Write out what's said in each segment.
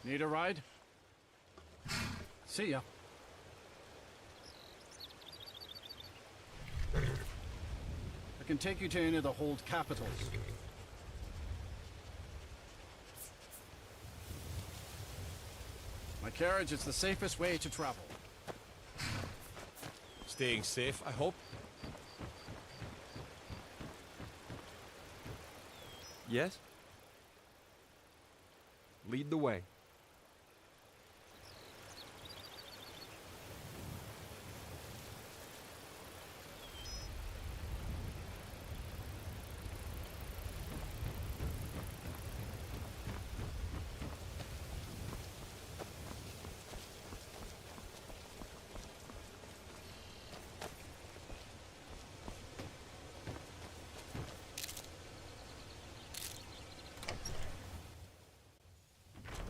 Need a ride? See ya. I can take you to any of the hold capitals. My carriage is the safest way to travel. Staying safe, I hope? Yes? Lead the way.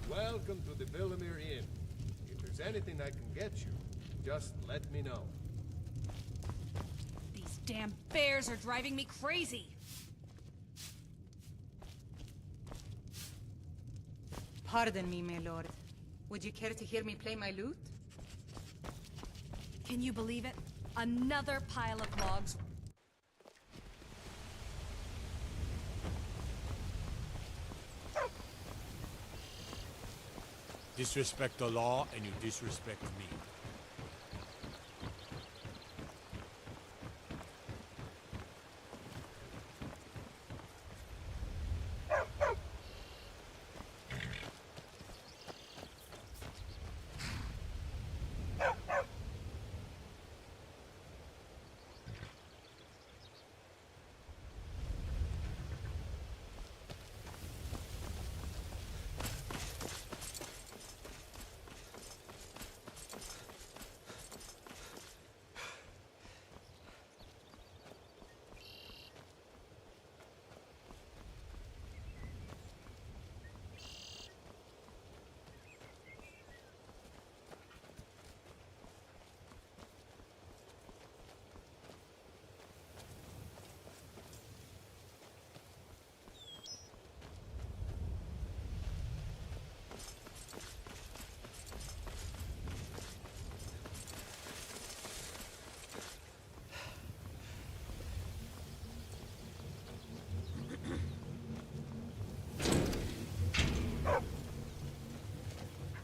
Welcome to the Villamere Inn. If there's anything I can get you, just let me know. These damn bears are driving me crazy! Pardon me, my lord. Would you care to hear me play my lute? Can you believe it? Another pile of logs. Disrespect the law, and you disrespect me.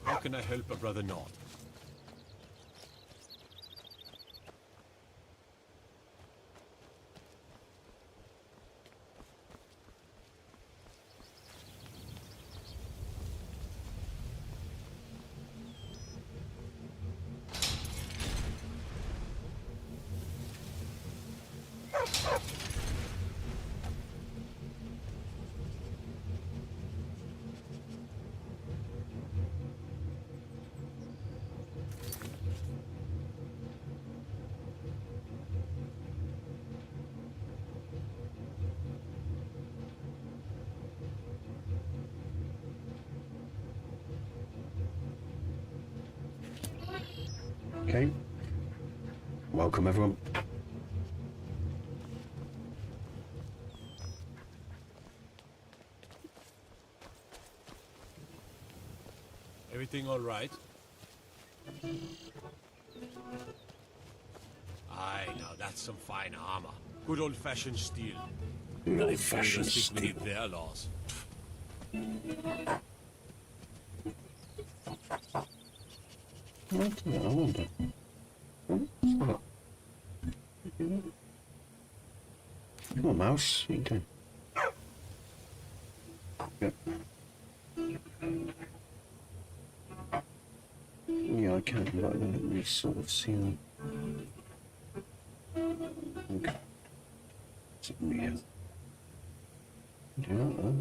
How can I help a brother not? Okay. Welcome, everyone. Everything all right? Aye, now that's some fine armor. Good old-fashioned steel. Good old-fashioned think we steel. need their laws. What? I wonder. What? Come on, mouse. What are you doing? Yep. Yeah, I can, but I don't really sort of see them. Okay. It's weird. Yeah, oh,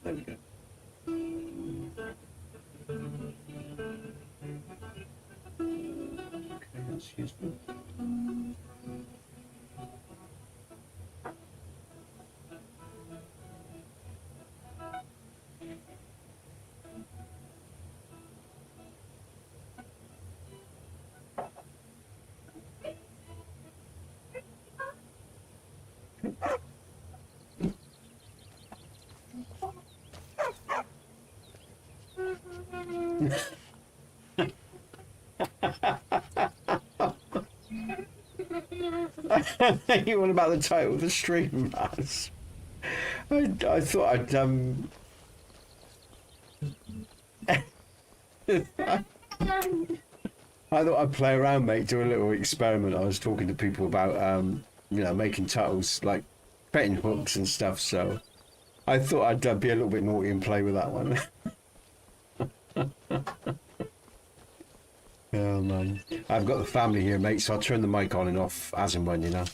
there we go. Okay, that's useful. You want about the title of the stream, Maz? I thought I'd I thought I'd play around, mate, do a little experiment. I was talking to people about you know, making titles like betting hooks and stuff, so I thought I'd be a little bit naughty and play with that one. Oh man, I've got the family here, mate, so I'll turn the mic on and off as and when, you know.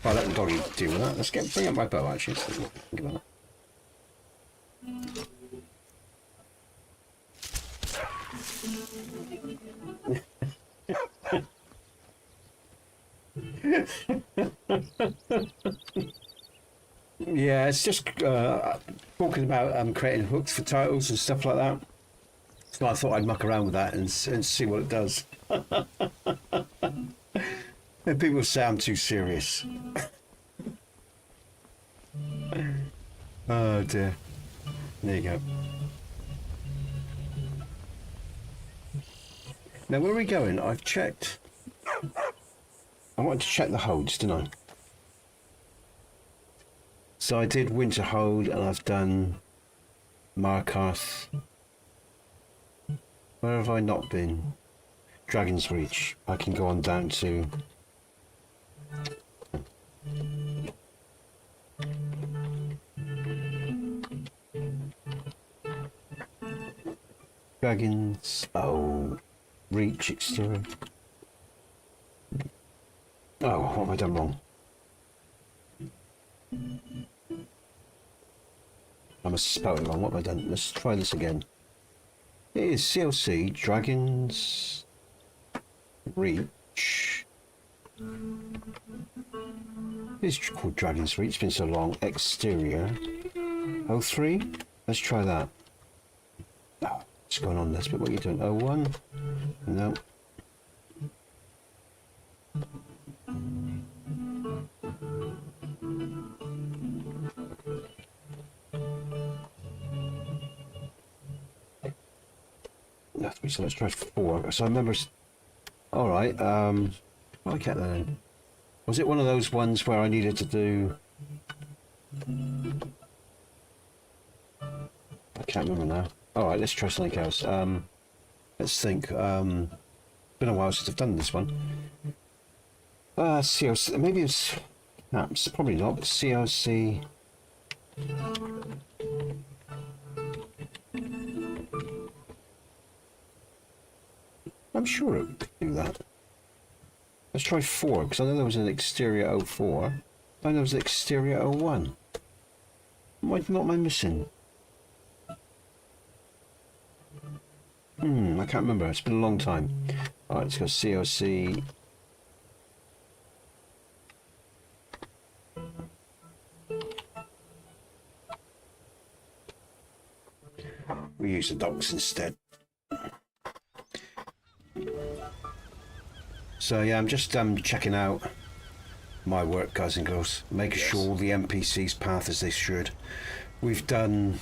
I'll let the doggy deal with that. Let's bring up my bow, actually. So think about that. Yeah, it's just talking about creating hooks for titles and stuff like that. So I thought I'd muck around with that and see what it does. And people say I'm too serious. Oh dear. There you go. Now where are we going? I've checked. I wanted to check the holds, didn't I? So I did Winter Hold and I've done Markarth. Where have I not been? Dragon's Reach. I can go on down to Dragons. Oh, Reach Exterior. Oh, what have I done wrong? I must spell it wrong. What have I done? Let's try this again. It is CLC Dragons Reach. It's called Dragon's Reach. It's been so long. Exterior 03. Let's try that. Oh, what's going on, Nesbit? What are you doing? 01? No. So let's try 4. So I remember. All right. What I kept that in. Was it one of those ones where I needed to do? I can't remember now. All right. Let's try something else. Let's think. Been a while since I've done this one. COC. Maybe it's. No, it's probably not. But COC. I'm sure it would do that. Let's try 4, because I know there was an exterior 04. I know there was an exterior 01. What am I missing? I can't remember. It's been a long time. Alright, let's go COC. We use the docs instead. So yeah, I'm just checking out my work, guys and girls, making sure all the NPCs path as they should. We've done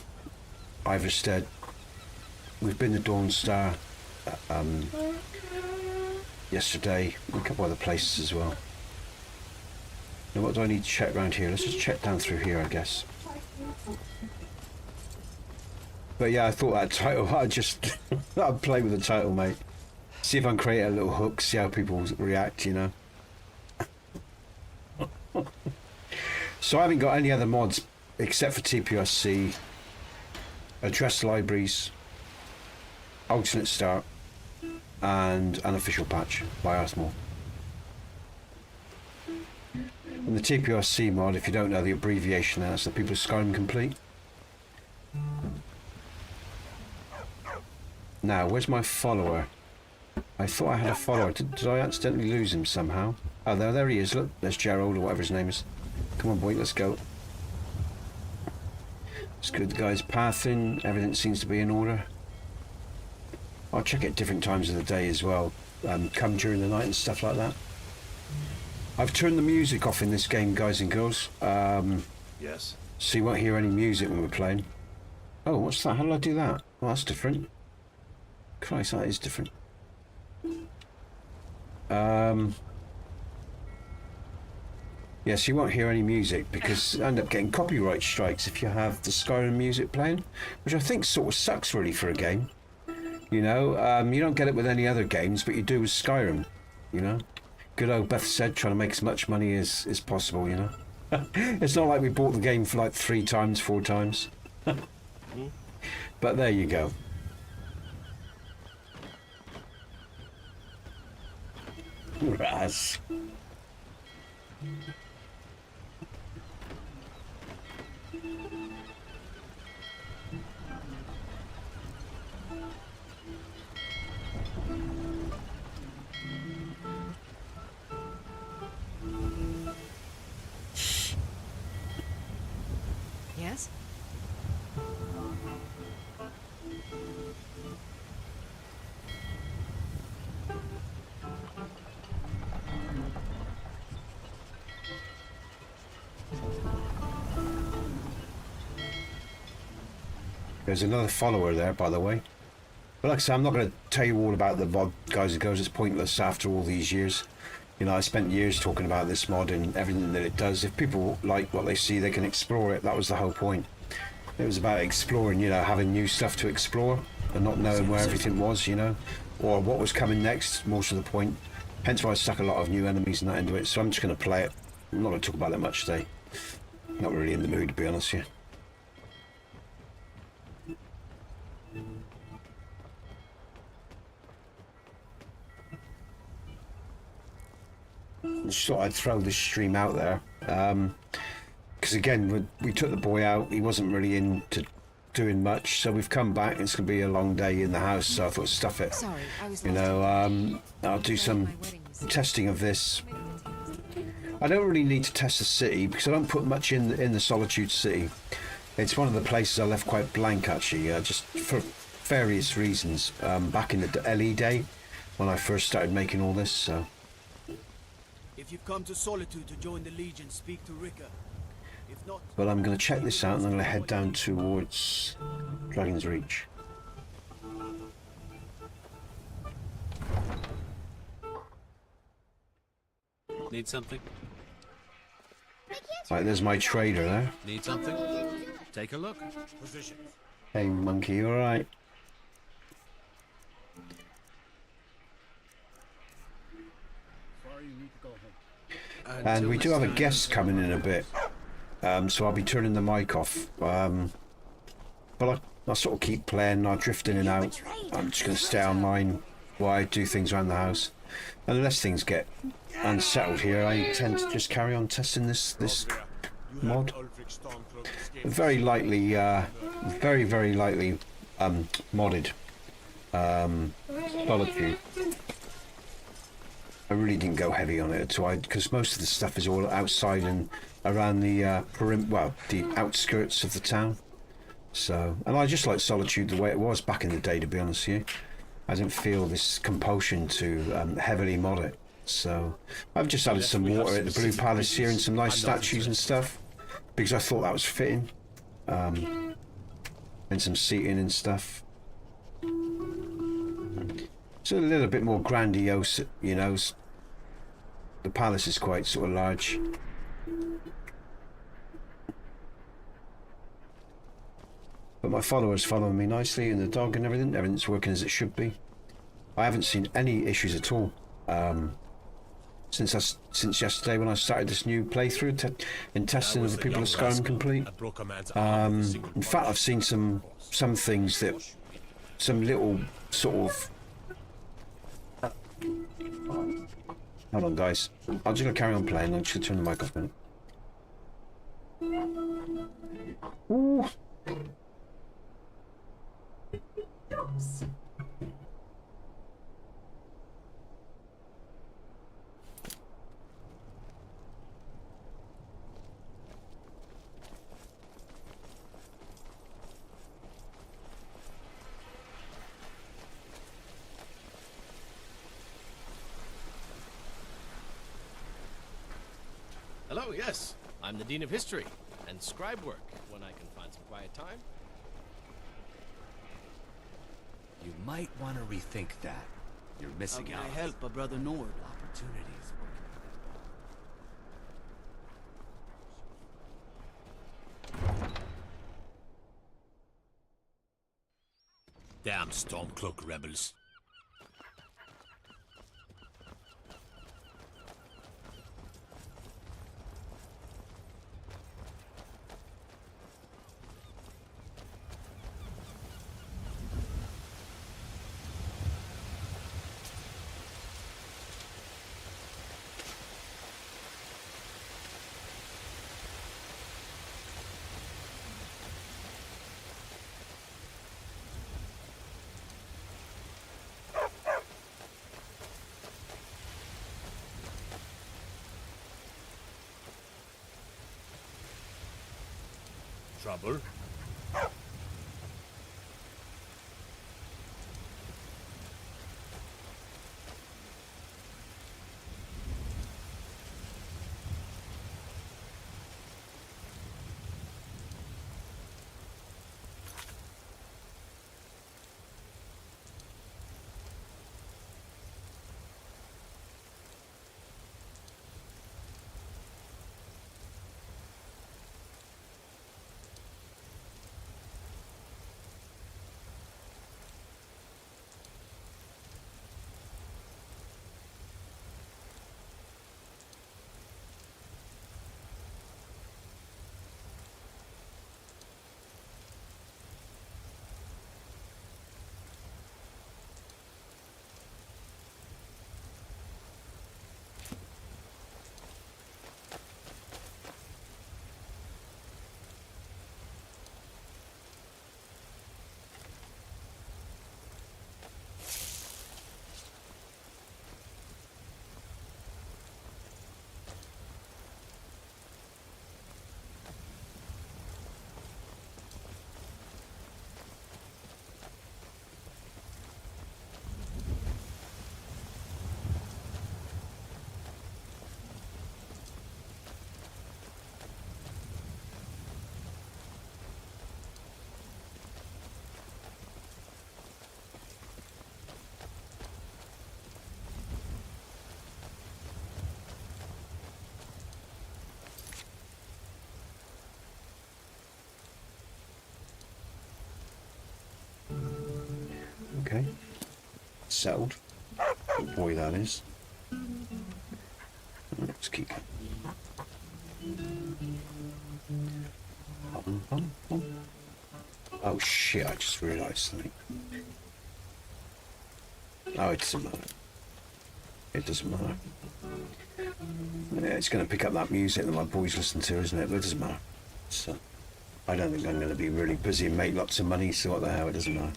Iverstead, we've been to Dawnstar yesterday, and a couple other places as well. Now what do I need to check around here? Let's just check down through here, I guess. But yeah, I thought that title, I'd play with the title, mate. See if I can create a little hook, see how people react, you know. So I haven't got any other mods except for TPOSC, Address Libraries, Alternate Start, and Unofficial Patch by Arthmoors. And the TPOSC mod, if you don't know the abbreviation, that's the PTPOSC Skyrim Complete. Now, where's my follower? I thought I had a follower. Did I accidentally lose him somehow? Oh, there he is. Look, there's Gerald or whatever his name is. Come on, boy, let's go. It's good. The guy's pathing. Everything seems to be in order. I'll check it at different times of the day as well. Come during the night and stuff like that. I've turned the music off in this game, guys and girls. Yes. So you won't hear any music when we're playing. Oh, what's that? How did I do that? Oh, that's different. Christ, that is different. Yes, you won't hear any music because you end up getting copyright strikes if you have the Skyrim music playing, which I think sort of sucks really for a game. You know, you don't get it with any other games, but you do with Skyrim. You know, good old Beth said, trying to make as much money as possible. You know, it's not like we bought the game for like 3 times, 4 times. But there you go. Raz. Yes? There's another follower there, by the way. But like I say, I'm not going to tell you all about the mod, guys and girls. It's pointless after all these years. You know, I spent years talking about this mod and everything that it does. If people like what they see, they can explore it. That was the whole point. It was about exploring, you know, having new stuff to explore and not knowing where everything was, you know, or what was coming next, most of the point. Hence why I stuck a lot of new enemies and that into it. So I'm just going to play it. I'm not going to talk about it much today. Not really in the mood, to be honest with you. Just thought I'd throw this stream out there because again we took the boy out. He wasn't really into doing much, so we've come back. It's gonna be a long day in the house, so I thought stuff it. Sorry, I was You know, I'll do some testing of this. I don't really need to test the city because I don't put much in the Solitude City. It's one of the places I left quite blank actually, just for various reasons. Back in the LE day when I first started making all this, so. If you've come to Solitude to join the Legion, speak to Rika. If not... But I'm going to check this out and I'm going to head down towards Dragon's Reach. Need something? Right, there's my trader there. Need something? Take a look. Position. Hey monkey, you alright? Sorry, you need to go home. And we do have a guest coming in a bit, so I'll be turning the mic off. But I'll sort of keep playing, I'll drift in and out. I'm just going to stay online while I do things around the house. Unless things get unsettled here, I tend to just carry on testing this mod. Very lightly, very lightly modded Solitude. I really didn't go heavy on it at all because most of the stuff is all outside and around the the outskirts of the town. So, and I just like Solitude the way it was back in the day, to be honest with you. I didn't feel this compulsion to heavily mod it. So I've just added some water at the Blue Palace here and some nice statues and stuff because I thought that was fitting. And some seating and stuff. So a little bit more grandiose, you know. The palace is quite sort of large. But my followers following me nicely, and the dog and everything. Everything's working as it should be. I haven't seen any issues at all since yesterday when I started this new playthrough in testing of the people of Skyrim Complete. In fact, I've seen some things that some little sort of. Hold on, guys. I'm just gonna carry on playing. I'm just gonna turn the mic off a minute. Ooh. Oh, yes. I'm the Dean of History and scribe work when I can find some quiet time. You might want to rethink that. You're How missing can out. I help a brother Nord? Opportunities. Damn Stormcloak rebels. Trouble? Okay. Settled. Good boy that is. Let's keep going. Oh shit, I just realised something. Oh, it doesn't matter. It doesn't matter. Yeah, it's going to pick up that music that my boys listen to, isn't it? But it doesn't matter. So, I don't think I'm going to be really busy and make lots of money, so what the hell, it doesn't matter.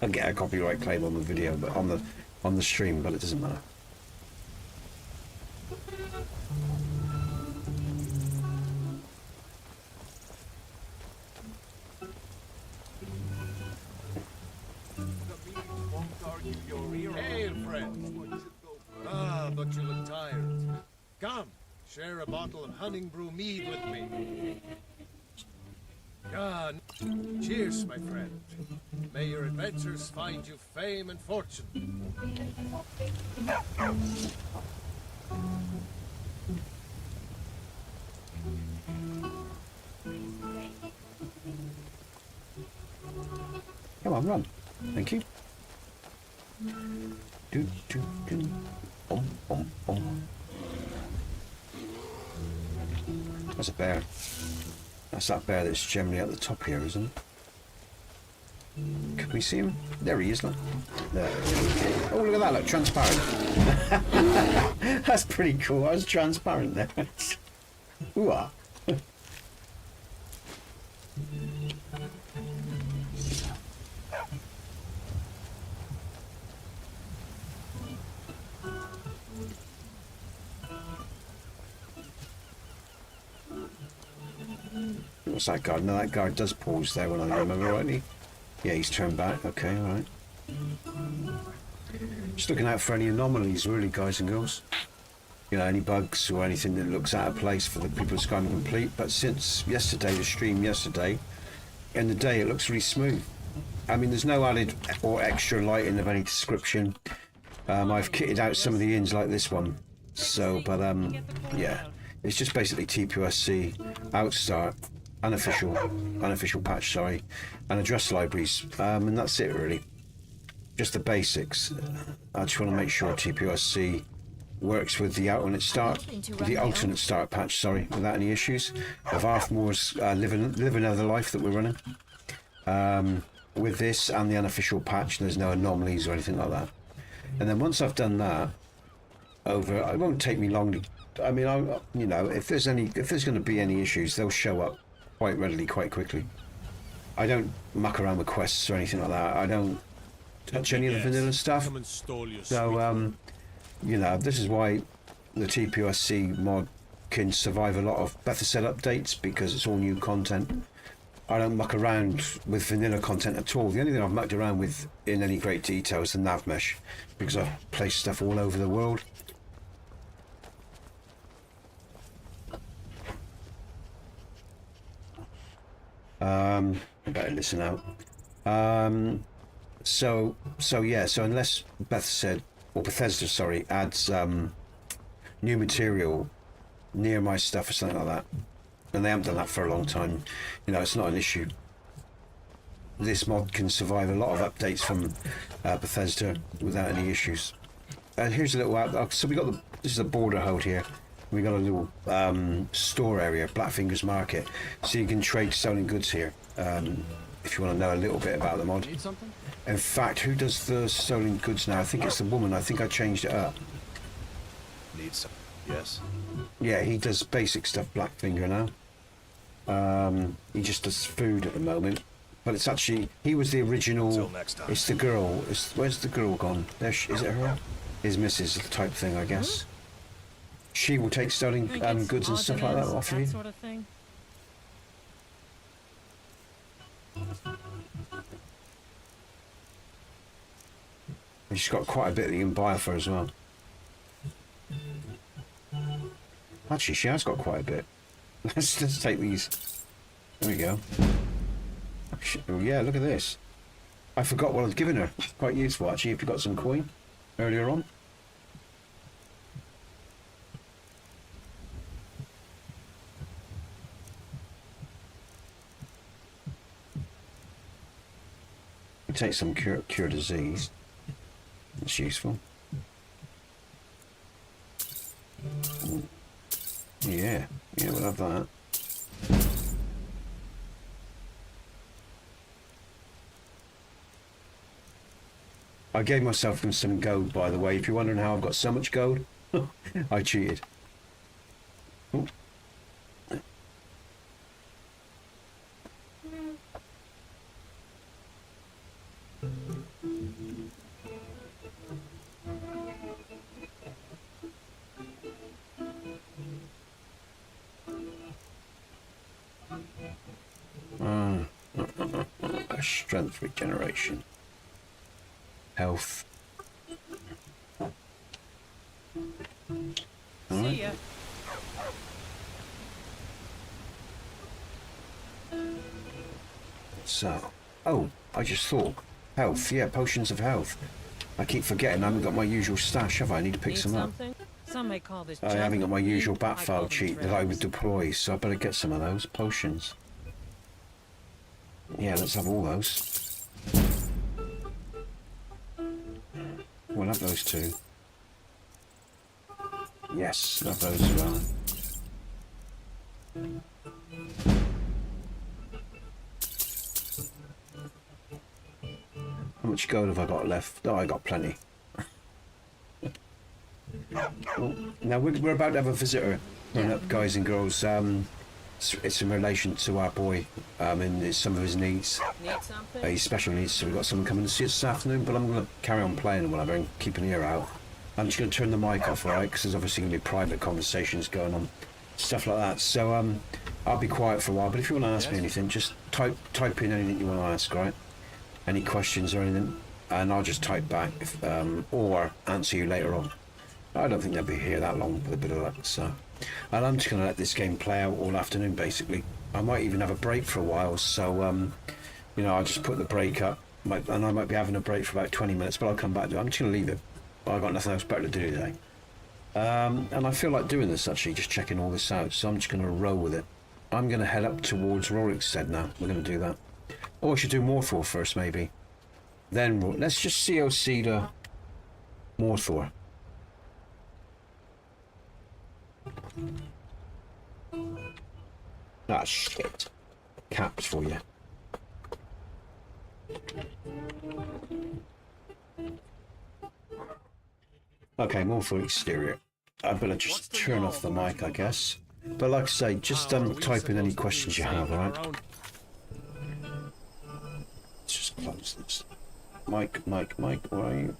I'll get a copyright claim on the video, but on the stream, but it doesn't matter. Hail, friend. Ah, but you look tired. Come, share a bottle of honey brew mead with me. Ah, cheers, my friend. May your adventures find you fame and fortune. Come on, run. Thank you. Do, do, do. That's a bear. That's that bear that's generally at the top here, isn't it? Can we see him? There he is, look. There. Oh, look at that, look, transparent. That's pretty cool. I was transparent there. Ooh-ah. What's that guard? No, that guard does pause there when I remember rightly. Yeah, he's turned back. Okay, alright. Just looking out for any anomalies, really, guys and girls. you know, any bugs or anything that looks out of place for the people of Skyrim Complete. But since yesterday, the stream yesterday, in the day, it looks really smooth. I mean, there's no added or extra lighting of any description. I've kitted out some of the inns like this one. So, but yeah, it's just basically TPOSC Alt Start, unofficial patch, sorry, and address libraries, and that's it really. Just the basics. I just want to make sure TPOSC works with the alternate start patch, sorry, without any issues. Of Arthmoors Live Another Life that we're running. With this and the unofficial patch, there's no anomalies or anything like that. And then once I've done that, it won't take me long to, I mean, you know, if there's going to be any issues, they'll show up quite readily, quite quickly. I don't muck around with quests or anything like that. I don't touch any of the vanilla stuff. So, you know, this is why the TPOSC mod can survive a lot of Bethesda updates, because it's all new content. I don't muck around with vanilla content at all. The only thing I've mucked around with in any great detail is the nav mesh, because I've placed stuff all over the world. I better listen out. So yeah, so unless Bethesda, sorry, adds new material near my stuff or something like that, and they haven't done that for a long time, you know, it's not an issue. This mod can survive a lot of updates from Bethesda without any issues. And here's a little so we got this is a border hold here. We got a little store area, Blackfingers Market, so you can trade stolen goods here. If you want to know a little bit about the mod. Need something? In fact, who does the stolen goods now? I think it's the woman. I think I changed it up. Need some. Yes. Yeah, he does basic stuff, Blackfinger now. He just does food at the moment. But it's actually, he was the original. Until next time. It's the girl. Where's the girl gone? There is it her? His missus type thing, I guess. She will take stolen goods and stuff like that off of you. Sort of thing. And she's got quite a bit that you can buy off her as well. Actually, she has got quite a bit. Let's take these. There we go. Oh yeah, look at this. I forgot what I was giving her. Quite useful actually if you got some coin earlier on. Take some cure disease. That's useful. Yeah, we'll have that. I gave myself some gold, by the way. If you're wondering how I've got so much gold, I cheated. Oh. Strength regeneration, health. See ya. So, oh, I just thought, health, yeah, potions of health. I keep forgetting I haven't got my usual stash, have I? I need to pick some up. Some may call this I haven't got my usual bat I file call cheat them that I would deploy, so I better get some of those potions. Yeah, let's have all those. We'll have those too. Yes, have those as well. How much gold have I got left? Oh, I got plenty. Well, now we're about to have a visitor run up, guys and girls. It's in relation to our boy and some of his needs. Need something? His special needs, so we've got someone coming to see us this afternoon, but I'm going to carry on playing and whatever and keep an ear out. I'm just going to turn the mic off, alright, because there's obviously going to be private conversations going on, stuff like that. So I'll be quiet for a while, but if you want to ask me anything, just type in anything you want to ask, right? Any questions or anything, and I'll just type back or answer you later on. I don't think they'll be here that long with a bit of luck, so... And I'm just going to let this game play out all afternoon, basically. I might even have a break for a while, so, you know, I'll just put the break up, and I might be having a break for about 20 minutes, but I'll come back to it. I'm just going to leave it. I've got nothing else better to do today. And I feel like doing this, actually, just checking all this out, so I'm just going to roll with it. I'm going to head up towards Rorikstead now. We're going to do that. Or I should do Morthor first, maybe. Then, let's just COC to Morthor. Ah, shit. Caps for you. Okay, more for exterior. I better just turn off the mic, I guess. But like I say, just type in any questions you have, alright? Let's just close this. Mike, where are you?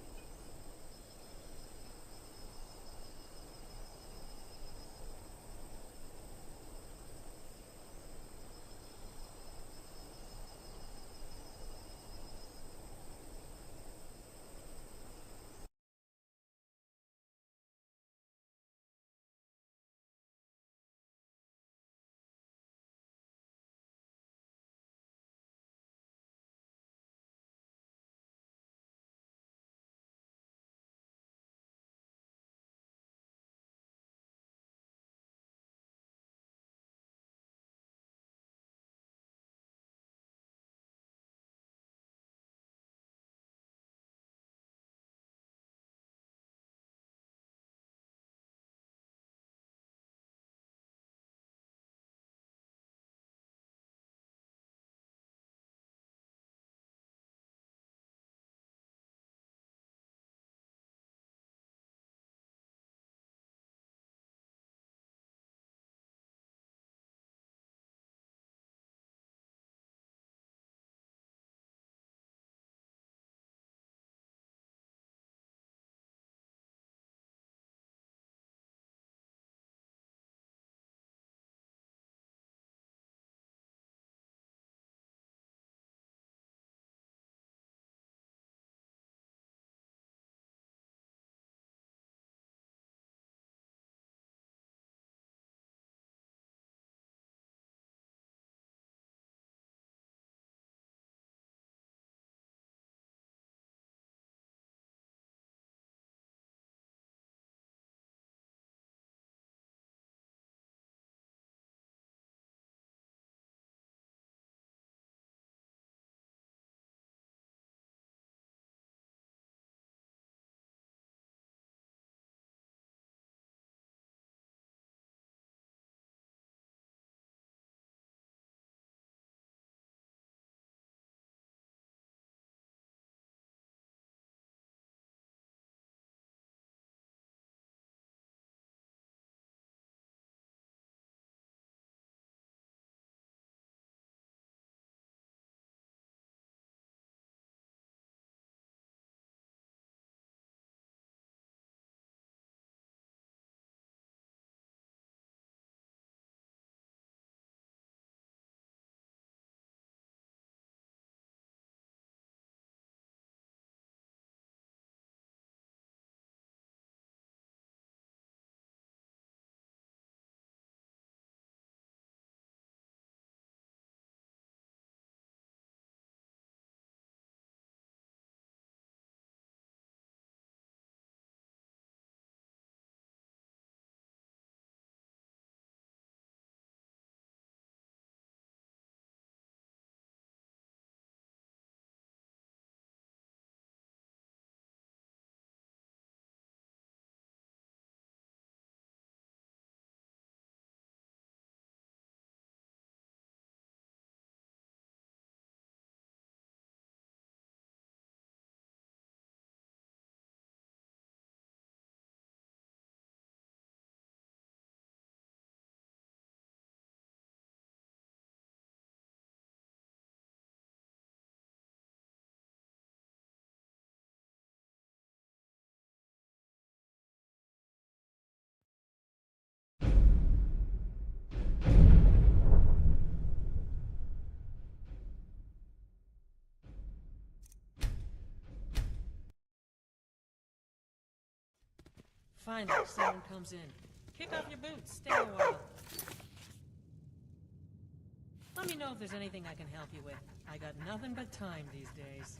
Finally, someone comes in. Kick off your boots. Stay a while. Let me know if there's anything I can help you with. I got nothing but time these days.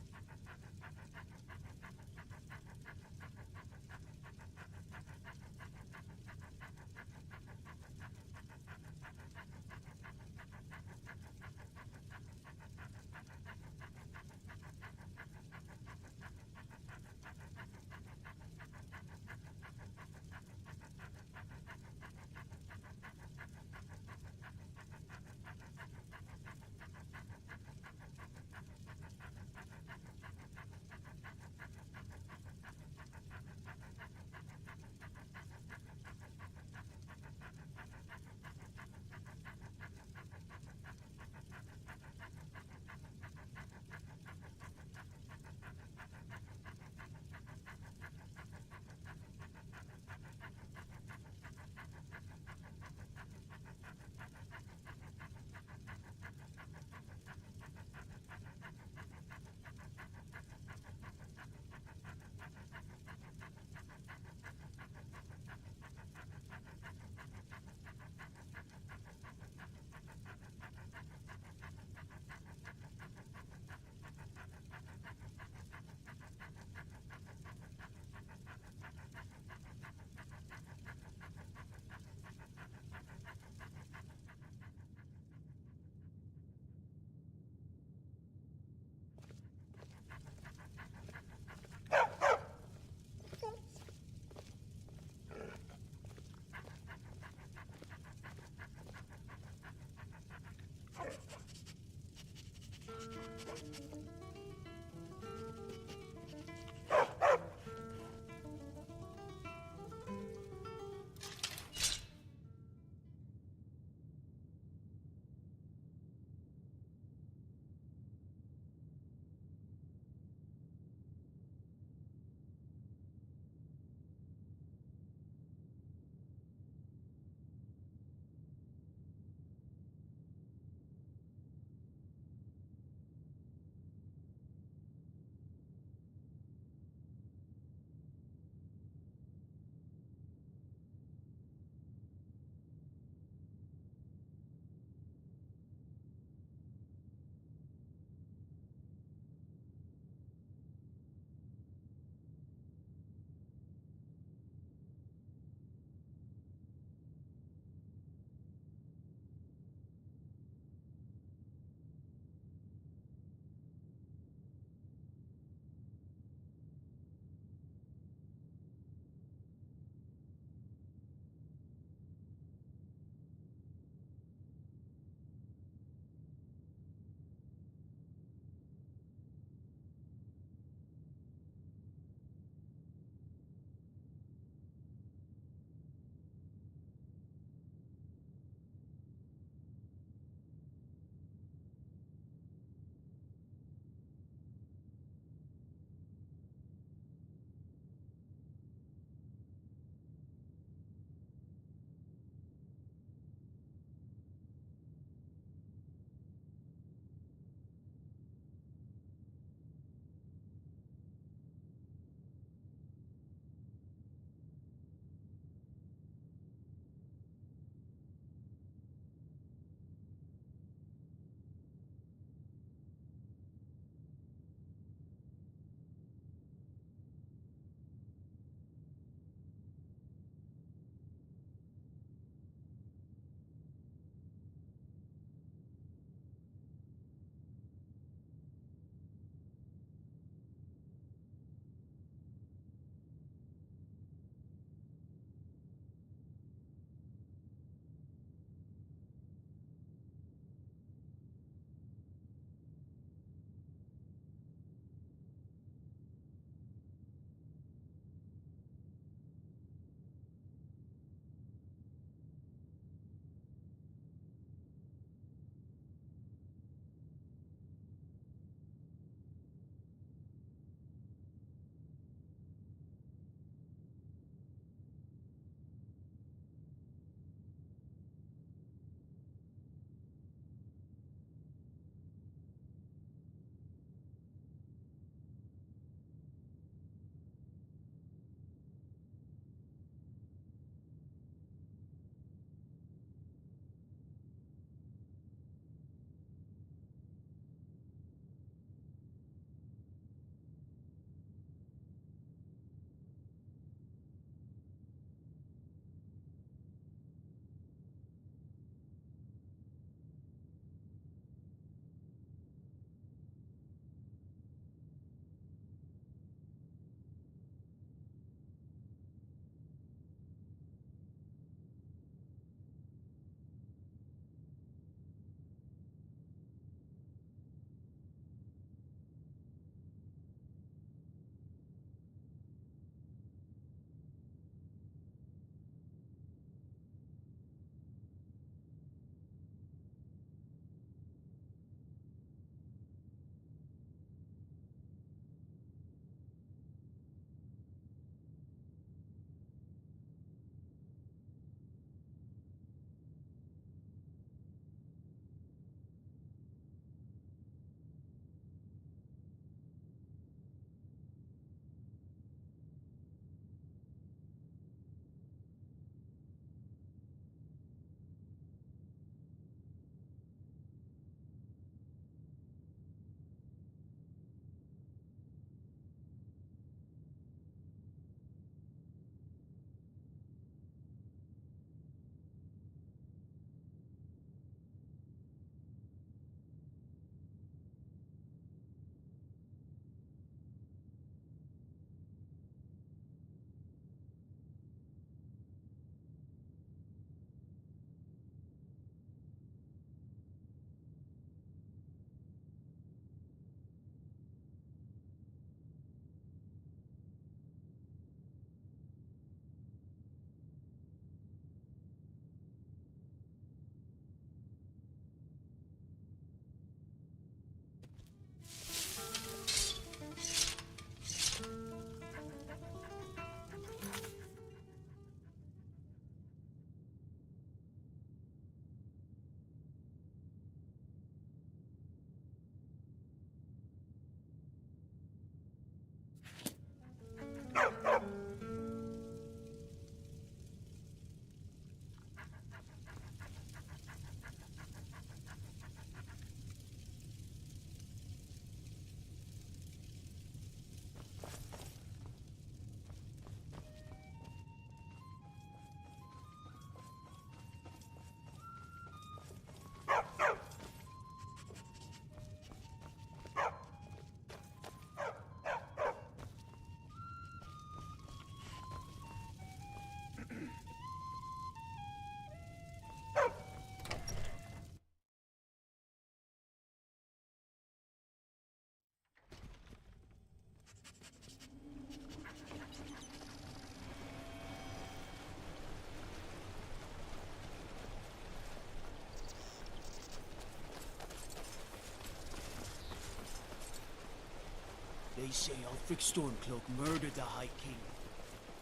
They say Ulfric Stormcloak murdered the High King.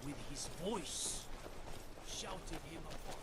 With his voice. Shouted him apart.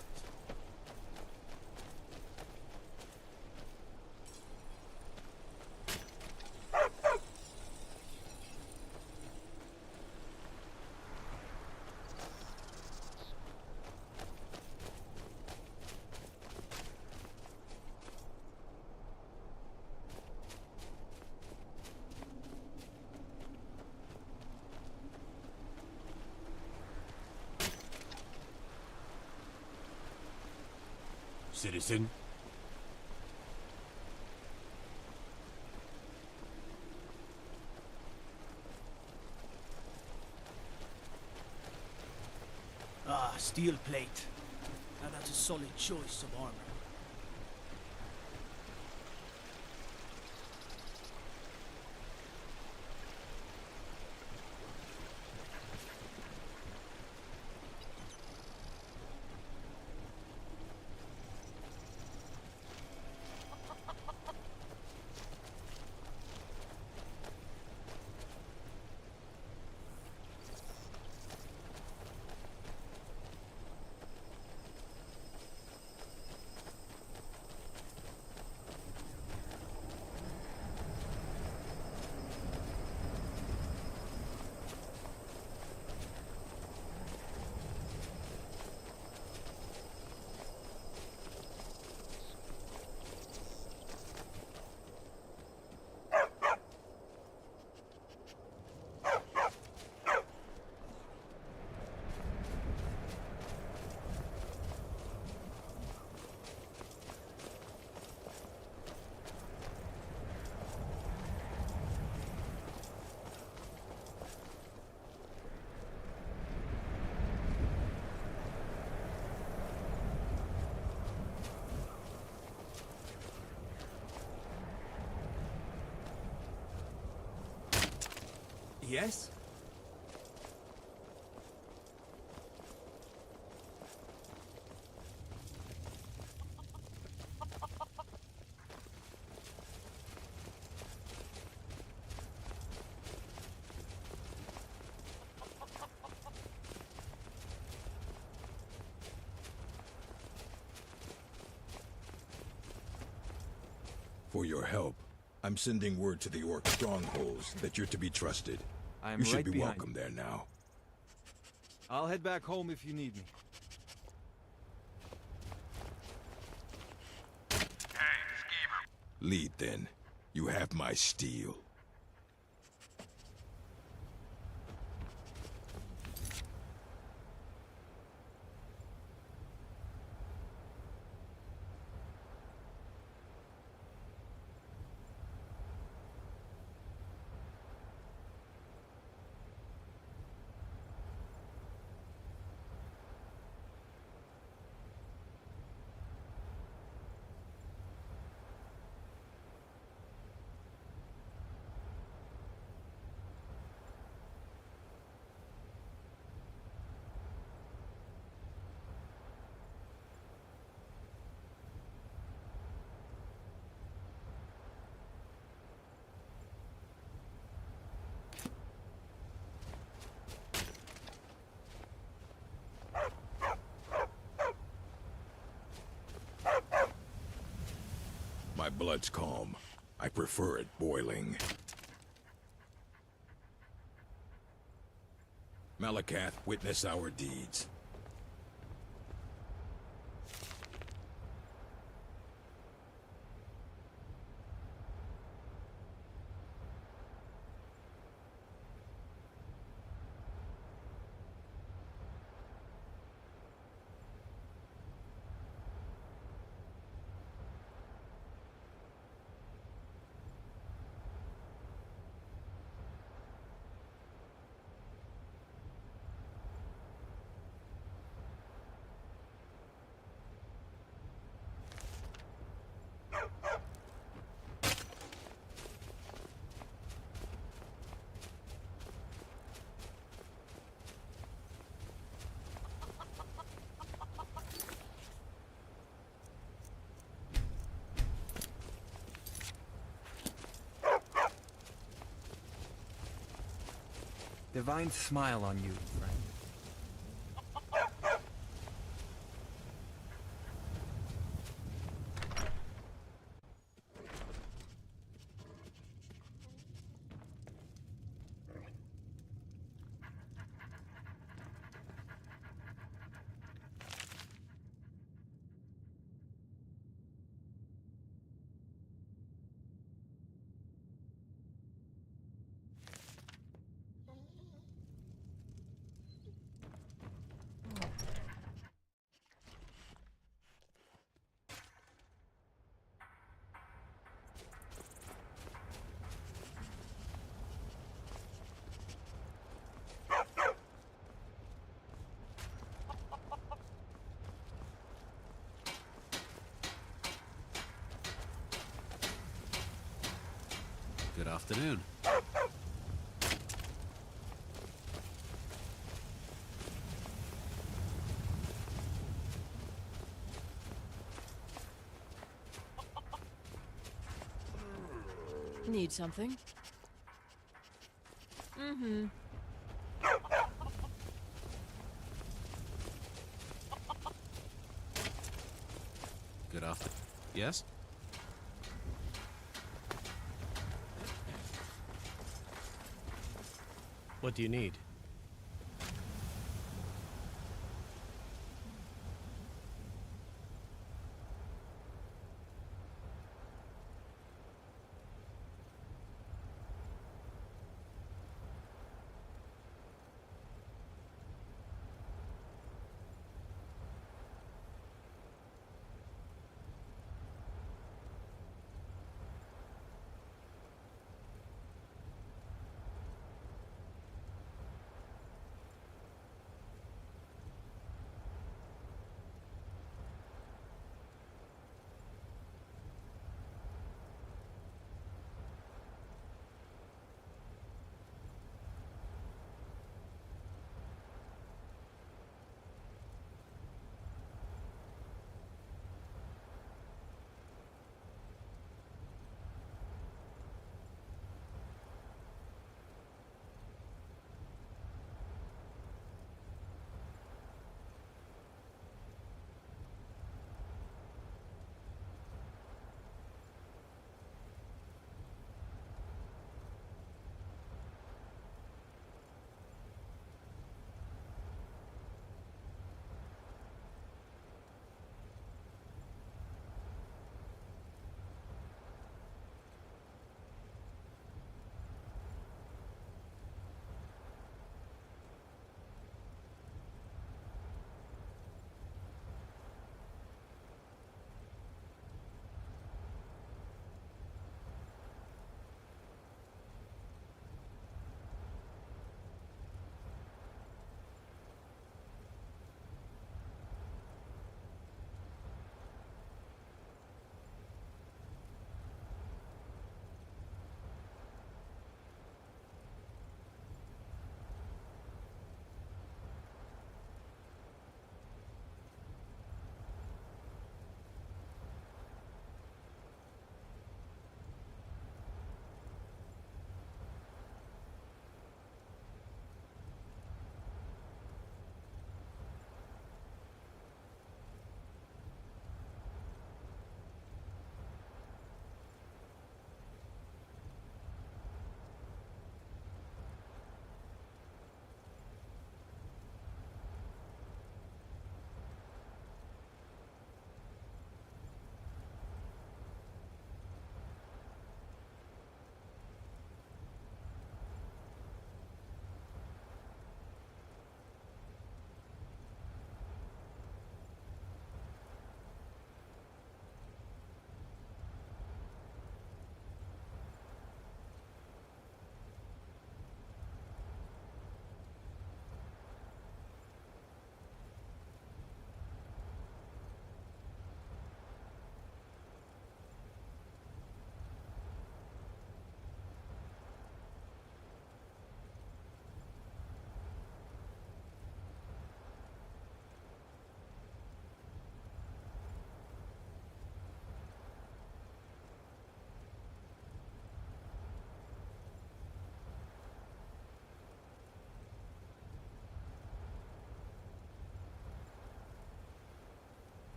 Citizen? Ah, steel plate. Now that's a solid choice of armor. Yes? For your help, I'm sending word to the Orc strongholds that you're to be trusted. I am You should right be behind welcome there now. I'll head back home if you need me. Lead then. You have my steel. My blood's calm. I prefer it boiling. Malakath, witness our deeds. Divine smile on you, friend. Good afternoon. Need something? Mm-hmm. Good afternoon. Yes? What do you need?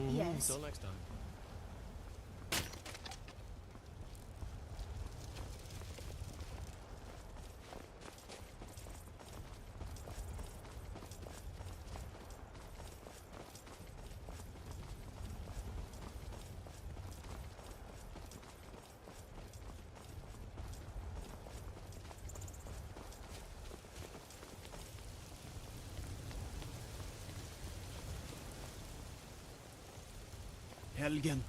Yes. Until next time. Helgen.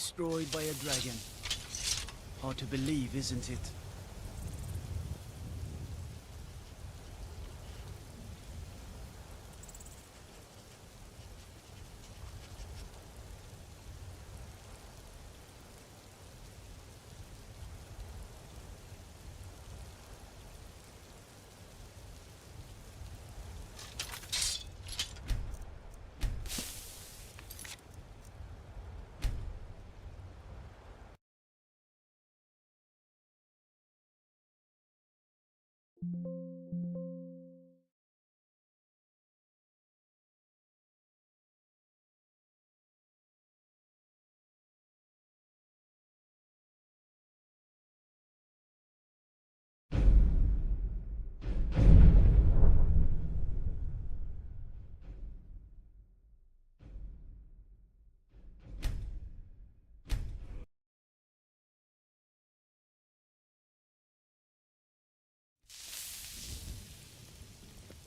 destroyed by a dragon. Hard to believe, isn't it?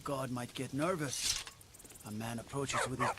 God might get nervous. A man approaches with his...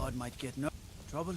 god might get no trouble.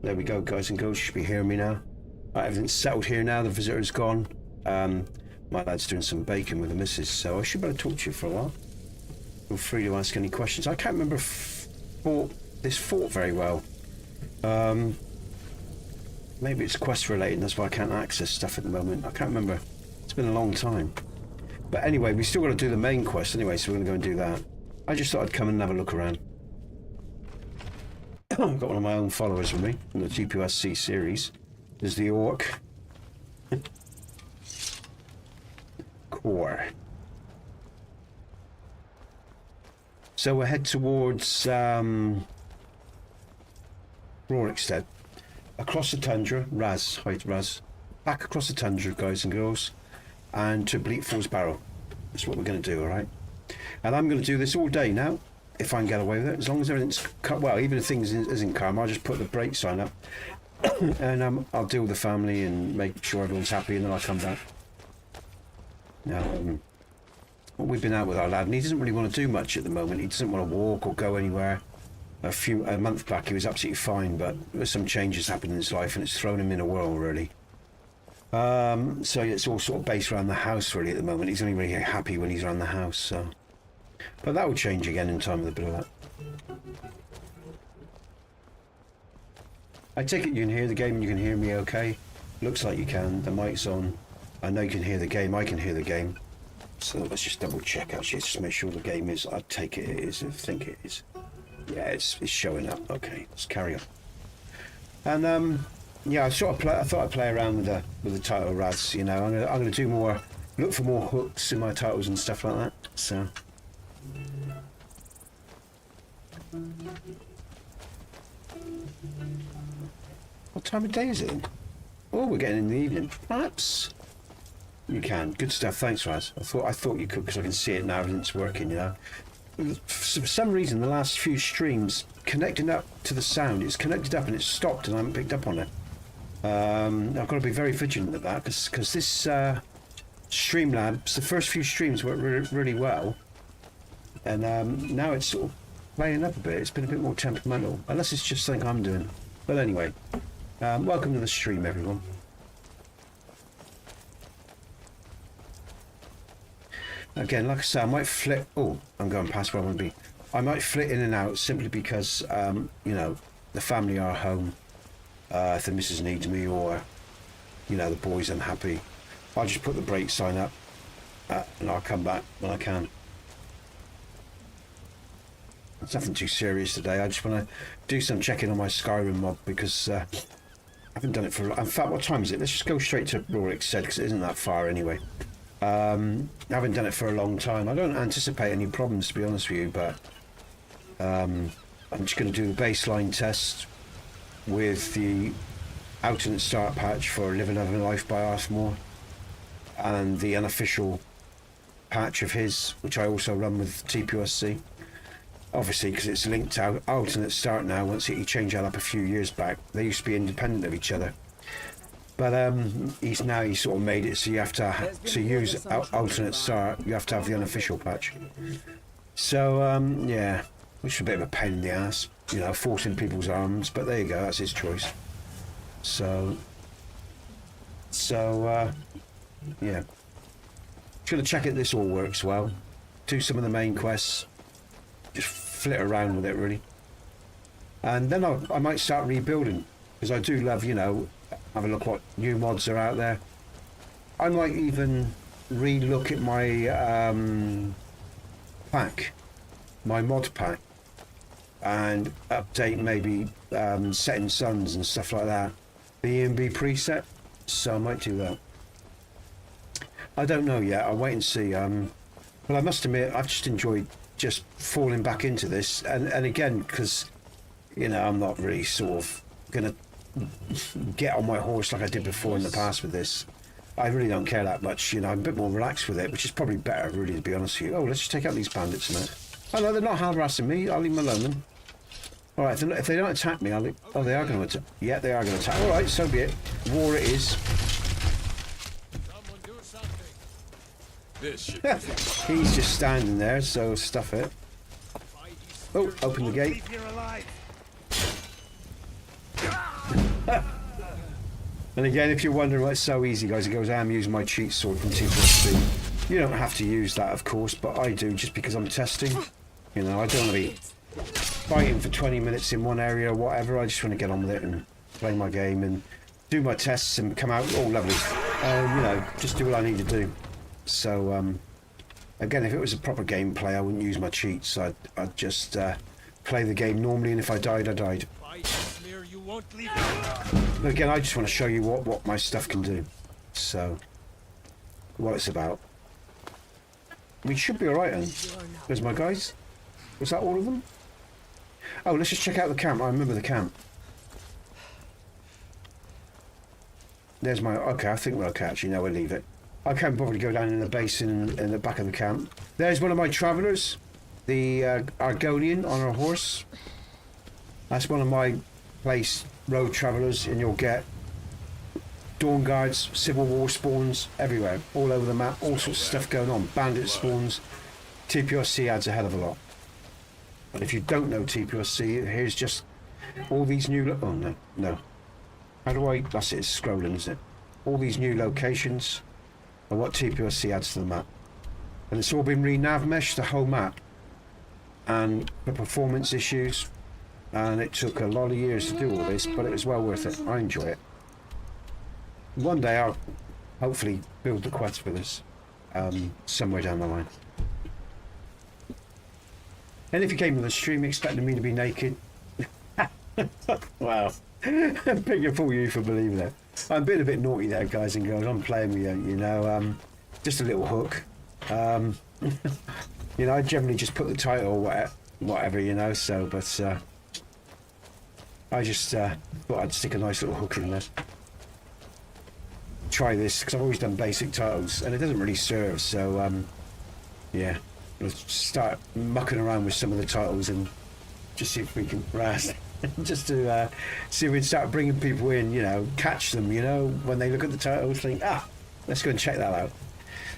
There we go, guys and girls. You should be hearing me now. Right, everything's settled here now. The visitor's gone. My lad's doing some baking with the missus, so I should be able to talk to you for a while. Feel free to ask any questions. I can't remember this fort very well. Maybe it's quest related, that's why I can't access stuff at the moment. I can't remember. It's been a long time. But anyway, we still got to do the main quest anyway, so we're going to go and do that. I just thought I'd come and have a look around. I've got one of my own followers with me from the TPOSC series. There's the orc. Core. So we'll head towards Rorikstead. Across the tundra, Raz, back across the tundra, guys and girls, and to Bleak Falls Barrow. That's what we're going to do, alright? And I'm going to do this all day now, if I can get away with it, as long as everything's cut. Well, even if things isn't calm, I'll just put the brake sign up, and I'll deal with the family and make sure everyone's happy, and then I'll come back. Now, we've been out with our lad, and he doesn't really want to do much at the moment. He doesn't want to walk or go anywhere. A month back he was absolutely fine, but there's some changes happened in his life and it's thrown him in a whirl really. So it's all sort of based around the house really at the moment. He's only really happy when he's around the house, so. But that will change again in time with a bit of that. I take it you can hear the game and you can hear me okay? Looks like you can. The mic's on. I know you can hear the game. I can hear the game. So let's just double check actually, just make sure the game is. I take it it is. I think it is. Yeah, it's showing up. Okay, let's carry on. And yeah, I thought I'd play around with the title Raz. You know, I'm gonna do more, look for more hooks in my titles and stuff like that. So. What time of day is it? Oh, we're getting in the evening. Perhaps you can. Good stuff. Thanks, Raz. I thought you could because I can see it now and it's working. You know. For some reason, the last few streams connecting up to the sound, it's connected up and it's stopped, and I haven't picked up on it. I've got to be very vigilant at that because this StreamLabs, the first few streams worked really well, and now it's sort of playing up a bit. It's been a bit more temperamental, unless it's just something I'm doing. But anyway, welcome to the stream, everyone. Again, like I say, I might flit. Oh, I'm going past where I want to be. I might flit in and out simply because, you know, the family are home. If the missus needs me, or, you know, the boys unhappy, I'll just put the brake sign up, and I'll come back when I can. It's nothing too serious today. I just want to do some checking on my Skyrim mod because I haven't done it for. In fact, what time is it? Let's just go straight to Rorikstead because it isn't that far anyway. I haven't done it for a long time. I don't anticipate any problems, to be honest with you, but I'm just going to do the baseline test with the Alt Start patch for Live Another Life by Arthmoors and the unofficial patch of his, which I also run with TPOSC. Obviously, because it's linked to Alt Start now. Once he changed that up a few years back, they used to be independent of each other. But he's sort of made it so you have to use Alt Start. You have to have the unofficial patch. So yeah, which is a bit of a pain in the ass, you know, forcing people's arms. But there you go, that's his choice. So yeah, just gonna check it. This all works well. Do some of the main quests. Just flit around with it really, and then I might start rebuilding because I do love, you know. Have a look what new mods are out there. I might even re-look at my pack, my mod pack, and update maybe setting suns and stuff like that. The EMB preset, so I might do that. I don't know yet. I'll wait and see. But I must admit, I've just enjoyed just falling back into this, and again, because, you know, I'm not really sort of gonna get on my horse like I did before in the past with this. I really don't care that much, you know. I'm a bit more relaxed with it, which is probably better, really, to be honest with you. Oh, let's just take out these bandits a minute. Oh no, they're not harassing me. I'll leave them alone then. All right, if they don't attack me, oh, they are going to attack. Yeah, they are going to attack. All right, so be it. War it is. Someone do something. This should He's just standing there, so stuff it. Oh, open the gate. And again, if you're wondering why it's so easy, guys, it goes, I'm using my cheat sword from TPOSC. You don't have to use that, of course, but I do just because I'm testing. You know, I don't want to be fighting for 20 minutes in one area or whatever. I just want to get on with it and play my game and do my tests and come out all lovely. You know, just do what I need to do. So, again, if it was a proper gameplay, I wouldn't use my cheats. I'd just play the game normally, and if I died, I died. But again, I just want to show you what my stuff can do. So, what it's about. We should be alright then. There's my guys. Was that all of them? Oh, let's just check out the camp. I remember the camp. There's my... Okay, I think we're okay actually. No, we'll leave it. I can't bother to go down in the basin in the back of the camp. There's one of my travellers. The Argonian on our horse. That's one of my place road travellers, and you'll get Dawn Guards, Civil War spawns everywhere, all over the map, all sorts of stuff going on. Bandit spawns. TPOSC adds a hell of a lot. And if you don't know TPOSC, here's just all these new... Oh, no, no. How do I... That's it, it's scrolling, isn't it? All these new locations are what TPOSC adds to the map. And it's all been re-nav meshed, the whole map. And the performance issues. And it took a lot of years to do all this, but it was well worth it. I enjoy it. One day I'll hopefully build the quest for this. Somewhere down the line. And if you came to the stream expecting me to be naked, wow, big fool you for believing that. I'm being a bit naughty there, guys and girls. I'm playing with you, you know, just a little hook. You know, I generally just put the title or whatever, you know. So, but I just thought I'd stick a nice little hook in there. Try this because I've always done basic titles and it doesn't really serve. So, yeah. Let's start mucking around with some of the titles and just see if we can just to see if we can start bringing people in, you know, catch them, you know, when they look at the titles, think, let's go and check that out.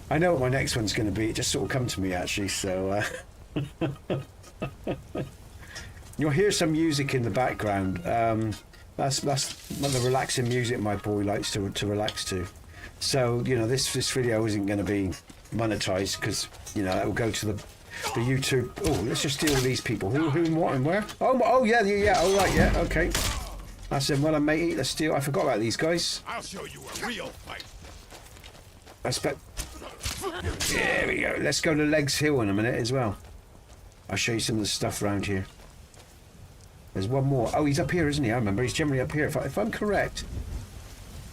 I know what my next one's going to be. It just sort of come to me actually, so you'll hear some music in the background. That's the relaxing music my boy likes to relax to. So, you know, this video isn't going to be monetized because, you know, it will go to the YouTube. Oh, let's just deal with these people. Who and what and where? Oh yeah, all right, yeah, okay. I said, well, matey, let's deal. I forgot about these guys. I'll show you a real fight. There we go. Let's go to Legs Hill in a minute as well. I'll show you some of the stuff around here. There's one more. Oh, he's up here, isn't he? I remember. He's generally up here. If I'm correct.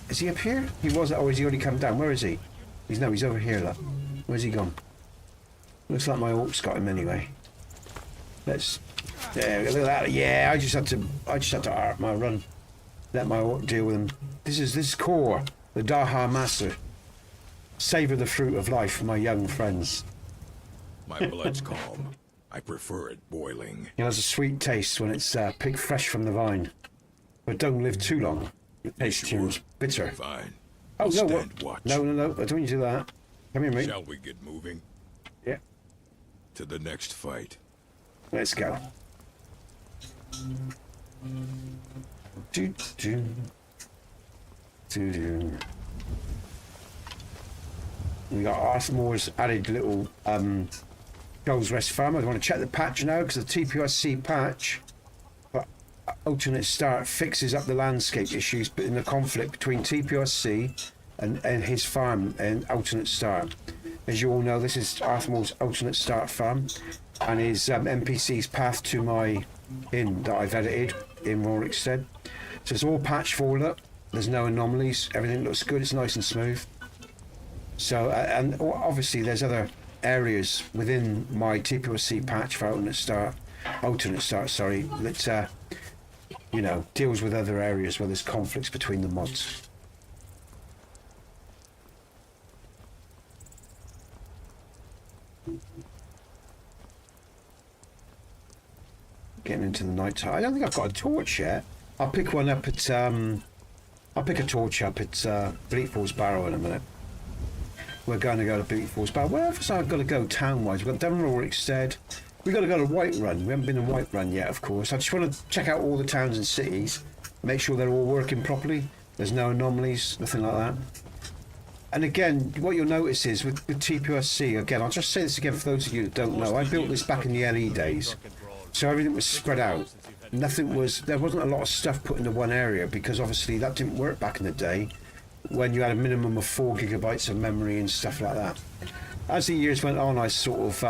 Is he up here? He was, or has he already come down? Where is he? He's over here, look. Where's he gone? Looks like my orc's got him anyway. There, look at that. Yeah, I just had to art my run. Let my orc deal with him. This is core, the Daha Master. Savor the fruit of life, my young friends. My blood's calm. I prefer it boiling. It has a sweet taste when it's picked fresh from the vine. But don't live too long. It tastes bitter. Fine. Oh, no, stand watch. No, I don't want you to do that. Come here, mate. Shall we get moving? Yeah. To the next fight. Let's go. Do. We got Arthmoors added little Goals Rest Farm. I want to check the patch now because the TPOSC patch alternate start fixes up the landscape issues in the conflict between TPOSC and his farm and alternate start. As you all know, this is Arthmoors alternate start farm and his NPC's path to my inn that I've edited in Rorikstead. So it's all patched forward up. There's no anomalies. Everything looks good. It's nice and smooth. So and obviously there's other areas within my TPOSC patch for alternate start, that you know, deals with other areas where there's conflicts between the mods. Getting into the night time. I don't think I've got a torch yet. I'll pick one up at I'll pick a torch up at Bleakfall's Barrow in a minute. We're going to go to Bleakfall's Barrow. Where else have I got to go town-wise? We've got Rorikstead. We've got to go to Whiterun. We haven't been in Whiterun yet, of course. I just want to check out all the towns and cities Make sure they're all working properly. There's no anomalies, nothing like that. And again, what you'll notice is with TPOSC, again, I'll just say this again for those of you that don't know, I built this back in the LE days. So everything was spread out. There wasn't a lot of stuff put into one area because obviously that didn't work back in the day when you had a minimum of 4 gigabytes of memory and stuff like that. As the years went on, I sort of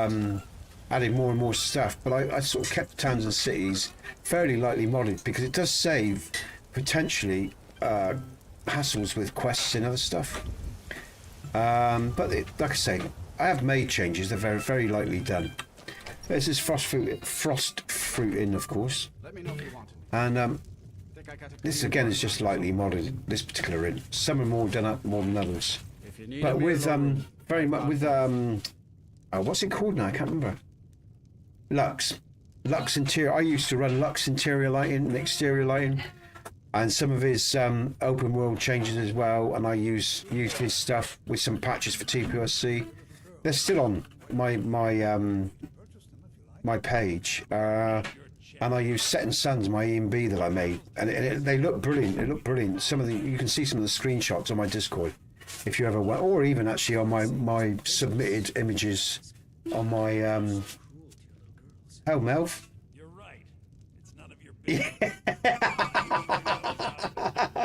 added more and more stuff, but I sort of kept towns and cities fairly lightly modded because it does save potentially hassles with quests and other stuff. But like I say, I have made changes. They're very, very lightly done. This is frost fruit in, of course. Let me know if you want it. And this again is just lightly modded. This particular inn. Some are more done up more than others. If you need But with very much with oh, what's it called now? I can't remember. Lux interior. I used to run Lux interior lighting and exterior lighting, and some of his open world changes as well. And I used his stuff with some patches for TPOSC. They're still on my page, and I use Setting Suns, my EMB that I made, and they look brilliant. It looked brilliant. You can see some of the screenshots on my Discord, if you ever want, or even actually on my submitted images on my Oh, Melv. You're right. It's none of your business.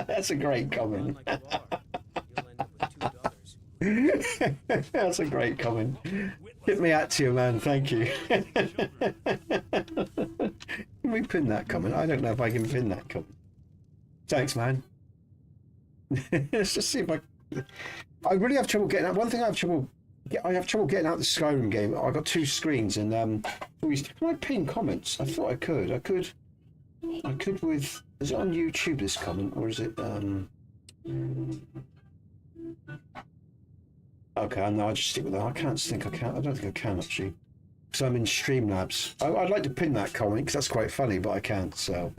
That's a great comment. That's a great comment. Tip me out to you, man. Thank you. Can we pin that comment? I don't know if I can pin that comment. Thanks, man. Let's just see if I really have trouble getting out. One thing I have trouble getting out the Skyrim game. I've got 2 screens, and can I pin comments? I thought I could. I could with. Is it on YouTube, this comment, or is it? Okay, no, I'll just stick with that. I don't think I can actually, because I'm in Streamlabs. I'd like to pin that comment because that's quite funny, but I can't. So,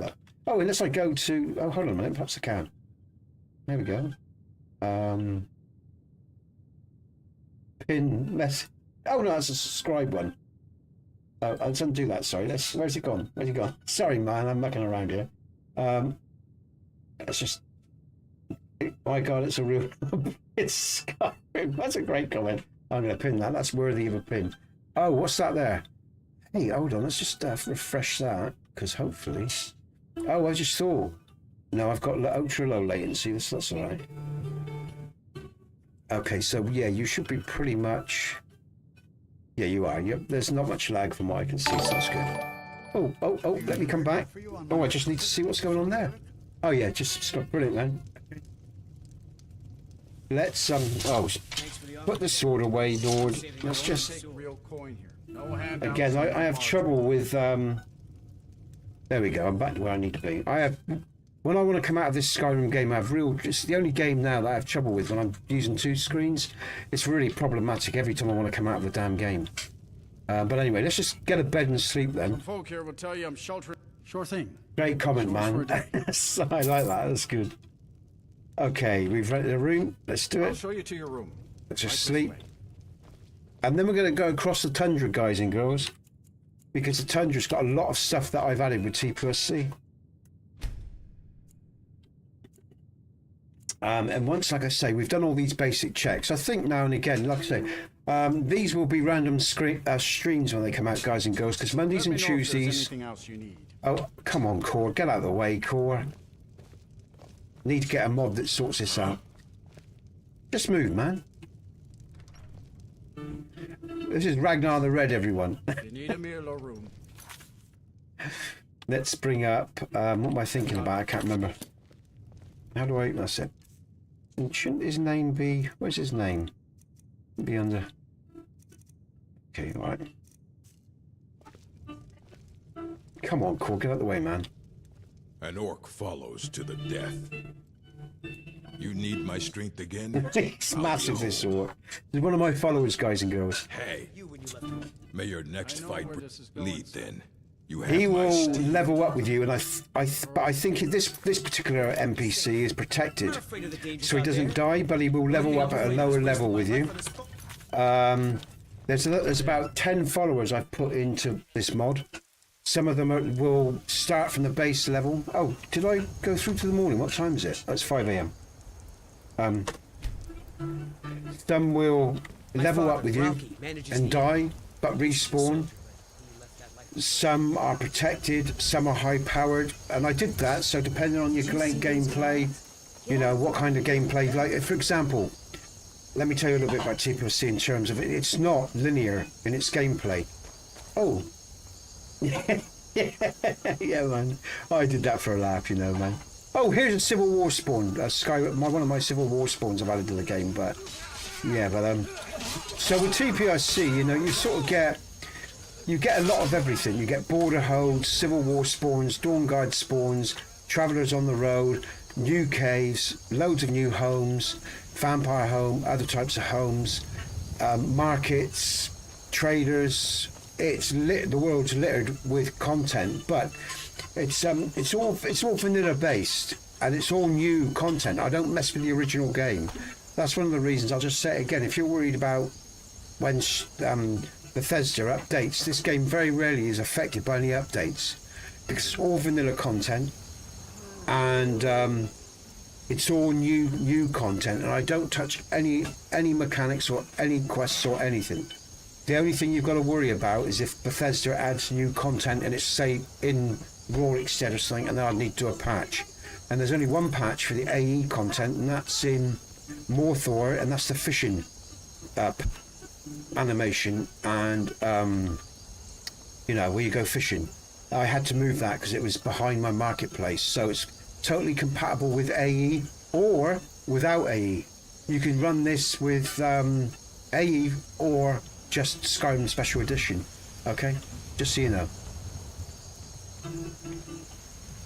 oh, unless I go to. Oh, hold on a minute. Perhaps I can. There we go. Pin mess. Oh no, that's a subscribe one. Oh, I didn't do that. Sorry. Where's it gone? Where's it gone? Sorry, man. I'm mucking around here. It's just. My God, it's a real. It's Skyrim. That's a great comment. I'm going to pin that. That's worthy of a pin. Oh, what's that there? Hey, hold on. Let's just refresh that, because hopefully. Oh, I just saw. No, I've got ultra low latency. That's all right. Okay, so yeah, you should be pretty much. Yeah, you are. Yep. There's not much lag from what I can see, so that's good. Oh, let me come back. Oh, I just need to see what's going on there. Oh yeah, just brilliant, man. Let's put the sword away, Lord. Let's just again. I have trouble with there we go. I'm back to where I need to be. When I want to come out of this Skyrim game, it's the only game now that I have trouble with when I'm using 2 screens. It's really problematic every time I want to come out of the damn game. But anyway, let's just get a bed and sleep then. Some folk here will tell you I'm sheltering. Sure thing. Great comment, man. I like that. That's good. Okay, we've rented a room. Let's do it. I'll show you to your room. Let's just sleep. And then we're going to go across the tundra, guys and girls, because the tundra's got a lot of stuff that I've added with TPOSC. And once, like I say, we've done all these basic checks. I think now and again, like I say, these will be random streams when they come out, guys and girls, because Mondays and Tuesdays. Anything else you need. Oh, come on, Core. Get out of the way, Core. Need to get a mod that sorts this out. Just move, man. This is Ragnar the Red, everyone. You need a Mirlo room. Let's bring up. What am I thinking about? I can't remember. How do I? That's it. And shouldn't his name be? Where's his name? Be under. Okay, all right. Come on, Core. Get out of the way, man. An orc follows to the death. You need my strength again? It's massive, this orc. He's one of my followers, guys and girls. Hey, may your next fight lead then. You have he will steel. level up with you, and but I think this particular NPC is protected, so he doesn't die, but he will level up at a lower level with you. There's about 10 followers I've put into this mod. Some of them will start from the base level. Oh, did I go through to the morning? What time is it? That's 5 a.m. Some will level up with you and die, but respawn. Some are protected, some are high powered, and I did that, so depending on your gameplay, you know, what kind of gameplay, like, for example, let me tell you a little bit about TPOSC in terms of it. It's not linear in its gameplay. Oh. Yeah, man. I did that for a laugh, you know, man. Oh, here's a Civil War spawn. Skyrim, one of my Civil War spawns I've added to the game, but yeah, but so with TPOSC, you know, you sort of get a lot of everything. You get border holds, Civil War spawns, Dawn Guard spawns, travelers on the road, new caves, loads of new homes, vampire home, other types of homes, markets, traders. The world's littered with content, but it's all vanilla based, and it's all new content. I don't mess with the original game. That's one of the reasons. I'll just say it again. If you're worried about when Bethesda updates, this game very rarely is affected by any updates because it's all vanilla content, and it's all new content. And I don't touch any mechanics or any quests or anything. The only thing you've got to worry about is if Bethesda adds new content and it's, say, in raw instead or something, and then I'd need to do a patch. And there's only one patch for the AE content, and that's in Morthor, and that's the fishing animation, and you know, where you go fishing. I had to move that because it was behind my marketplace, so it's totally compatible with AE or without AE. You can run this with AE or just Skyrim Special Edition, okay? Just so you know.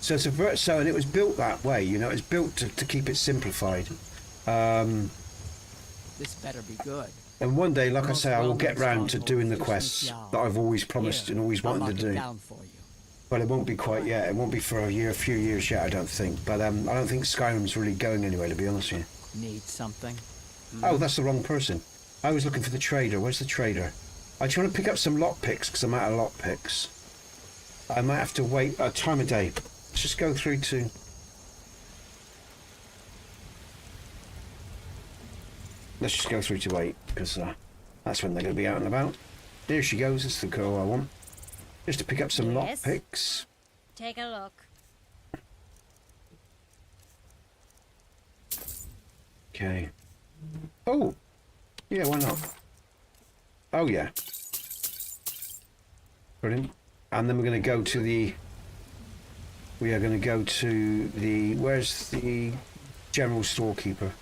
So it's and it was built that way, you know. It's built to keep it simplified. This better be good. And one day, like I say, I will get round to doing the quests that I've always promised and always wanted to do. But it won't be quite yet. It won't be for a few years yet, I don't think. But I don't think Skyrim's really going anywhere, to be honest with you. Need something? Oh, that's the wrong person. I was looking for the trader. Where's the trader? I just want to pick up some lockpicks because I'm out of lockpicks. I might have to wait a time of day. Let's just go through to... Let's just go through to 8 because that's when they're going to be out and about. There she goes. That's the girl I want. Just to pick up some lockpicks. Take a look. Okay. Oh! Yeah, why not? Oh, yeah. Brilliant. And then we're going to go to the... We are going to go to the... Where's the general storekeeper?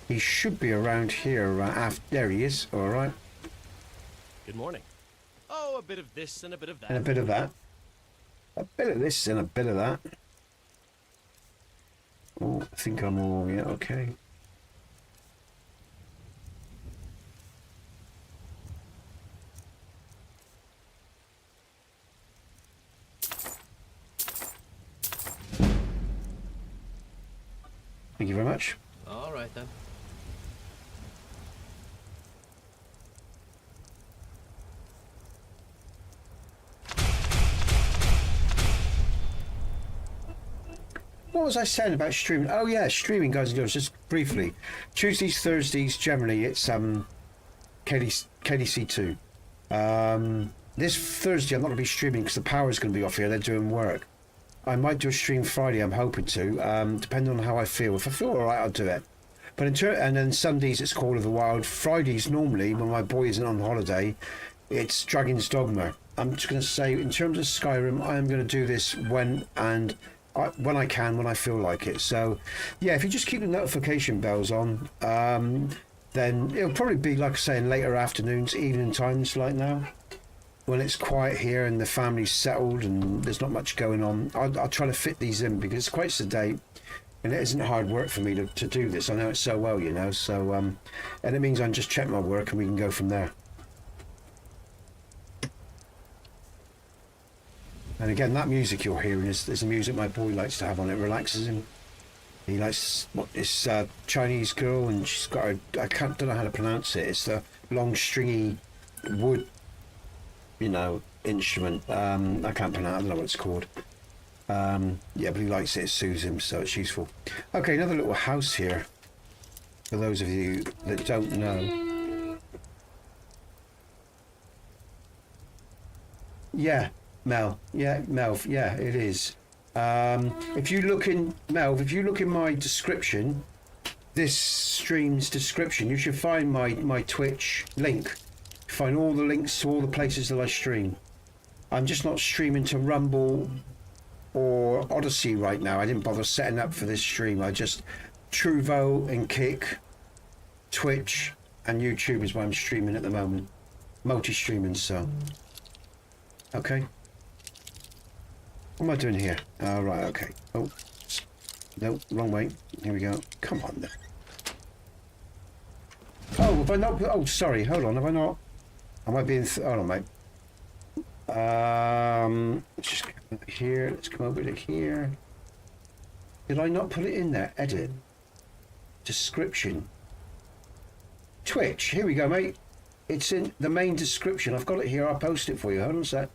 He should be around here. After, there he is. All right. Good morning. Oh, a bit of this and a bit of that. And a bit of that. A bit of this and a bit of that. Oh, I think I'm all... Yeah, okay. Thank you very much. All right, then. What was I saying about streaming? Oh yeah, streaming, guys and girls, just briefly. Tuesdays, Thursdays, generally it's KDC2. This Thursday I'm not going to be streaming because the power's going to be off here. They're doing work. I might do a stream Friday, I'm hoping to, depending on how I feel. If I feel alright, I'll do it. But and then Sundays it's Call of the Wild. Fridays normally, when my boy isn't on holiday, it's Dragon's Dogma. I'm just going to say, in terms of Skyrim, I am going to do this when I can, when I feel like it. So, yeah, if you just keep the notification bells on, then it'll probably be, like I say, in later afternoons, evening times like now, when it's quiet here and the family's settled and there's not much going on. I'll try to fit these in because it's quite sedate and it isn't hard work for me to do this. I know it so well, you know, so, and it means I can just check my work and we can go from there. And again, that music you're hearing is the music my boy likes to have on. It relaxes him. He likes this Chinese girl, and she's got don't know how to pronounce it. It's the long, stringy wood, you know, instrument. I can't pronounce. I don't know what it's called. Yeah, but he likes it. It soothes him, so it's useful. Okay, another little house here. For those of you that don't know. Yeah, Mel. Yeah, Melv. Yeah, it is. If you look in Melv, if you look in my description, this stream's description, you should find my Twitch link. Find all the links to all the places that I stream. I'm just not streaming to Rumble or ODYSEE right now. I didn't bother setting up for this stream. I just TROVO and Kick, Twitch and YouTube is where I'm streaming at the moment. Multi-streaming, so. Okay. What am I doing here? Oh, right, okay. Oh, no, wrong way. Here we go. Come on then. Oh, have I not? Oh, sorry. Hold on. Have I not? Am I being? Hold on, mate. Let's just come over here. Let's come over to here. Did I not put it in there? Edit. Description. Twitch. Here we go, mate. It's in the main description. I've got it here. I'll post it for you. Hold on a sec.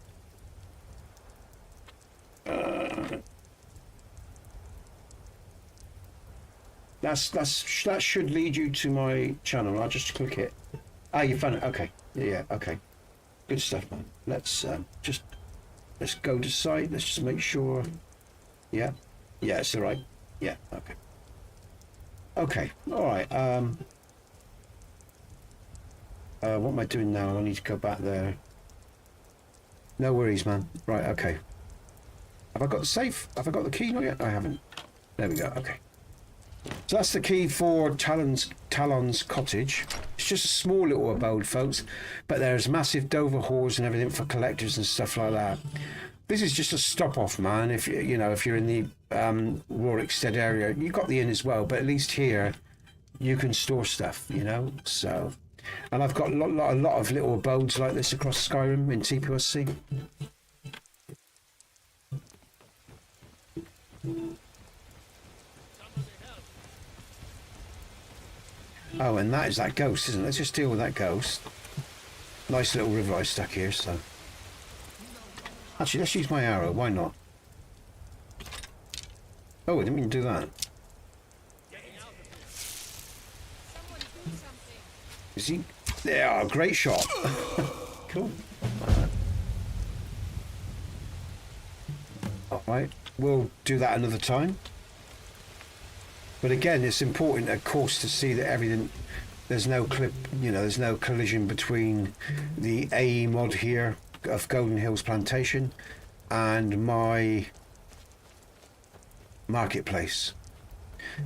That should lead you to my channel. I'll just click it. Ah, you found it. Okay. Yeah. Okay. Good stuff, man. Let's go to site. Let's just make sure. Yeah. Yeah, it's all right. Yeah. Okay. Okay. All right. What am I doing now? I need to go back there. No worries, man. Right. Okay. Have I got the safe? Have I got the key? Not yet. I haven't. There we go. Okay. So that's the key for Talon's cottage. It's just a small little abode, folks, but there's massive Dover halls and everything for collectors and stuff like that. This is just a stop-off, man. If you know, if you're in the Rorikstead area, you got the inn as well, but at least here you can store stuff, you know. So, and I've got a lot of little abodes like this across Skyrim in TPOSC. Oh, and that is that ghost, isn't it? Let's just deal with that ghost. Nice little river I stuck here, so. Actually, let's use my arrow. Why not? Oh, I didn't mean to do that. Is he? Yeah, great shot. Cool. All right, we'll do that another time. But again, it's important, of course, to see that everything, there's no there's no collision between the AE mod here of Golden Hills Plantation and my marketplace.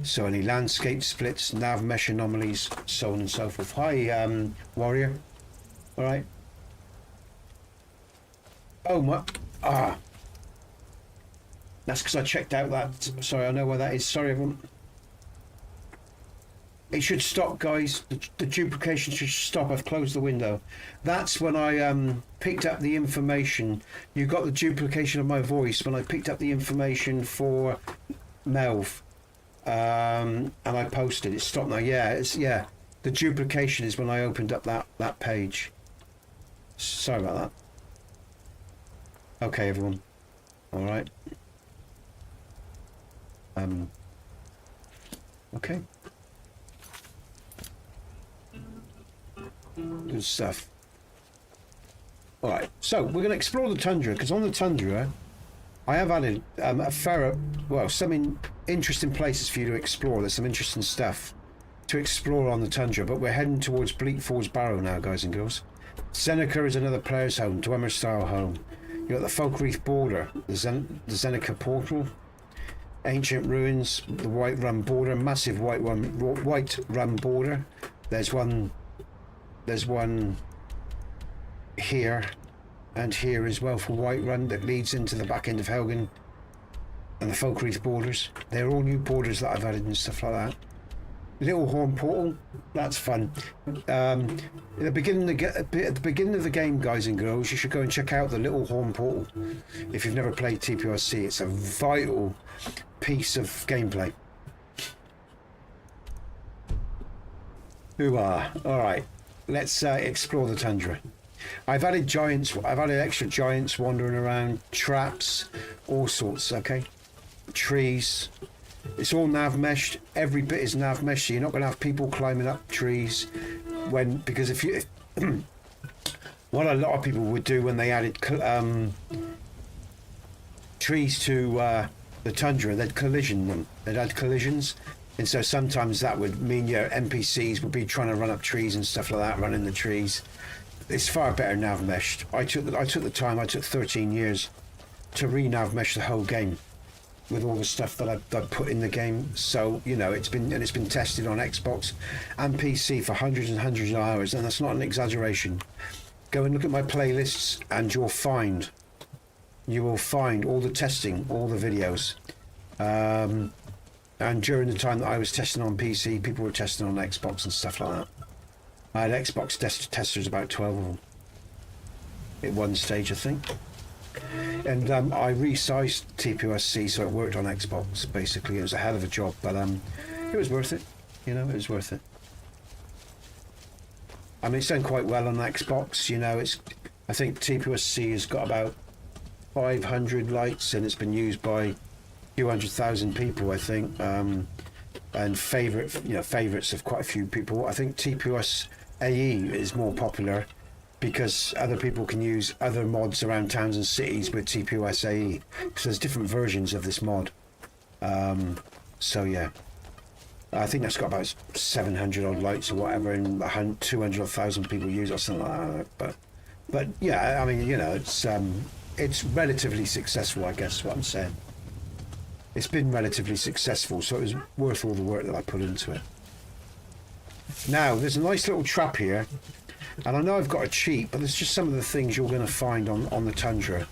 So any landscape splits, nav mesh anomalies, so on and so forth. Hi, warrior. All right. Oh my, that's because I checked out that. Sorry, I know where that is. Sorry, everyone. It should stop, guys. The duplication should stop. I've closed the window. That's when I picked up the information. You got the duplication of my voice when I picked up the information for Melv, and I posted. It stopped now. Yeah, the duplication is when I opened up that page. Sorry about that. Okay, everyone. All right. Okay. Good stuff. All right, so we're going to explore the tundra, because on the tundra I have added some interesting places for you to explore. There's some interesting stuff to explore on the tundra, but we're heading towards Bleak Falls Barrow now, guys and girls. Zeneca is another player's home, Dwemer style home. You've got the Folkreath border, the Zeneca portal, ancient ruins, the White Run border, massive White Run border. There's one here and here as well for White Run that leads into the back end of Helgen and the Folkreath borders. They're all new borders that I've added and stuff like that. Little Horn portal, that's fun. At the beginning of the game, guys and girls, you should go and check out the Little Horn portal. If you've never played TPOSC, it's a vital piece of gameplay. All right. Let's explore the tundra. I've added giants. I've added extra giants wandering around, traps, all sorts. Okay, trees. It's all nav meshed. Every bit is nav meshed. So you're not going to have people climbing up trees because if you what a lot of people would do when they added trees to the tundra, they'd collision them. They'd add collisions. And so sometimes that would mean your NPCs would be trying to run up trees and stuff like that, running the trees. It's far better nav meshed. I took the time. I took 13 years to re-nav mesh the whole game with all the stuff that I put in the game. So you know it's been tested on Xbox and PC for hundreds and hundreds of hours, and that's not an exaggeration. Go and look at my playlists, and you will find all the testing, all the videos. And during the time that I was testing on PC, people were testing on Xbox and stuff like that. I had Xbox testers, about 12 of them, at one stage, I think. And I resized TPOSC so it worked on Xbox, basically. It was a hell of a job, but it was worth it. You know, it was worth it. I mean, it's done quite well on Xbox, you know. I think TPOSC has got about 500 likes, and it's been used by 200,000 people, I think, and favourites of quite a few people. I think TPOS AE is more popular because other people can use other mods around towns and cities with TPOS AE, because there's different versions of this mod. So yeah, I think that's got about 700 odd likes or whatever, and 200,000 people use it or something like that. But yeah, I mean, you know, it's relatively successful, I guess is what I'm saying. It's been relatively successful, so it was worth all the work that I put into it. Now, there's a nice little trap here, and I know I've got a cheat, but there's just some of the things you're going to find on the tundra.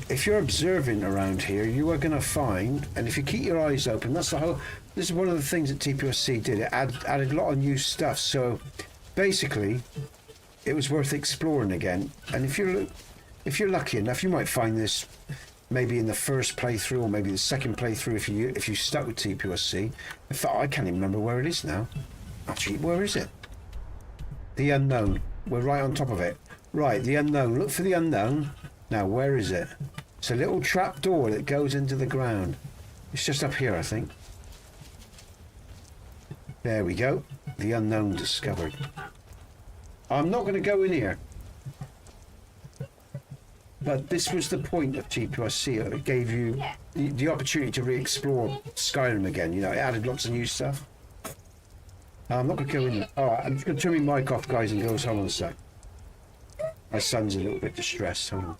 If you're observing around here, you are going to find, and if you keep your eyes open, this is one of the things that TPOSC did. It added a lot of new stuff, so basically, it was worth exploring again. And if you're lucky enough, you might find this maybe in the first playthrough or maybe the second playthrough if you stuck with TPOSC. In fact, I can't even remember where it is now. Actually, where is it? The unknown. We're right on top of it. Right, the unknown. Look for the unknown. Now, where is it? It's a little trap door that goes into the ground. It's just up here, I think. There we go. The unknown discovered. I'm not going to go in here. But this was the point of TPOSC. It gave you the opportunity to re-explore Skyrim again. You know, it added lots of new stuff. I'm not going to go in there. Alright, I'm just going to turn my mic off, guys, and go home on a sec. My son's a little bit distressed. Hold on.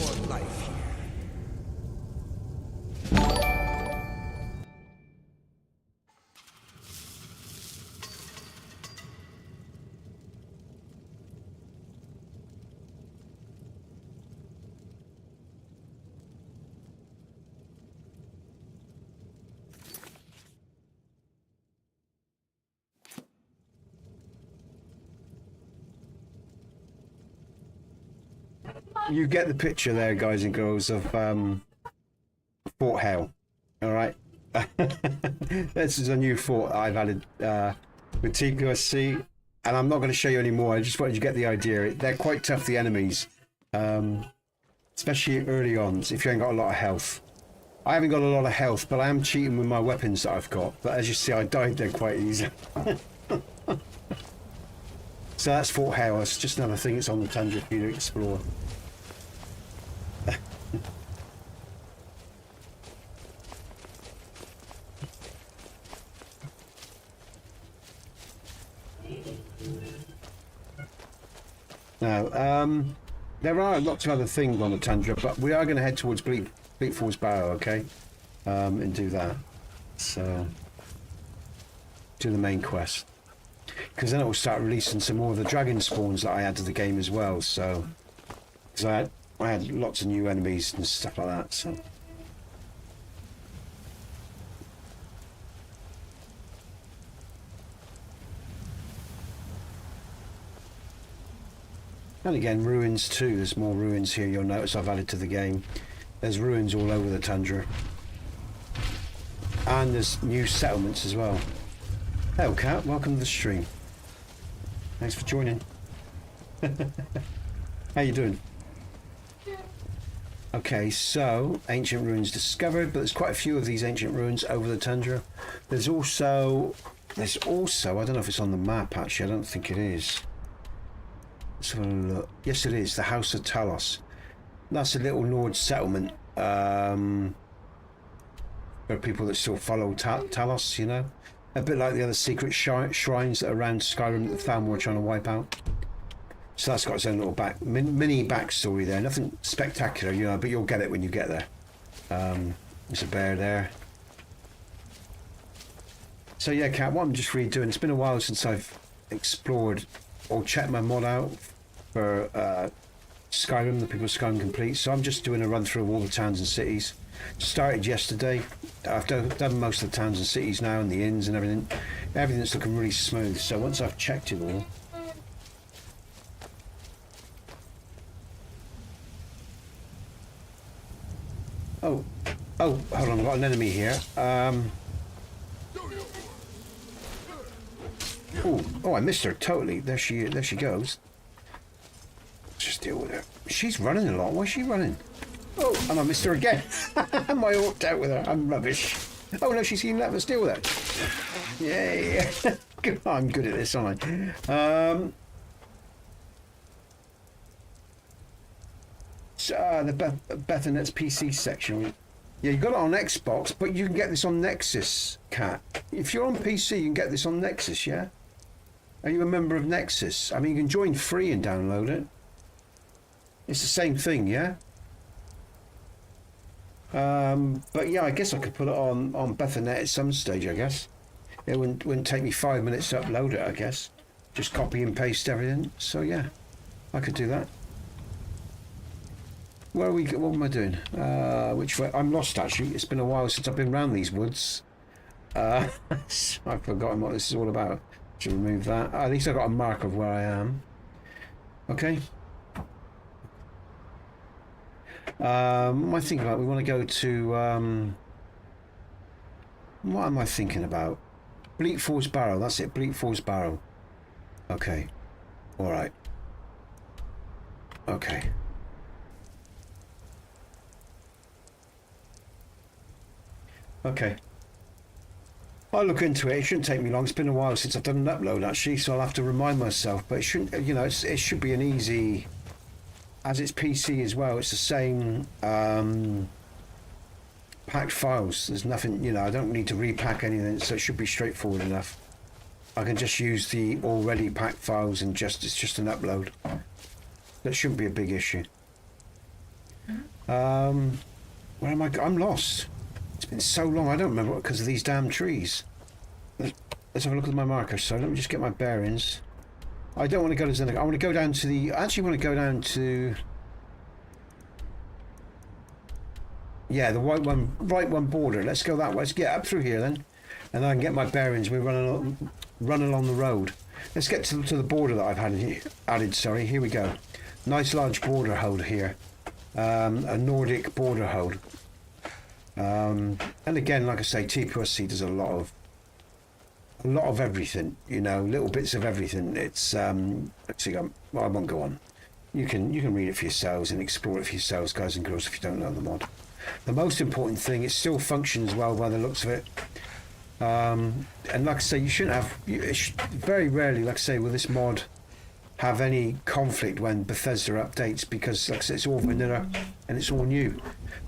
more life here. You get the picture there, guys and girls, of Fort Hale. All right, this is a new fort I've added with TPOSC, and I'm not going to show you any more. I just wanted you to get the idea. They're quite tough, the enemies, especially early on. If you ain't got a lot of health, I haven't got a lot of health, but I am cheating with my weapons that I've got. But as you see, I died there quite easily. So that's Fort Hale. It's just another thing that's on the tundra for you to explore. Now, there are lots of other things on the tundra, but we are going to head towards Bleak Falls Barrow, okay? And do that. So, do the main quest. Because then it will start releasing some more of the dragon spawns that I add to the game as well, so... Because I had lots of new enemies and stuff like that, so... And again, ruins too. There's more ruins here, you'll notice I've added to the game. There's ruins all over the tundra. And there's new settlements as well. Hello, Cat. Welcome to the stream. Thanks for joining. How you doing? Okay, so ancient ruins discovered, but there's quite a few of these ancient ruins over the tundra. There's also, I don't know if it's on the map actually. I don't think it is. Let's have a look. Yes, it is. The House of Talos. That's a little Nord settlement. There are people that still follow Talos, you know. A bit like the other secret shrines that are around Skyrim that the Thalmor are trying to wipe out. So that's got its own little mini backstory there. Nothing spectacular, you know, but you'll get it when you get there. There's a bear there. So yeah, Cat, what I'm just really doing, it's been a while since I've explored or checked my mod out for Skyrim, the people of Skyrim Complete. So I'm just doing a run through of all the towns and cities. Started yesterday. I've done most of the towns and cities now, and the inns and everything. Everything's looking really smooth. So once I've checked it all, oh, hold on, I've got an enemy here. Oh, I missed her totally. There she goes. Let's just deal with her. She's running a lot. Why is she running? Oh, and I missed her again. Am I orked out with her? I'm rubbish. Oh no, she's even let us deal with her. Yay! I'm good at this, aren't I? The Bethanet's PC section. Yeah, you got it on Xbox, but you can get this on Nexus, Cat. If you're on PC, you can get this on Nexus, yeah? Are you a member of Nexus? I mean, you can join free and download it. It's the same thing, yeah? But yeah, I guess I could put it on Bethanet at some stage, I guess. It wouldn't take me 5 minutes to upload it, I guess. Just copy and paste everything. So yeah, I could do that. Where are we? What am I doing? Which way? I'm lost actually. It's been a while since I've been around these woods. I've forgotten what this is all about. To remove that. At least I've got a mark of where I am. Okay. What am I thinking about? We want to go to... what am I thinking about? Bleak Falls Barrow. That's it. Bleak Falls Barrow. Okay. Alright. Okay. Okay. I'll look into it. It shouldn't take me long. It's been a while since I've done an upload actually, so I'll have to remind myself. But it shouldn't, you know, it should be an easy, as it's PC as well. It's the same packed files. There's nothing, you know, I don't need to repack anything, so it should be straightforward enough. I can just use the already packed files and it's just an upload. That shouldn't be a big issue. Where am I? I'm lost. It's been so long. I don't remember because of these damn trees. Let's have a look at my marker. So let me just get my bearings. I don't want to go to Zeneca. I want to go down to the... I actually want to go down to... Yeah, the right one border. Let's go that way. Let's get up through here then. And I can get my bearings. We're running along the road. Let's get to the border that I've added. Sorry, here we go. Nice large border hold here. A Nordic border hold. And again, like I say, TPOSC does a lot of everything, you know, little bits of everything. It's actually, well, I won't go on. You can read it for yourselves and explore it for yourselves, guys and girls, if you don't know the mod. The most important thing, it still functions well by the looks of it. And like I say, you shouldn't have, very rarely, like I say, with this mod, have any conflict when Bethesda updates, because like I said, it's all vanilla and it's all new.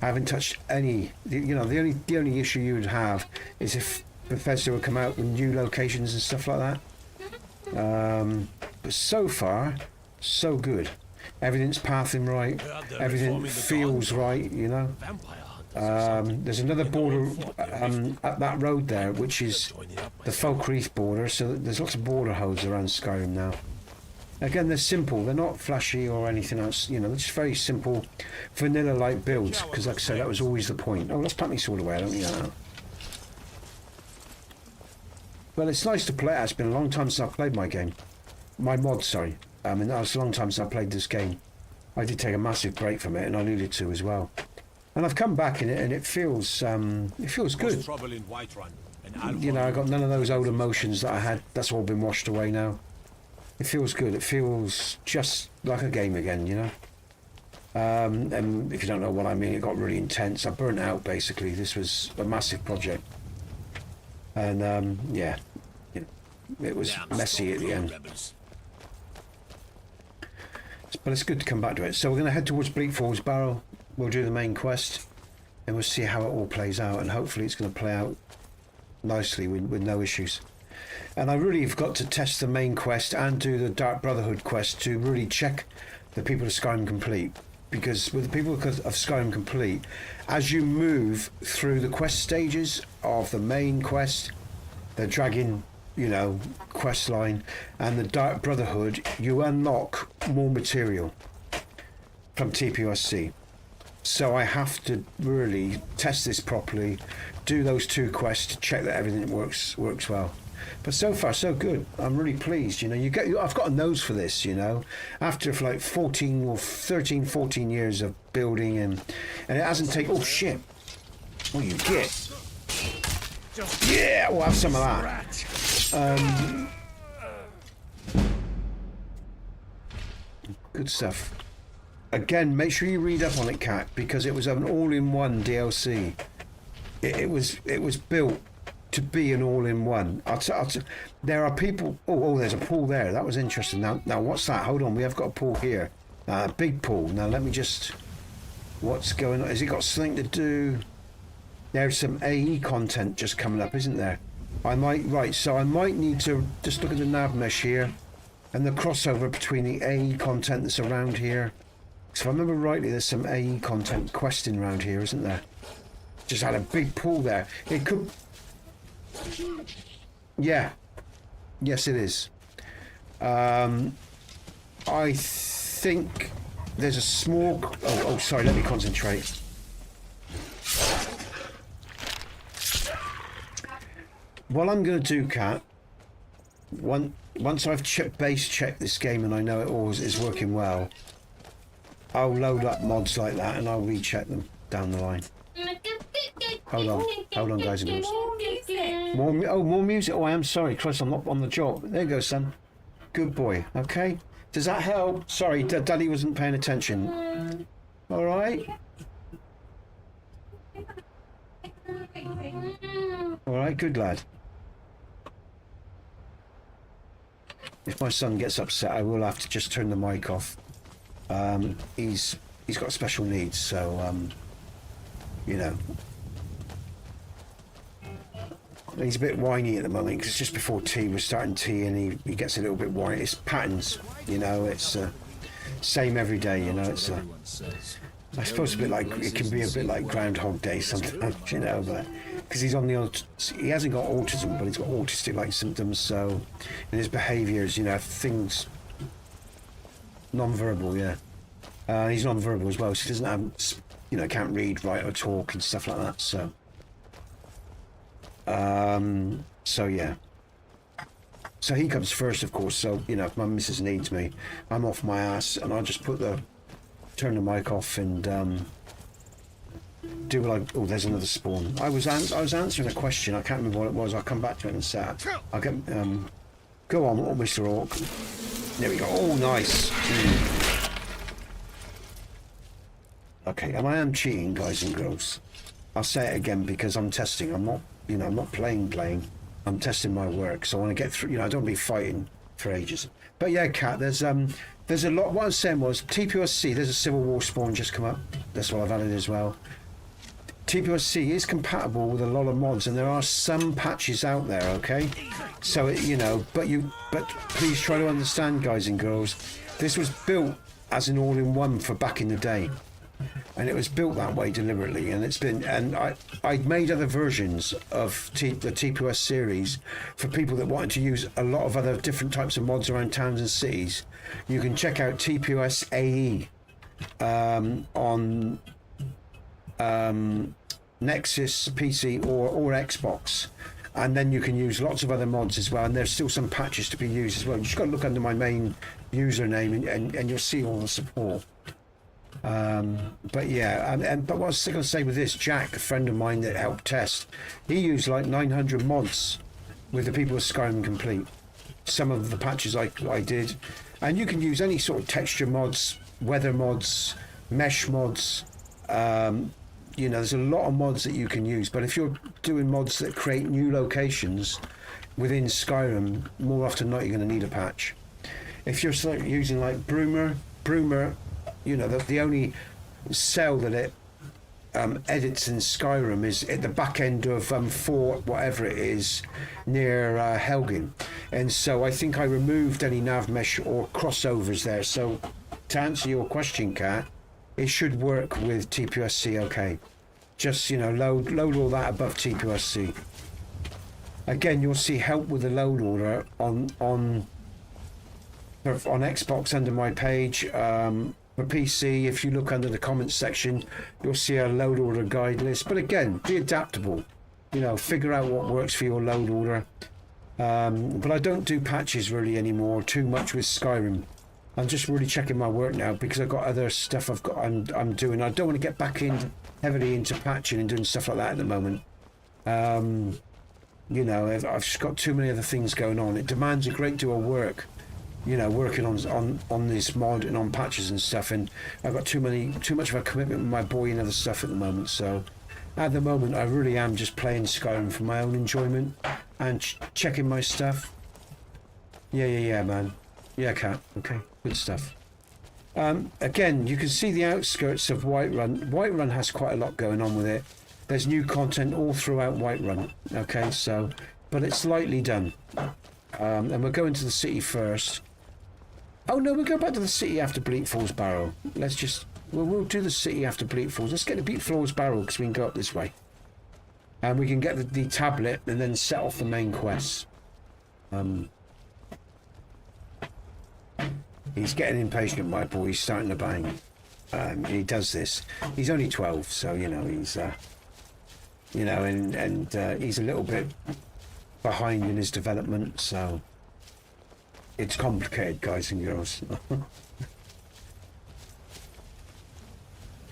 I haven't touched any, you know, the only issue you would have is if Bethesda would come out with new locations and stuff like that. But so far, so good. Everything's pathing right. Everything feels right, you know. There's another border at that road there, which is the Folkreath border. So there's lots of border holds around Skyrim now. Again, they're simple. They're not flashy or anything else. You know, they're just very simple, vanilla-like builds. Because, like I said, that was always the point. Oh, let's pack my sword away. I don't need that. Well, it's nice to play. It's been a long time since I've played my game. My mod, sorry. I mean, that was a long time since I played this game. I did take a massive break from it, and I needed to as well. And I've come back in it, and it feels good. You know, I got none of those old emotions that I had. That's all been washed away now. It feels good. It feels just like a game again, you know. And if you don't know what I mean, it got really intense. I burnt out basically. This was a massive project, and yeah, you know, it was messy at the end. But it's good to come back to it. So we're going to head towards Bleak Falls Barrow. We'll do the main quest, and we'll see how it all plays out. And hopefully, it's going to play out nicely with no issues. And I really have got to test the main quest and do the Dark Brotherhood quest to really check the people of Skyrim Complete. Because with the people of Skyrim Complete, as you move through the quest stages of the main quest, the dragging, you know, quest line, and the Dark Brotherhood, you unlock more material from TPOSC. So I have to really test this properly, do those two quests to check that everything works well. But so far, so good. I'm really pleased. You know, I've got a nose for this. You know, after like 14 or 13, 14 years of building, and it hasn't taken. Oh shit! What you get? Yeah, we'll have some of that. Good stuff. Again, make sure you read up on it, Cat, because it was an all-in-one DLC. It was built to be an all-in-one. There are people. Oh, there's a pool there. That was interesting. Now, what's that? Hold on, we have got a pool here. A big pool. Now, let me just. What's going on? Has it got something to do? There's some AE content just coming up, isn't there? So I might need to just look at the nav mesh here, and the crossover between the AE content that's around here. So if I remember rightly, there's some AE content questing around here, isn't there? Just had a big pool there. It could. Yeah. Yes, it is. I think there's a small... Oh, sorry, let me concentrate. What I'm going to do, Kat, once I've base checked this game and I know it all is working well, I'll load up mods like that and I'll recheck them down the line. Hold on, guys and girls. More music. Oh, I am sorry, Chris. I'm not on the job. There you go, son. Good boy. Okay. Does that help? Sorry, Daddy wasn't paying attention. All right. All right. Good lad. If my son gets upset, I will have to just turn the mic off. He's got special needs, so you know. He's a bit whiny at the moment because it's just before tea. We're starting tea, and he gets a little bit whiny. It's patterns, you know. It's same every day, you know. It's I suppose a bit like it can be a bit like Groundhog Day sometimes, you know, but because he's on he hasn't got autism, but he's got autistic-like symptoms. So, in his behaviours, you know, things non-verbal, yeah. He's non-verbal as well, so he doesn't have, you know, can't read, write, or talk and stuff like that. So, so yeah. So he comes first, of course. So, you know, if my missus needs me, I'm off my ass, and I'll just turn the mic off and do what oh, there's another spawn. I was answering a question. I can't remember what it was. I'll come back to it in a sec. I'll get go on, little Mr. Orc. There we go. Oh, nice. Okay, and I am cheating, guys and girls. I'll say it again because I'm testing. I'm not, you know, I'm not playing. I'm testing my work, so I want to get through. You know, I don't want to be fighting for ages. But yeah, Kat, there's a lot. What I was saying was TPOSC. There's a Civil War spawn just come up. That's what I've added as well. TPOSC is compatible with a lot of mods, and there are some patches out there. Okay, so you know, but please try to understand, guys and girls. This was built as an all-in-one for back in the day. And it was built that way deliberately, and it's been, and I made other versions of the TPOS series for people that wanted to use a lot of other different types of mods around towns and cities. You can check out TPOS AE on Nexus, PC or Xbox, and then you can use lots of other mods as well, and there's still some patches to be used as well. You just got to look under my main username and you'll see all the support. But yeah, but what I was going to say with this, Jack, a friend of mine that helped test, he used like 900 mods with the people of Skyrim Complete. Some of the patches I did, and you can use any sort of texture mods, weather mods, mesh mods. You know, there's a lot of mods that you can use, but if you're doing mods that create new locations within Skyrim, more often than not you're going to need a patch. If you're using like Broomer, you know, the only cell that it edits in Skyrim is at the back end of Fort, whatever it is, near Helgen. And so I think I removed any nav mesh or crossovers there. So to answer your question, Kat, it should work with TPOSC okay. Just, you know, load all that above TPOSC. Again, you'll see help with the load order on Xbox under my page. For PC, if you look under the comments section, you'll see a load order guide list. But again, be adaptable. You know, figure out what works for your load order. But I don't do patches really anymore too much with Skyrim. I'm just really checking my work now because I've got other stuff I'm doing. I don't want to get back in heavily into patching and doing stuff like that at the moment. You know, I've just got too many other things going on. It demands a great deal of work. You know, working on this mod and on patches and stuff, and I've got too much of a commitment with my boy and other stuff at the moment. So, at the moment, I really am just playing Skyrim for my own enjoyment and checking my stuff. Yeah, man. Yeah, Kat. Okay, good stuff. Again, you can see the outskirts of Whiterun. Whiterun has quite a lot going on with it. There's new content all throughout Whiterun. Okay, so, but it's lightly done. And we're going to the city first. Oh no, we'll go back to the city after Bleak Falls Barrow. Let's just, we'll do the city after Bleak Falls. Let's get to Bleak Falls Barrow because we can go up this way. And we can get the tablet and then set off the main quest. He's getting impatient, my boy. He's starting to bang. He does this. He's only 12, so, you know, he's, you know, and he's a little bit behind in his development, so it's complicated, guys and girls.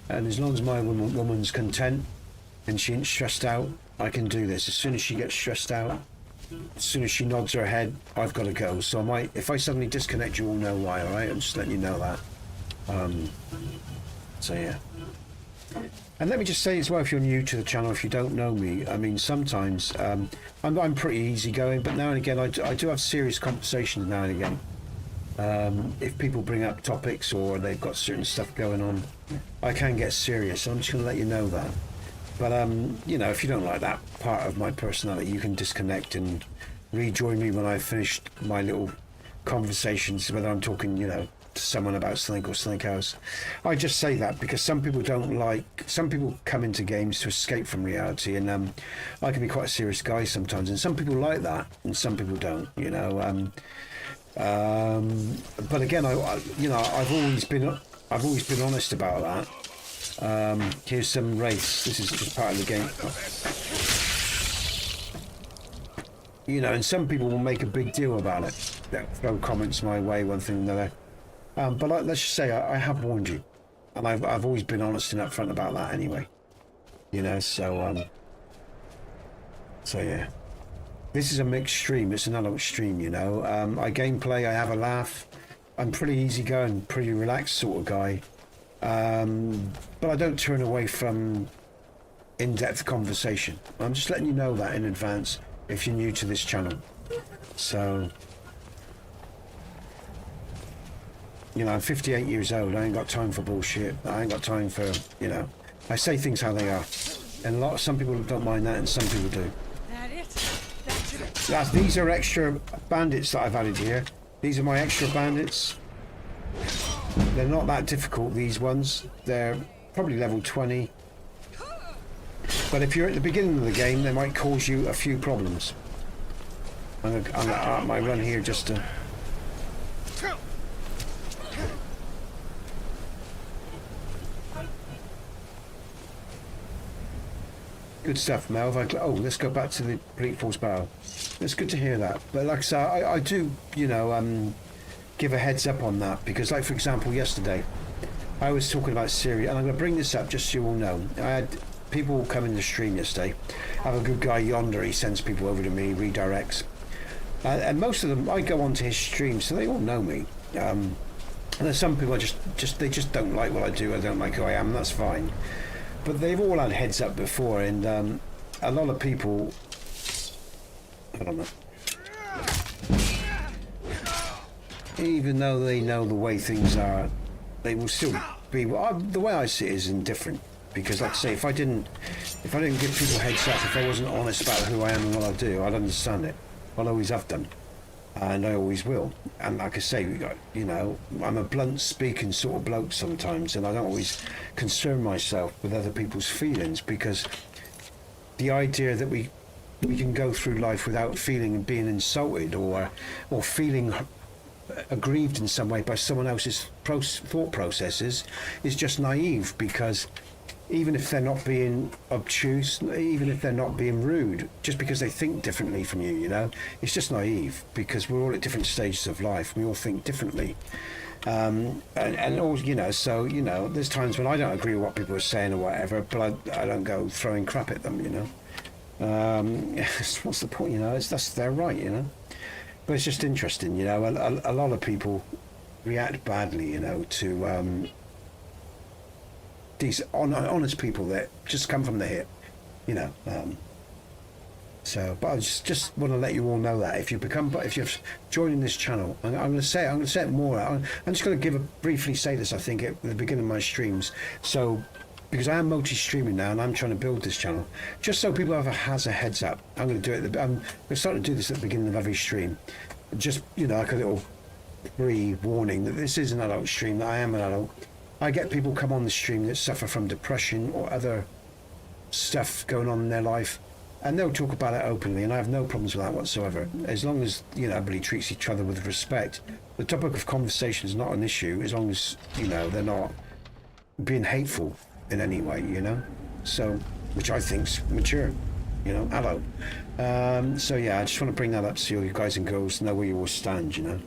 And as long as my woman's content and she ain't stressed out, I can do this. As soon as she gets stressed out, as soon as she nods her head, I've got to go. So if I suddenly disconnect, you all know why, all right? I'm just letting you know that. So yeah. And let me just say as well, if you're new to the channel, if you don't know me, I mean, sometimes I'm pretty easygoing, but now and again I do have serious conversations now and again. If people bring up topics or they've got certain stuff going on, I can get serious. So I'm just going to let you know that. But you know, if you don't like that part of my personality, you can disconnect and rejoin me when I've finished my little conversations, whether I'm talking, you know, to someone about something or something else. I just say that because some people come into games to escape from reality, and I can be quite a serious guy sometimes, and some people like that, and some people don't, you know. But again, I've always been honest about that. Here's some race. This is just part of the game. You know, and some people will make a big deal about it. They'll throw comments my way, one thing or another. But let's just say I have warned you, and I've always been honest and upfront about that anyway. You know, so yeah. This is a mixed stream. It's an adult stream, you know. I gameplay. I have a laugh. I'm pretty easygoing, pretty relaxed sort of guy. But I don't turn away from in-depth conversation. I'm just letting you know that in advance if you're new to this channel. So, you know, I'm 58 years old. I ain't got time for bullshit. I ain't got time for, you know, I say things how they are. And some people don't mind that, and some people do. That it? That's it. These are extra bandits that I've added here. These are my extra bandits. They're not that difficult, these ones. They're probably level 20. But if you're at the beginning of the game, they might cause you a few problems. I'm gonna art my run here just to... Good stuff, Melv. Oh, let's go back to the Bleak Falls Barrow. It's good to hear that. But like I say, I do, you know, give a heads up on that, because like, for example, yesterday, I was talking about Syria, and I'm going to bring this up just so you all know. I had people come in the stream yesterday. I have a good guy yonder, he sends people over to me, redirects. And most of them, I go onto his stream, so they all know me. And there's some people they just don't like what I do, I don't like who I am, and that's fine. But they've all had heads up before, and a lot of people, I don't know, even though they know the way things are, they will still be. The way I see it is indifferent, because, like I say, if I didn't give people heads up, if I wasn't honest about who I am and what I do, I'd understand it. I'll always have done, and I always will. And like I say, you know, I'm a blunt speaking sort of bloke sometimes, and I don't always concern myself with other people's feelings, because the idea that we can go through life without feeling and being insulted or feeling aggrieved in some way by someone else's thought processes is just naive, because even if they're not being obtuse, even if they're not being rude, just because they think differently from you, you know, it's just naive, because we're all at different stages of life. We all think differently. And all, you know, so, you know, there's times when I don't agree with what people are saying or whatever, but I don't go throwing crap at them, you know. What's the point, you know? That's their right, you know. But it's just interesting, you know. A lot of people react badly, you know, to these honest people that just come from the hip, you know. So, but I just want to let you all know that if you're joining this channel, I'm going to say it more. I'm just going to briefly say this. I think at the beginning of my streams. So, because I am multi-streaming now and I'm trying to build this channel, just so people has a heads up, I'm going to do it. I'm going to start to do this at the beginning of every stream. Just, you know, like a little pre-warning that this is an adult stream. That I am an adult. I get people come on the stream that suffer from depression or other stuff going on in their life, and they'll talk about it openly, and I have no problems with that whatsoever, as long as, you know, everybody treats each other with respect. The topic of conversation is not an issue, as long as, you know, they're not being hateful in any way, you know. So, which I think's mature, you know, adult. So yeah, I just want to bring that up so you guys and girls know where you all stand, you know.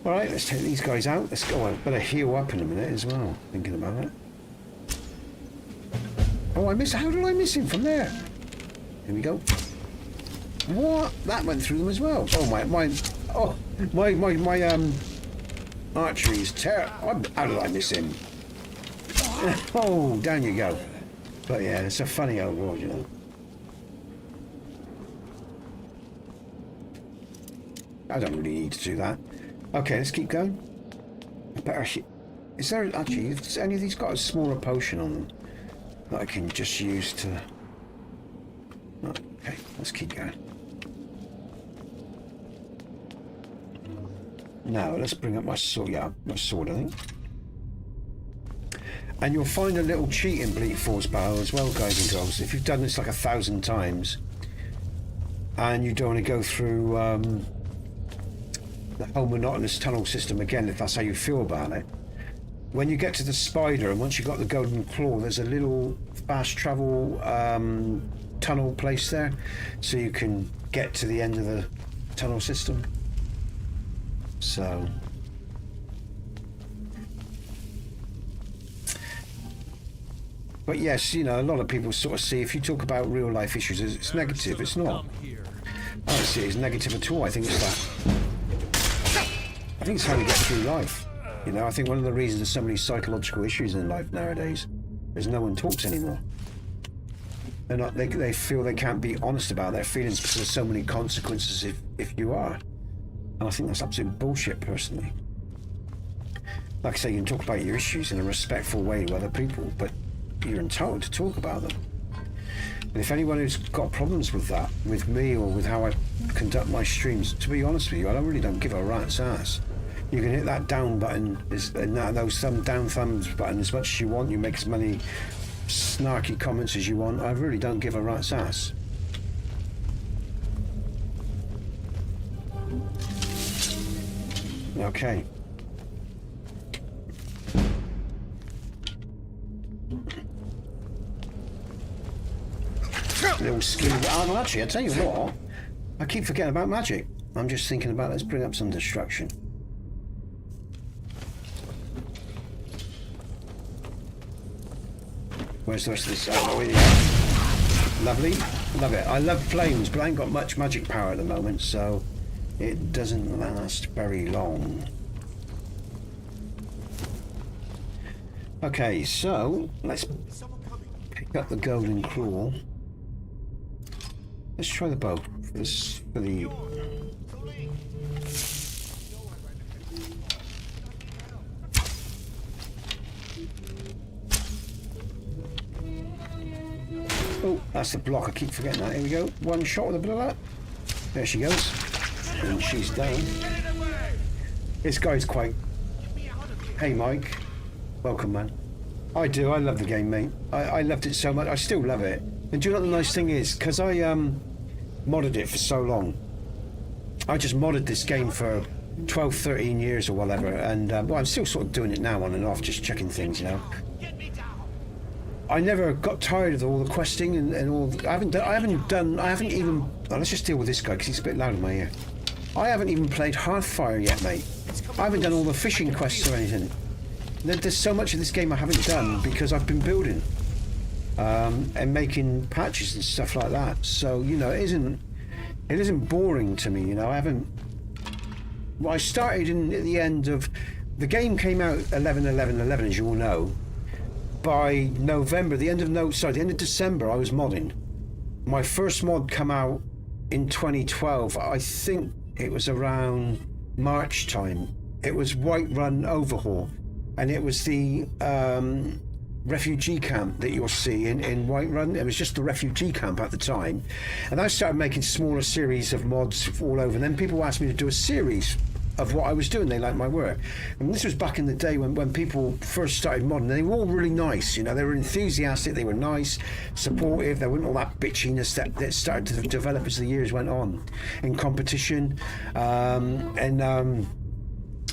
Alright, let's take these guys out. Let's go. I better heal up in a minute as well, thinking about it. Oh, how did I miss him from there? Here we go. What? That went through them as well. Oh, my archery is terrible. How did I miss him? Oh, down you go. But yeah, it's a funny old world, you know. I don't really need to do that. Okay, let's keep going. Is there actually, has any of these got a smaller potion on them that I can just use to... Okay, let's keep going. Now, let's bring up my sword. Yeah, my sword, I think. And you'll find a little cheat in Bleak Falls Barrow as well, guys and girls. If you've done this like 1,000 times, and you don't want to go through the whole monotonous tunnel system again, if that's how you feel about it, when you get to the spider, and once you've got the golden claw, there's a little fast travel tunnel place there, so you can get to the end of the tunnel system. So but yes, you know, a lot of people sort of see, if you talk about real life issues, it's negative. It's not. I don't see it as negative at all. I think it's that. I think it's how we get through life. You know, I think one of the reasons there's so many psychological issues in life nowadays is no one talks anymore. They're not. They feel they can't be honest about their feelings because there's so many consequences if you are. And I think that's absolute bullshit, personally. Like I say, you can talk about your issues in a respectful way to other people, but you're entitled to talk about them. And if anyone who's got problems with that, with me or with how I conduct my streams, to be honest with you, I really don't give a rat's ass. You can hit that down button, and those down thumbs button as much as you want. You make as many snarky comments as you want. I really don't give a rat's ass. Okay. Little skill. Oh, actually, I tell you what, I keep forgetting about magic. I'm just thinking about, let's bring up some destruction. Where's the rest of this? Oh, yeah. Lovely. Love it. I love flames, but I ain't got much magic power at the moment, so it doesn't last very long. Okay, so let's pick up the golden claw. Let's try the bow for this, for the... Oh, that's the block. I keep forgetting that. Here we go. One shot with a bullet. There she goes. And she's down. This guy's quite... Hey, Mike. Welcome, man. I do. I love the game, mate. I loved it so much. I still love it. And do you know what the nice thing is? Because I modded it for so long. I just modded this game for 12, 13 years or whatever. And, well, I'm still sort of doing it now on and off, just checking things, you know. I never got tired of all the questing and all. I haven't even. Oh, let's just deal with this guy because he's a bit loud in my ear. I haven't even played Hearthfire yet, mate. I haven't done all the fishing quests or anything. There's so much of this game I haven't done because I've been building and making patches and stuff like that. So you know, it isn't boring to me. You know, I haven't. Well, I started at the end of the game came out 11/11/11, as you all know. By November, the end of December, I was modding. My first mod came out in 2012. I think it was around March time. It was Whiterun Overhaul, and it was the refugee camp that you'll see in Whiterun. It was just the refugee camp at the time. And I started making smaller series of mods all over. And then people asked me to do a series of what I was doing. They liked my work. And this was back in the day when people first started modding. They were all really nice, you know, they were enthusiastic, they were nice, supportive, there wasn't all that bitchiness that started to develop as the years went on in competition.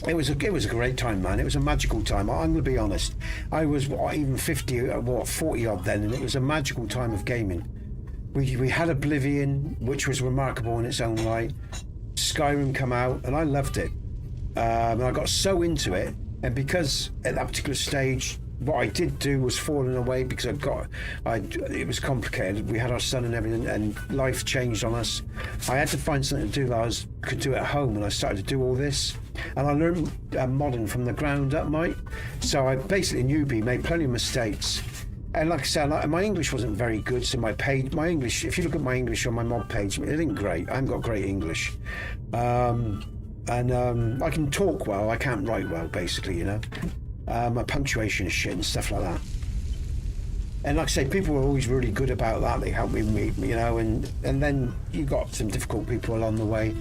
It was a great time, man. It was a magical time. I'm going to be honest. I was even 40 odd then, and it was a magical time of gaming. We had Oblivion, which was remarkable in its own right. Skyrim come out, and I loved it. And I got so into it, and because at that particular stage, what I did do was falling away because it was complicated. We had our son and everything, and life changed on us. I had to find something to do that I could do at home, and I started to do all this. And I learned modding from the ground up, mate. So I basically newbie, made plenty of mistakes. And like I said, my English wasn't very good, so my English, if you look at my English on my mod page, it ain't great. I haven't got great English. I can talk well, I can't write well, basically, you know. My punctuation is shit and stuff like that. And like I say, people were always really good about that. They helped me, you know, and then you got some difficult people along the way.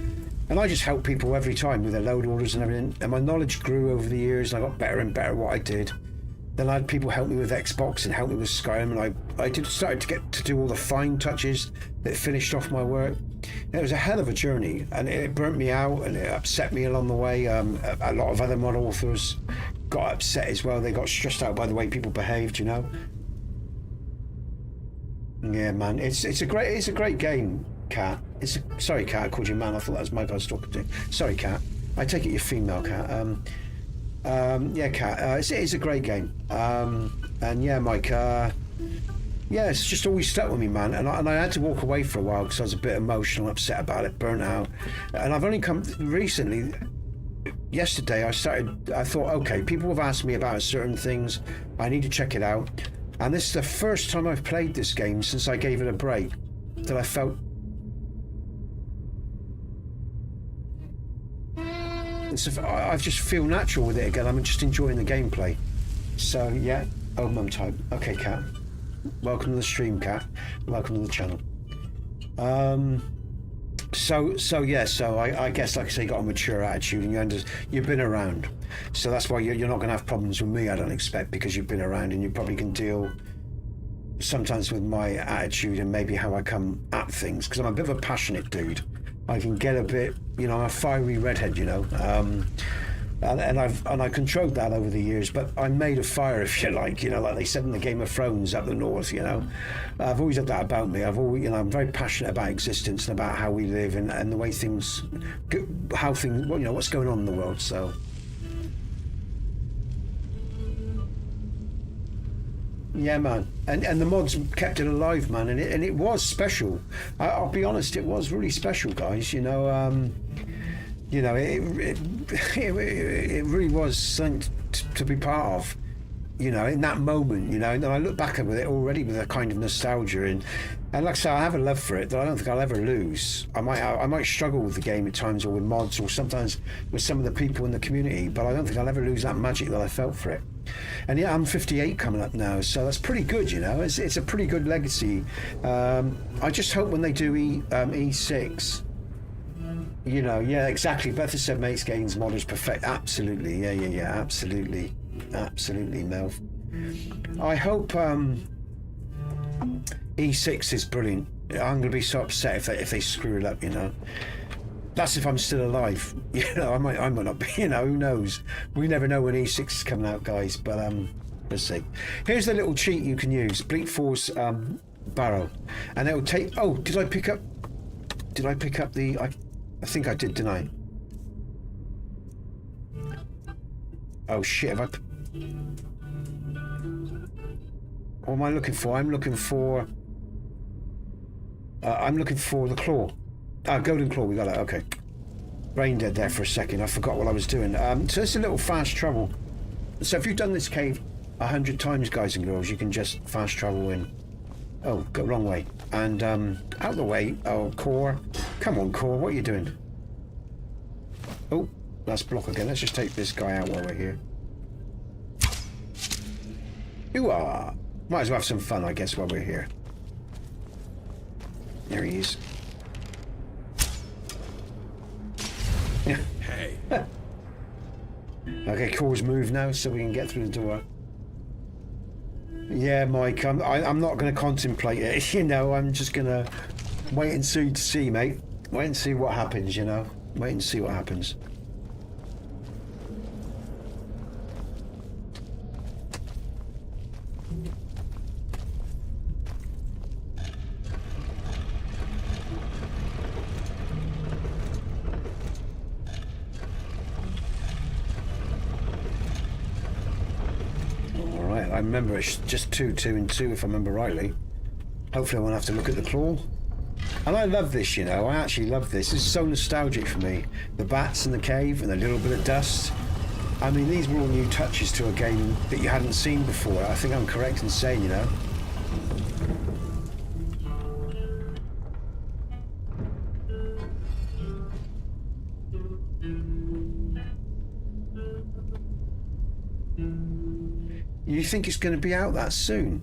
And I just help people every time with their load orders and everything. And my knowledge grew over the years, and I got better and better at what I did. Then I had people help me with Xbox and help me with Skyrim, and I started to get to do all the fine touches that finished off my work. It was a hell of a journey, and it burnt me out, and it upset me along the way. A lot of other mod authors got upset as well. They got stressed out by the way people behaved, you know. Yeah, man, it's a great game, Cat. Sorry, Cat, I called you man. I thought that was Mike I was talking to. Sorry, Cat. I take it you're female, Cat. Yeah, Cat. It's a great game. And yeah, Mike. Yeah, it's just always stuck with me, man. And I had to walk away for a while because I was a bit emotional, upset about it, burnt out. And I've only come recently. Yesterday, I thought, okay, people have asked me about certain things. I need to check it out. And this is the first time I've played this game since I gave it a break that I felt. I just feel natural with it again. I'm just enjoying the gameplay. So yeah. Oh, mum time. Okay, Cat. Welcome to the stream, Cat. Welcome to the channel. So I guess, like I say, you got a mature attitude, and you've been around. So that's why you're not going to have problems with me, I don't expect, because you've been around and you probably can deal sometimes with my attitude and maybe how I come at things, because I'm a bit of a passionate dude. I can get a bit, you know, I'm a fiery redhead, you know, and I controlled that over the years. But I'm made of fire, if you like, you know, like they said in the Game of Thrones up the north. You know, I've always had that about me. I'm very passionate about existence and about how we live and the way things, what's going on in the world. So. Yeah, man, and the mods kept it alive, man, and it was special. I'll be honest, it was really special, guys. You know, it really was something to be part of. You know, in that moment, you know, and I look back at it already with a kind of nostalgia, and like I say, I have a love for it that I don't think I'll ever lose. I might struggle with the game at times, or with mods, or sometimes with some of the people in the community, but I don't think I'll ever lose that magic that I felt for it. And yeah, I'm 58 coming up now, so that's pretty good, you know. It's a pretty good legacy. I just hope when they do E6, you know, yeah, exactly. Beth said Mates Gains mod is perfect. Absolutely, yeah, absolutely, Mel. I hope E6 is brilliant. I'm going to be so upset if they screw it up, you know. That's if I'm still alive. You know, I might not be, you know, who knows? We never know when E6 is coming out, guys, but let's see. Here's the little cheat you can use. Bleak Force Barrow. And it'll take, oh, did I pick up the, I think I did, didn't I? Oh shit, have I, what am I looking for? I'm looking for the claw. Golden Claw, we got it, okay. Brain dead there for a second, I forgot what I was doing. So it's a little fast travel. So if you've done this cave 100 times, guys and girls, you can just fast travel in. Oh, go wrong way. And out the way. Oh, Core. Come on, Core, what are you doing? Oh, that's block again. Let's just take this guy out while we're here. You are. Might as well have some fun, I guess, while we're here. There he is. Hey. Okay, Core's moved now, so we can get through the door. Yeah, Mike, I'm not going to contemplate it, you know. I'm just going to wait and see, mate. Wait and see what happens, you know. Wait and see what happens. I remember it's just 2, 2, and 2 if I remember rightly. Hopefully I won't have to look at the claw. And I love this, you know. I actually love this. It's so nostalgic for me. The bats in the cave and a little bit of dust. I mean, these were all new touches to a game that you hadn't seen before. I think I'm correct in saying, you know. You think it's going to be out that soon?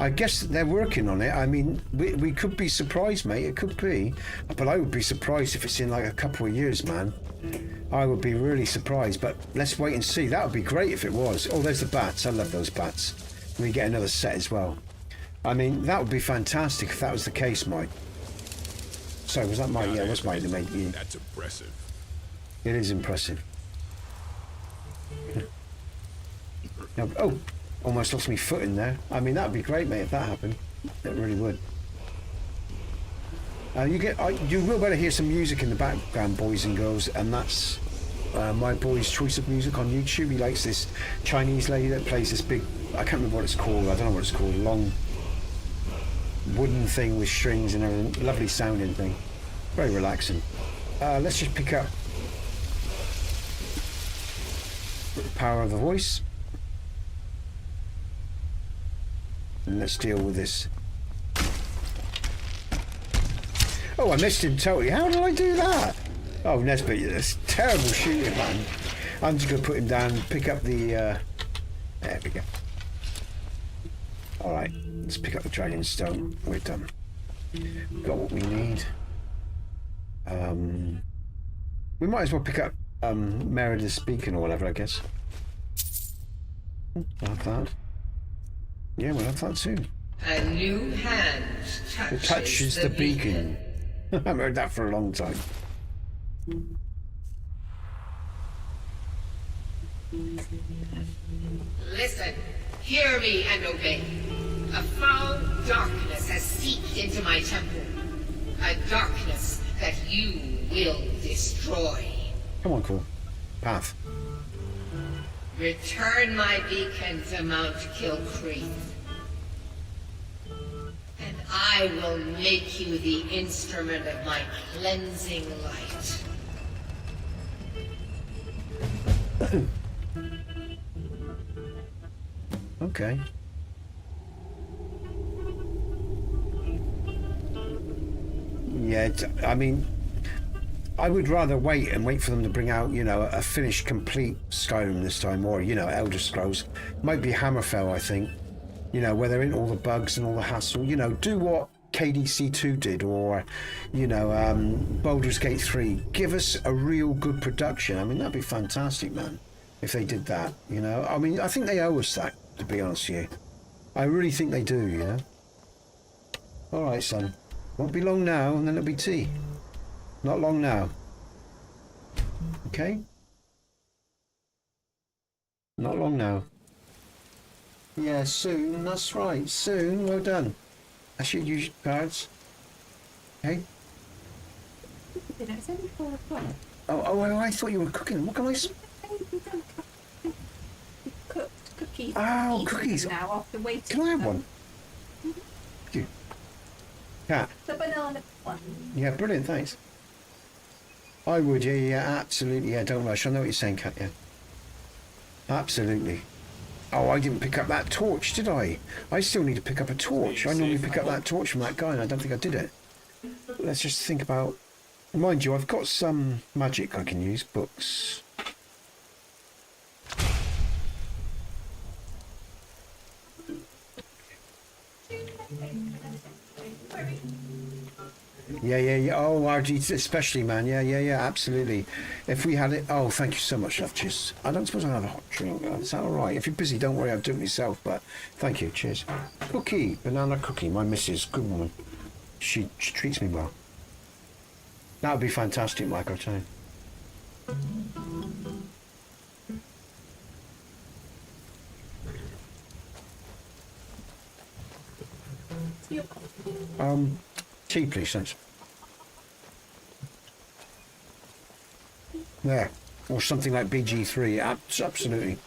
I guess they're working on it. I mean, we could be surprised, mate. It could be. But I would be surprised if it's in like a couple of years, man. I would be really surprised. But let's wait and see. That would be great if it was. Oh, there's the bats. I love those bats. We get another set as well. I mean, that would be fantastic if that was the case, Mike. Sorry, was that Mike? Yeah, it was Mike that made you. That's impressive. It is impressive. No, oh, almost lost my foot in there. I mean, that would be great, mate, if that happened. It really would. You will better hear some music in the background, boys and girls, and that's my boy's choice of music on YouTube. He likes this Chinese lady that plays this big, I can't remember what it's called, I don't know what it's called, long wooden thing with strings and everything, lovely sounding thing, very relaxing. Let's just pick up the power of the voice. And let's deal with this. Oh, I missed him totally. How did I do that? Oh, Nesbit, that's terrible shooting, man. I'm just going to put him down and pick up the... There we go. Alright, let's pick up the dragon stone. We're done. We've got what we need. We might as well pick up Meredith's beacon or whatever, I guess. We'll have that. Yeah, we'll have that too. A new hand touches the beacon. I haven't heard that for a long time. Listen, hear me and obey. A foul darkness has seeped into my temple. A darkness that you will destroy. Come on, cool. Path. Return my beacon to Mount Kilcreath, and I will make you the instrument of my cleansing light. Okay. Yeah, I mean, I would rather wait for them to bring out, you know, a finished, complete Skyrim this time, or, you know, Elder Scrolls. Might be Hammerfell, I think. You know, where there ain't all the bugs and all the hassle. You know, do what KDC 2 did, or, you know, Baldur's Gate 3. Give us a real good production. I mean, that'd be fantastic, man, if they did that, you know. I mean, I think they owe us that, to be honest with you. I really think they do, you know. All right, son. Won't be long now, and then it'll be tea. Not long now. Okay? Not long now. Yeah, soon. That's right. Soon. Well done. I should use your cards. Okay? It's only 4 o'clock. Oh, I thought you were cooking. What can I... Cooked cookies. Oh, cookies. Now after waiting. Can I have one? Thank you. Cat. The banana one. Yeah, brilliant. Thanks. I would, yeah, absolutely, yeah, don't rush. I know what you're saying, Kat, yeah. Absolutely. Oh, I didn't pick up that torch, did I? I still need to pick up a torch. I normally pick up that torch from that guy, and I don't think I did it. Let's just think about... Mind you, I've got some magic I can use, books. Yeah. Oh, RG especially, man. Yeah, absolutely. If we had it... Oh, thank you so much, love. Cheers. I don't suppose I'll have a hot drink. Is that all right? If you're busy, don't worry. I'll do it myself, but thank you. Cheers. Cookie. Banana cookie. My missus. Good woman. She treats me well. That would be fantastic, Mike, I'll tell you. Tea, please, thanks. There. Or something like BG3. Absolutely.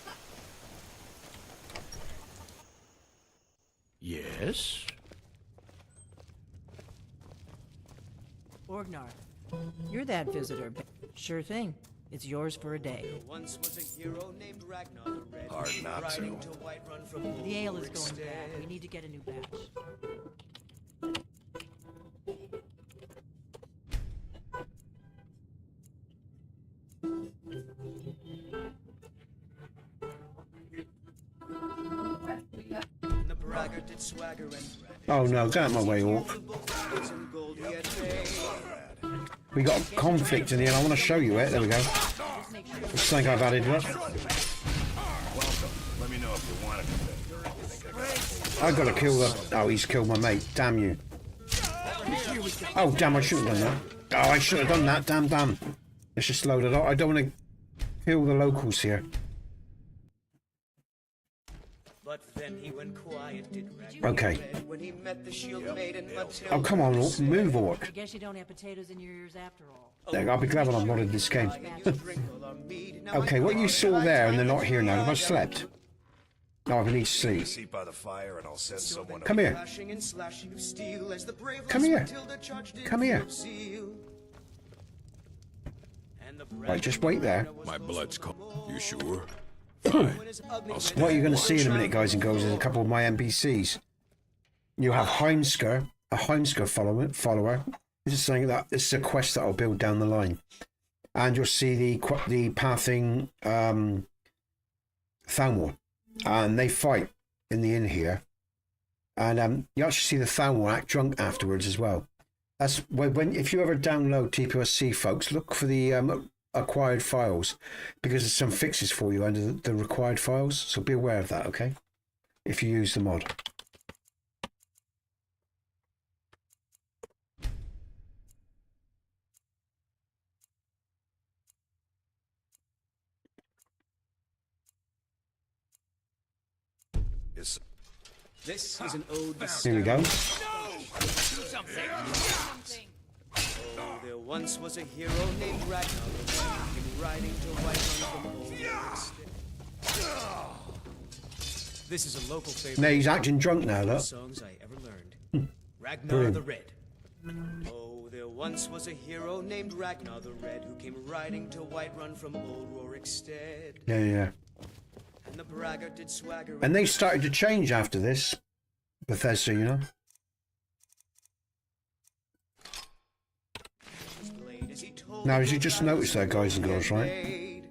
Yes? Orgnar, you're that visitor. Sure thing. It's yours for a day. Once was a hero named Ragnar the Red. Hard not riding to. Whiterun from The ale is Ulrich going Stead. bad. We need to get a new batch. Nabraga Oh no, get out of my way, Orc. We got a conflict in here, and I want to show you it. There we go. Looks something I've added up. Let me know if you want it. I've got to kill the... Oh, he's killed my mate. Damn you. Oh, damn, I shouldn't have done that. Oh, I should have done that. Damn. Let's just load it up. I don't want to kill the locals here. But then he went quiet, did Okay. when he met the shield maiden Matilda. Oh, come on, Orc. Move, Orc. I guess you don't have potatoes in your ears after all. There, I'll be glad when I've modded this game. Okay, what you saw there and they're not here now. Have I slept? No, I need to sleep. Seat by the fire and I'll send someone. Come here. Come here. Come here. Right, just wait there. My blood's cold. You sure? What you're going to see in a minute, guys and girls, is a couple of my NPCs. You have Heimsker, a Heimsker follower. This is something that this is a quest that I'll build down the line, and you'll see the pathing Thalmor, and they fight in the inn here, and you actually see the Thalmor act drunk afterwards as well. That's when if you ever download TPOSC, folks, look for the acquired files, because there's some fixes for you under the required files, so be aware of that, okay, if you use the mod. This is an ode to Here we go. Oh, there once was a hero named Ragnar, who came riding to Whiterun from old. This is a local favorite. No, he's acting drunk now, look. Songs I ever learned. Ragnar the Red. Oh, there once was a hero named Ragnar the Red, who came riding to Whiterun from old Rorikstead. Yeah. And the braggart did swagger. And they started to change after this, Bethesda, you know. Now, as you just noticed there, guys and girls, right?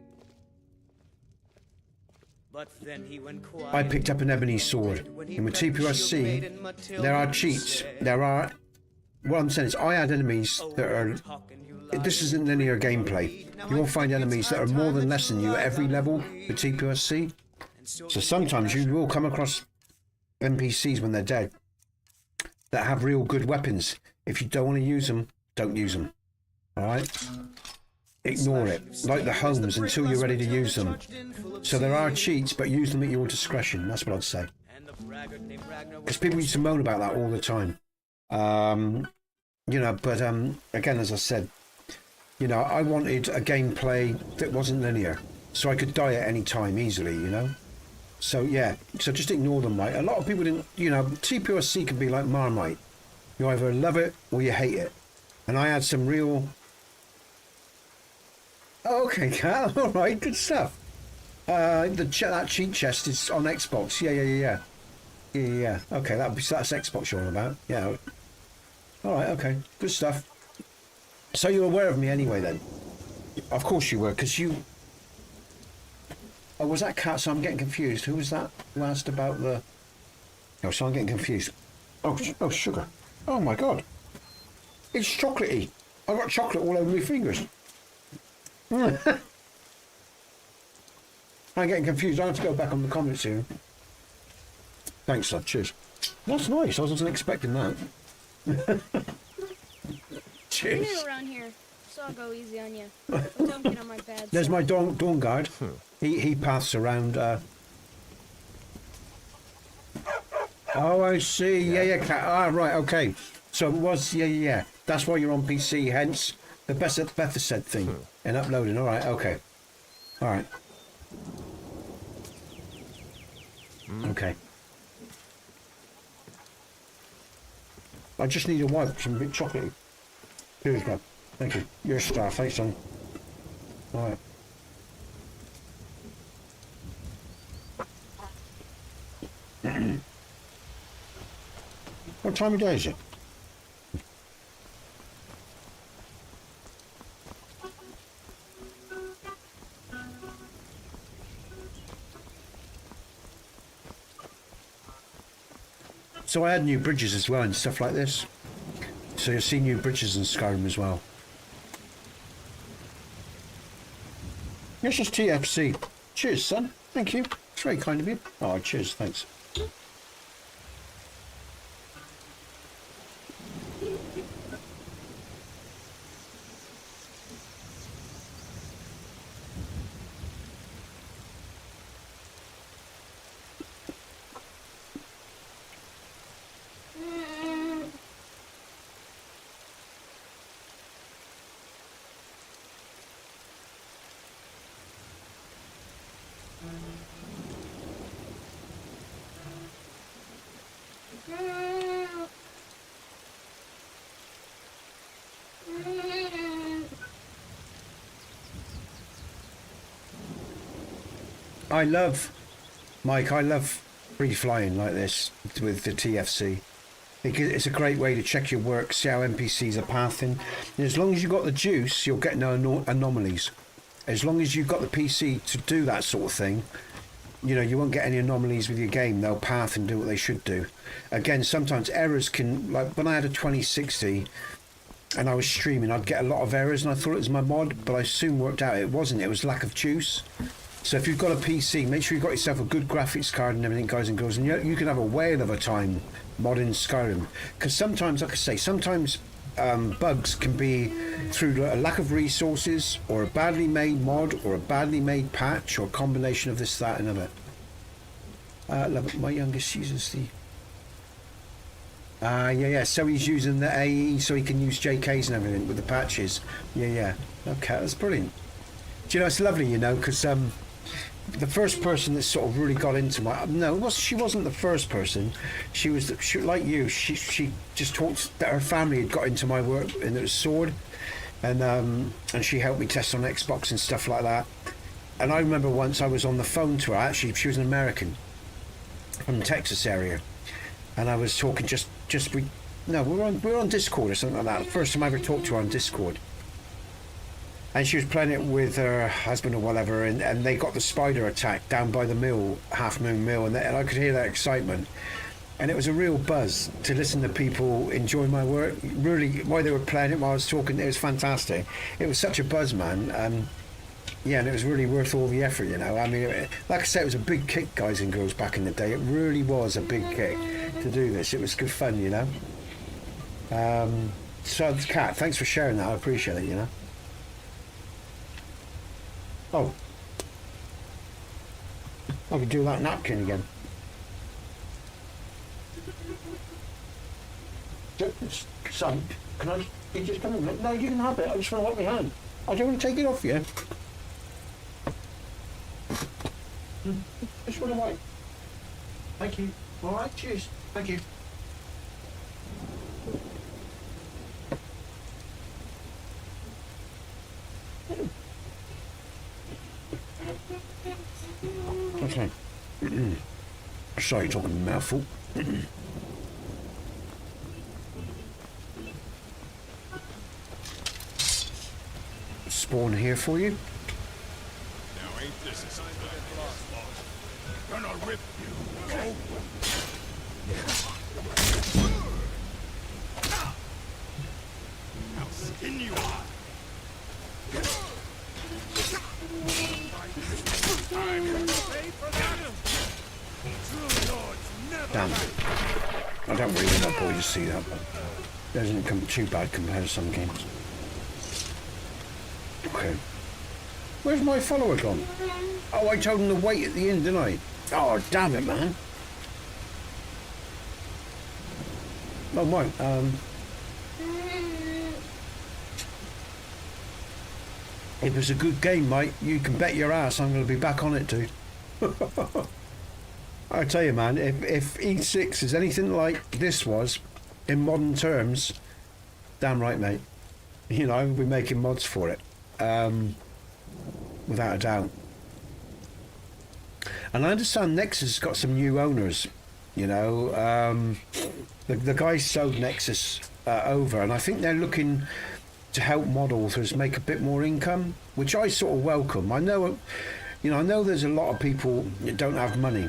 I picked up an ebony sword. And with TPOSC, there are cheats. There are... What I'm saying is, I had enemies that are... This isn't linear gameplay. You will find enemies that are more than less than you at every level with TPOSC. So sometimes you will come across NPCs when they're dead that have real good weapons. If you don't want to use them, don't use them. Alright? Ignore it. Like the homes until you're ready to use them. So there are cheats, but use them at your discretion. That's what I'd say. Because people used to moan about that all the time. You know, but again, as I said, you know, I wanted a gameplay that wasn't linear. So I could die at any time easily, you know? So yeah, so just ignore them, right? A lot of people didn't, you know, TPOSC can be like Marmite. You either love it or you hate it. And I had some real... Oh, okay, Cal, all right, good stuff. That cheat chest is on Xbox. Yeah. Okay, that's Xbox you're on about. Yeah. All right, okay, good stuff. So you're aware of me anyway, then? Of course you were, because you... Oh, was that Cat? So I'm getting confused. Who was that who asked about the... Oh, so I'm getting confused. Oh, sugar. Oh, my God. It's chocolatey. I've got chocolate all over my fingers. I'm getting confused. I have to go back on the comments here. Thanks, lad. Cheers. That's nice. I wasn't expecting that. Cheers. You're new around here, so I'll go easy on you. But don't get on my bad There's side. my dawn guard. He paths around. Oh, I see. Yeah, Cat. Ah, right. Okay. So it was. Yeah. That's why you're on PC. Hence the Bethesda said thing and uploading. All right. Okay. All right. Okay. I just need a wipe. Some bit chocolatey. Here's man. Thank you. You're a star. Thanks, son. All right. What time of day is it? So I had new bridges as well and stuff like this. So you'll see new bridges in Skyrim as well. This is TFC. Cheers, son. Thank you. It's very kind of you. Oh, cheers. Thanks. I love, Mike, I love free flying like this with the TFC. It's a great way to check your work, see how NPCs are pathing. And as long as you've got the juice, you'll get no anomalies. As long as you've got the PC to do that sort of thing, you know, you won't get any anomalies with your game. They'll path and do what they should do. Again, sometimes errors can, like when I had a 2060 and I was streaming, I'd get a lot of errors and I thought it was my mod, but I soon worked out it wasn't. It was lack of juice. So if you've got a PC, make sure you've got yourself a good graphics card and everything, guys and girls, and you can have a whale of a time modding Skyrim. Because sometimes, like I say, sometimes bugs can be through a lack of resources, or a badly made mod, or a badly made patch, or a combination of this, that, and other. Love it. My youngest uses the... yeah. So he's using the AE so he can use JKs and everything with the patches. Yeah. Okay, that's brilliant. Do you know, it's lovely, you know, because... the first person that sort of really got into my she wasn't the first person. She was like you. She just talked that her family had got into my work and it was Sword, and she helped me test on Xbox and stuff like that. And I remember once I was on the phone to her. Actually, she was an American from the Texas area, and I was talking we're on Discord or something like that. The first time I ever talked to her on Discord. And she was playing it with her husband or whatever, and they got the spider attack down by the mill, Half Moon Mill, and I could hear that excitement. And it was a real buzz to listen to people enjoy my work. Really, while they were playing it, while I was talking, it was fantastic. It was such a buzz, man. Yeah, and it was really worth all the effort, you know. I mean, like I said, it was a big kick, guys and girls, back in the day. It really was a big kick to do this. It was good fun, you know. So, Kat, thanks for sharing that. I appreciate it, you know. Oh, I could do that napkin again. Son, can you just come in? No, you can have it. I just want to wipe my hand. I don't want to take it off you. Just want to wipe. Thank you. All right, cheers. Thank you. Okay. Sorry, talking a mouthful. Spawn here for you. Now ain't this a sign of gonna rip you open. How skin you are. Damn. I don't really want my boy to see that, but it doesn't come too bad compared to some games. Okay. Where's my follower gone? Oh, I told him to wait at the end, didn't I? Oh, damn it, man. Oh, Mike, it was a good game, mate. You can bet your ass I'm going to be back on it, dude. I tell you, man, if E6 is anything like this was, in modern terms, damn right, mate. You know, we're making mods for it. Without a doubt. And I understand Nexus has got some new owners, you know. The guys sold Nexus over, and I think they're looking to help mod authors make a bit more income, which I sort of welcome. I know, you know, I know there's a lot of people that don't have money,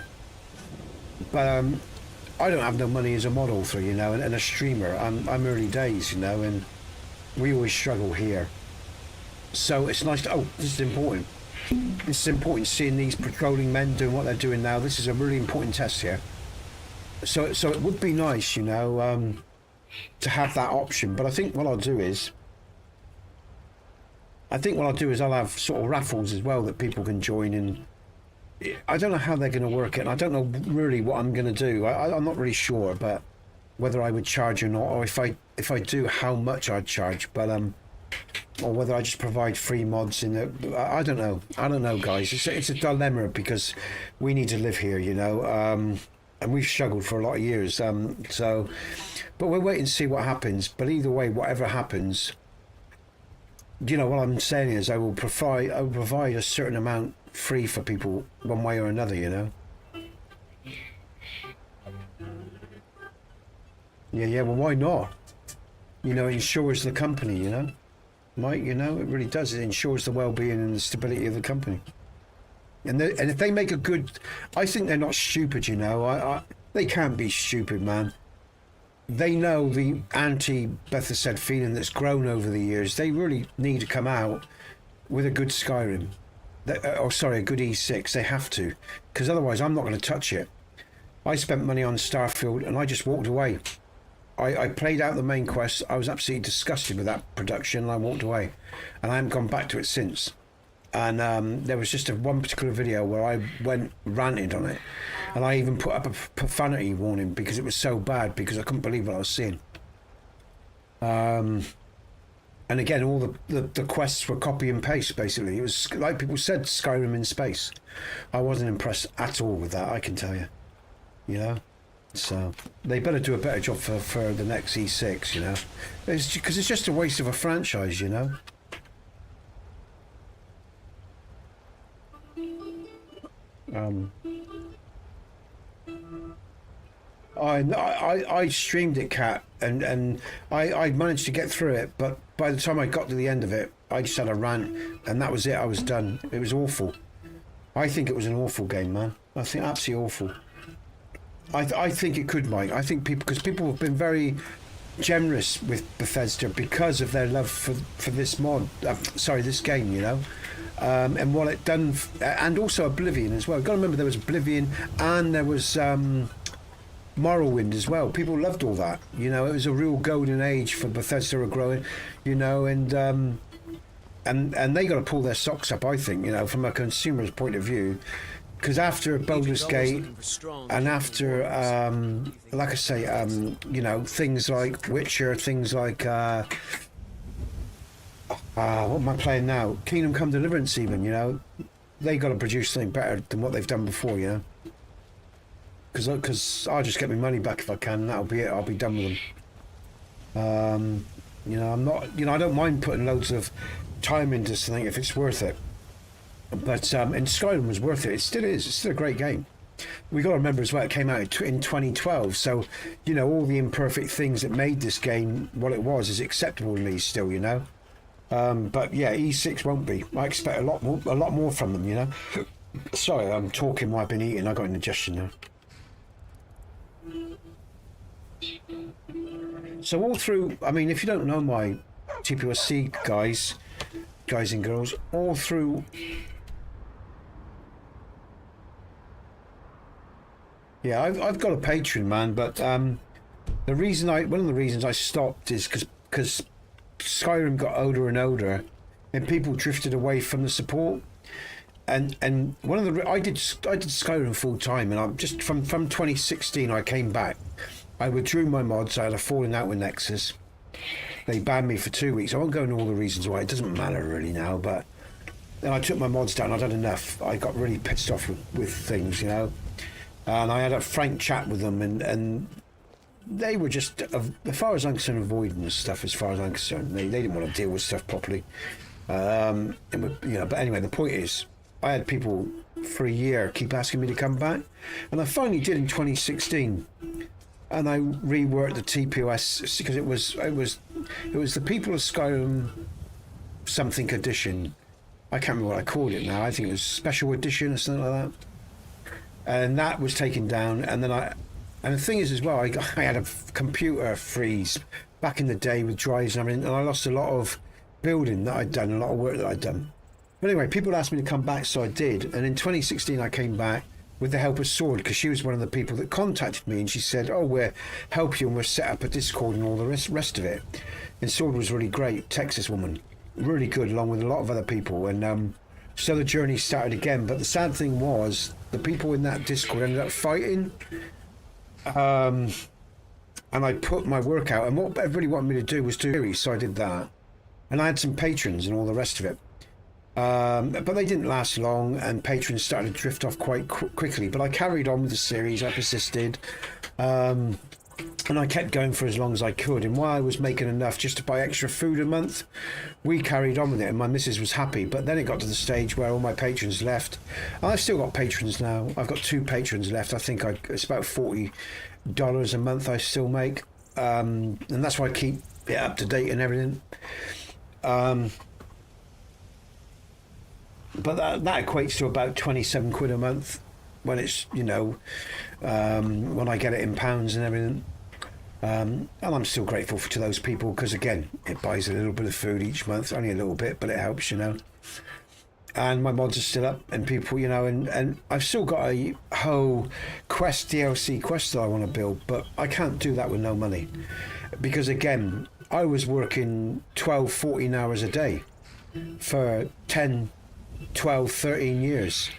but I don't have no money as a mod author, you know, and a streamer. I'm early days, you know, and we always struggle here. So it's nice to, oh, this is important. This is important, seeing these patrolling men doing what they're doing now. This is a really important test here. So it would be nice, you know, to have that option. But I think what I'll do is, I'll have sort of raffles as well that people can join in. I don't know how they're going to work it, and I don't know really what I'm going to do. I'm not really sure, but whether I would charge or not, or if I do, how much I'd charge. But or whether I just provide free mods in the. I don't know, guys. It's a dilemma because we need to live here, you know, and we've struggled for a lot of years. So, but we'll wait and see what happens. But either way, whatever happens, you know, what I'm saying is I will provide a certain amount free for people one way or another, you know. Yeah, well, why not? You know, it ensures the company, you know. Mike, you know, it really does. It ensures the well-being and the stability of the company. And if they make a good, I think they're not stupid, you know. They can't be stupid, man. They know the anti-Bethesda feeling that's grown over the years. They really need to come out with a good Skyrim. A good E6. They have to, because otherwise I'm not going to touch it. I spent money on Starfield and I just walked away. I played out the main quest. I was absolutely disgusted with that production and I walked away, and I haven't gone back to it since. And there was just one particular video where I ranted on it, and I even put up a profanity warning because it was so bad, because I couldn't believe what I was seeing. And again, all the quests were copy and paste, basically. It was, like people said, Skyrim in space. I wasn't impressed at all with that, I can tell you. You know? So, they better do a better job for the next E6, you know? Because it's just a waste of a franchise, you know? I streamed it, Kat, and I managed to get through it, but by the time I got to the end of it, I just had a rant, and that was it. I was done. It was awful. I think it was an awful game, man. I think absolutely awful. I think it could, Mike. I think because people have been very generous with Bethesda because of their love for this mod. This game, you know. And what it done, and also Oblivion as well. You've got to remember there was Oblivion and there was Morrowind as well. People loved all that, you know. It was a real golden age for Bethesda growing, you know, and they got to pull their socks up, I think, you know, from a consumer's point of view, because after Baldur's Gate and after like I say, you know, things like Witcher, things like what am I playing now? Kingdom Come Deliverance, even, you know, they got to produce something better than what they've done before, you know. Because I'll just get my money back if I can, and that'll be it. I'll be done with them. You know, I'm not. You know, I don't mind putting loads of time into something if it's worth it. But and Skyrim was worth it. It still is. It's still a great game. We got to remember as well, it came out in 2012. So, you know, all the imperfect things that made this game what it was is acceptable to me still. You know. But yeah, E6 won't be. I expect a lot more from them. You know. Sorry, I'm talking while I've been eating. I got indigestion now. So all through, I mean, if you don't know my TPOSC guys and girls, all through, yeah, I've got a Patreon, man, but one of the reasons I stopped is because Skyrim got older and older, and people drifted away from the support. And one of the I did Skyrim full time, and I'm just from 2016 I came back. I withdrew my mods. I had a falling out with Nexus. They banned me for 2 weeks. I won't go into all the reasons why. It doesn't matter really now. But then I took my mods down. I'd had enough. I got really pissed off with things, you know. And I had a frank chat with them, and they were just, as far as I'm concerned, avoiding stuff. As far as I'm concerned, they didn't want to deal with stuff properly. You know. But anyway, the point is, I had people for a year keep asking me to come back, and I finally did in 2016. And I reworked the TPOS because it was the People of Skyrim something edition. I can't remember what I called it now. I think it was Special Edition or something like that. And that was taken down. And then And the thing is as well, I had a computer freeze back in the day with drives and everything, and I lost a lot of building that I'd done, a lot of work that I'd done. But anyway, people asked me to come back, so I did. And in 2016, I came back with the help of Sword, because she was one of the people that contacted me, and she said, oh, we'll help you, and we'll set up a Discord and all the rest of it. And Sword was really great, Texas woman, really good, along with a lot of other people. And so the journey started again. But the sad thing was, the people in that Discord ended up fighting. And I put my work out, and what everybody wanted me to do was do series, so I did that. And I had some patrons and all the rest of it. But they didn't last long, and patrons started to drift off quite quickly. But I carried on with the series, I persisted, and I kept going for as long as I could. And while I was making enough just to buy extra food a month, we carried on with it, and my missus was happy. But then it got to the stage where all my patrons left. And I've still got patrons now. I've got 2 patrons left. I think it's about $40 a month I still make, and that's why I keep it up to date and everything. But that equates to about 27 quid a month when it's, you know, when I get it in pounds and everything. And I'm still grateful to those people, because again, it buys a little bit of food each month, only a little bit, but it helps, you know. And my mods are still up, and people, you know, and I've still got a whole DLC quest that I want to build, but I can't do that with no money, because again, I was working 12, 14 hours a day for 10, 12, 13 years.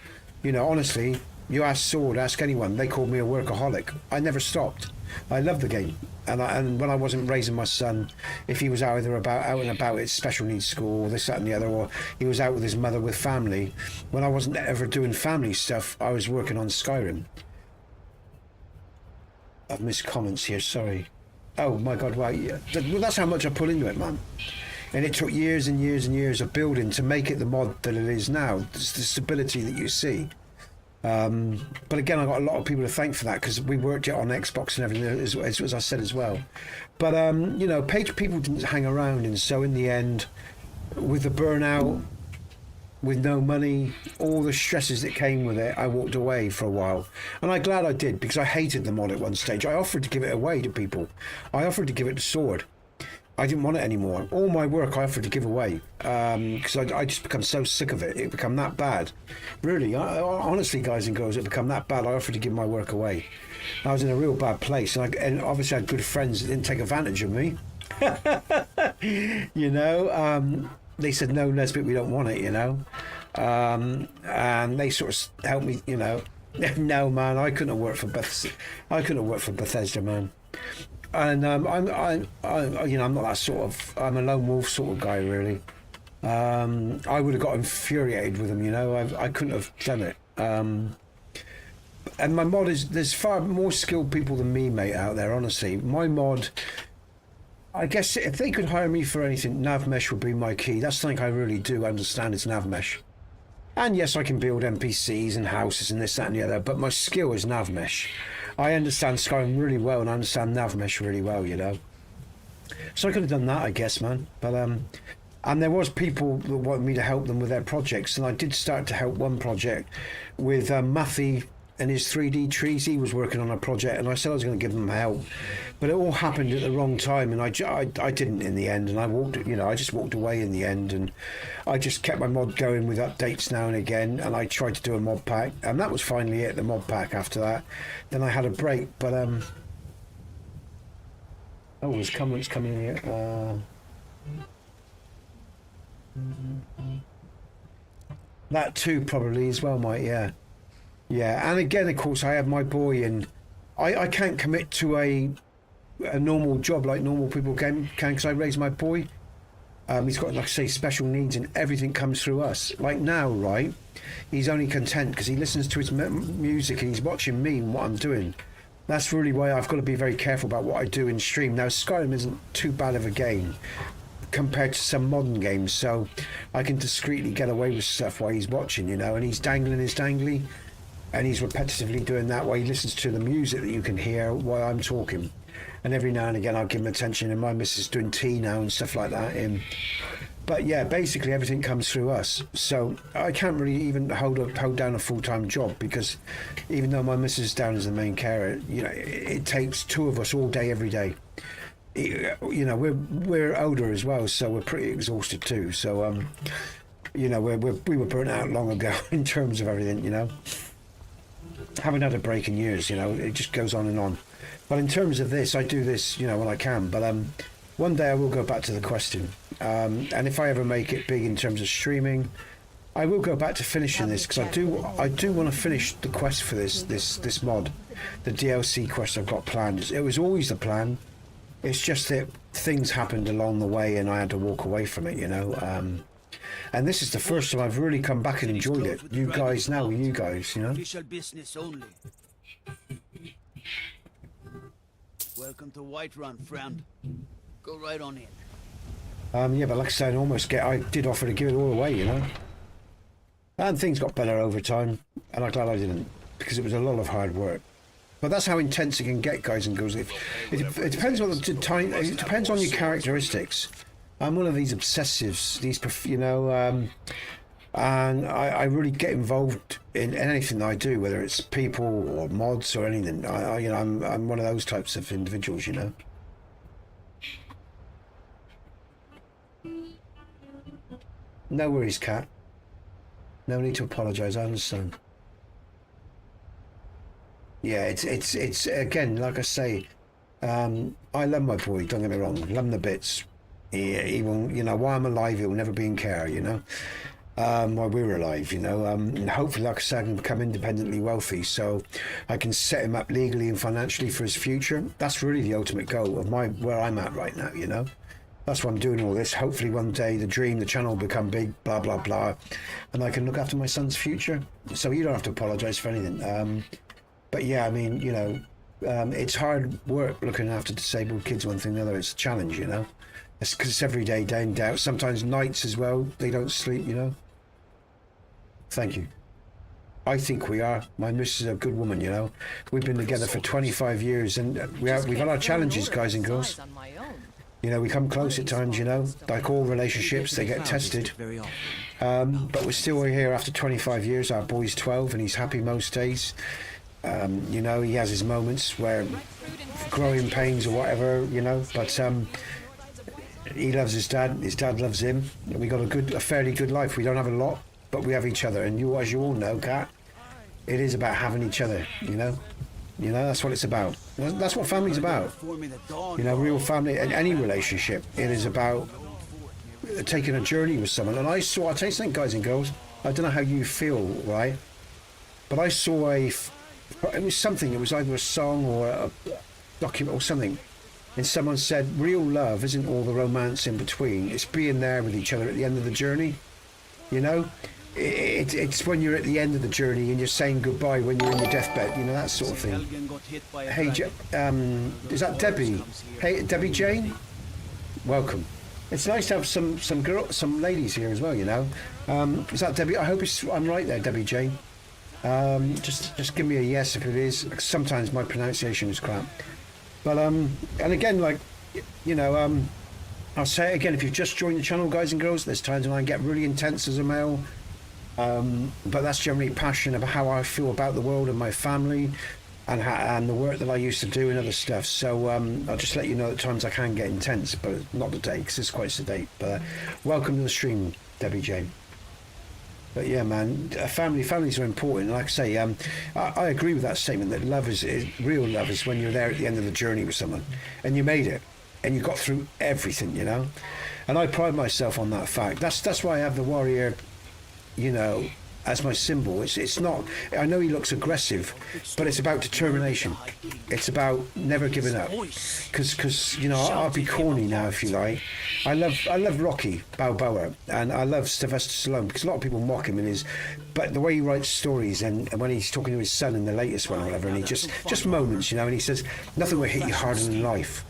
You know, honestly, you ask Sword, ask anyone, they called me a workaholic. I never stopped. I love the game, and when I wasn't raising my son, if he was out and about at special needs school, or this, that and the other, or he was out with his mother with family, when I wasn't ever doing family stuff, I was working on Skyrim. I've missed comments here, sorry. Oh my god, wow, yeah. That's how much I put into it, man. And it took years and years and years of building to make it the mod that it is now. It's the stability that you see. But again, I got a lot of people to thank for that, because we worked it on Xbox and everything, as I said as well. But you know, people didn't hang around, and so in the end, with the burnout, with no money, all the stresses that came with it, I walked away for a while. And I'm glad I did, because I hated the mod at one stage. I offered to give it away to people. I offered to give it to Sword. I didn't want it anymore. All my work I offered to give away, because I just become so sick of it. It become that bad. Really, honestly, guys and girls, it become that bad. I offered to give my work away. I was in a real bad place, and obviously I had good friends that didn't take advantage of me. You know, they said, no, Nesbit, we don't want it, you know. And they sort of helped me, you know. No, man, I couldn't have worked for Bethesda, man. And I'm you know, I'm not that sort of, I'm a lone wolf sort of guy, really. I would have got infuriated with them, you know. I couldn't have done it. And my mod there's far more skilled people than me, mate, out there, honestly. My mod, I guess if they could hire me for anything, Navmesh would be my key. That's something I really do understand, is Navmesh. And yes, I can build NPCs and houses and this, that and the other, but my skill is Navmesh. I understand Skyrim really well, and I understand Navmesh really well, you know. So I could have done that, I guess, man. But and there was people that wanted me to help them with their projects, and I did start to help one project with Matthew and his 3D trees. He was working on a project, and I said I was going to give them help, but it all happened at the wrong time, and I didn't in the end, and I just walked away in the end, and I just kept my mod going with updates now and again, and I tried to do a mod pack, and that was finally it, the mod pack. After that, then I had a break, but oh, there's comments coming here. That too, probably as well, mate. Yeah, and again, of course, I have my boy, and I can't commit to a normal job like normal people can, because I raise my boy. He's got, like I say, special needs, and everything comes through us. Like now, right, he's only content because he listens to his music and he's watching me and what I'm doing. That's really why I've got to be very careful about what I do in stream. Now, Skyrim isn't too bad of a game compared to some modern games, so I can discreetly get away with stuff while he's watching, you know, and he's dangling his dangly, and he's repetitively doing that while he listens to the music that you can hear while I'm talking. And every now and again I'll give him attention, and my missus is doing tea now and stuff like that. But yeah, basically everything comes through us. So I can't really even hold down a full-time job, because even though my missus is down as the main carer, you know, it takes two of us all day, every day. You know, we're older as well, so we're pretty exhausted too. So you know, we were burnt out long ago in terms of everything. You know, haven't had a break in years. You know, it just goes on and on. But in terms of this, I do this, you know, when I can. But one day I will go back to the question. And if I ever make it big in terms of streaming, I will go back to finishing this, because I do want to finish the quest for this mod, the DLC quest I've got planned. It was always the plan. It's just that things happened along the way and I had to walk away from it, you know. And this is the first time I've really come back and enjoyed it. You guys, you know. Official business only. Welcome to Whiterun, friend. Go right on in. Yeah, but like I said, I did offer to give it all away, you know. And things got better over time, and I'm glad I didn't, because it was a lot of hard work. But that's how intense it can get, guys and girls. It depends on the time. It depends on your characteristics. I'm one of these obsessives, you know, and I really get involved in anything that I do, whether it's people or mods or anything. You know, I'm one of those types of individuals, you know. No worries, Kat. No need to apologise. I understand. Yeah, it's again, like I say, I love my boy. Don't get me wrong. Love him to bits. He will, you know, while I'm alive, he'll never be in care. You know, while we're alive, you know. And hopefully, like I said, I can become independently wealthy, so I can set him up legally and financially for his future. That's really the ultimate goal of where I'm at right now. You know. That's why I'm doing all this. Hopefully one day the channel will become big, blah, blah, blah. And I can look after my son's future. So you don't have to apologise for anything. But yeah, I mean, you know, it's hard work looking after disabled kids, one thing or another. It's a challenge, you know. It's because it's every day, day in, day out. Sometimes nights as well. They don't sleep, you know. Thank you. I think we are. My missus is a good woman, you know. We've been together for 25 years and we've had our challenges, guys and girls. You know, we come close at times, you know, like all relationships, they get tested. But we're still here after 25 years. Our boy's 12 and he's happy most days. You know, he has his moments where growing pains or whatever, you know, but he loves his dad loves him. We got a fairly good life. We don't have a lot, but we have each other. And you, as you all know, Kat, it is about having each other, you know. You know, that's what it's about. That's what family's about. You know, real family and any relationship. It is about taking a journey with someone. And I'll tell you something, guys and girls. I don't know how you feel, right? But I saw it was something. It was either a song or a document or something. And someone said, real love isn't all the romance in between. It's being there with each other at the end of the journey. You know? It's when you're at the end of the journey and you're saying goodbye when you're in your deathbed, you know, that sort of thing. Hey, is that Debbie? Hey, Debbie Jane? Welcome. It's nice to have some ladies here as well, you know. Is that Debbie? I hope I'm right there, Debbie Jane. Just give me a yes if it is. Sometimes my pronunciation is crap. But and again, like, you know, I'll say it again, if you've just joined the channel, guys and girls, there's times when I get really intense as a male. But that's generally passion about how I feel about the world and my family and the work that I used to do and other stuff. So I'll just let you know at times I can get intense, but not today because it's quite sedate. But welcome to the stream, Debbie Jane. But yeah, man, families are important. Like I say, I agree with that statement that love is real love is when you're there at the end of the journey with someone and you made it and you got through everything, you know. And I pride myself on that fact. That's why I have the warrior, you know, as my symbol. It's not, I know he looks aggressive, but it's about determination. It's about never giving up. Because you know, I'll be corny now if you like. I love Rocky Balboa and I love Sylvester Stallone because a lot of people mock him but the way he writes stories and when he's talking to his son in the latest one or whatever, and he just moments, you know, and he says nothing will hit you harder than life.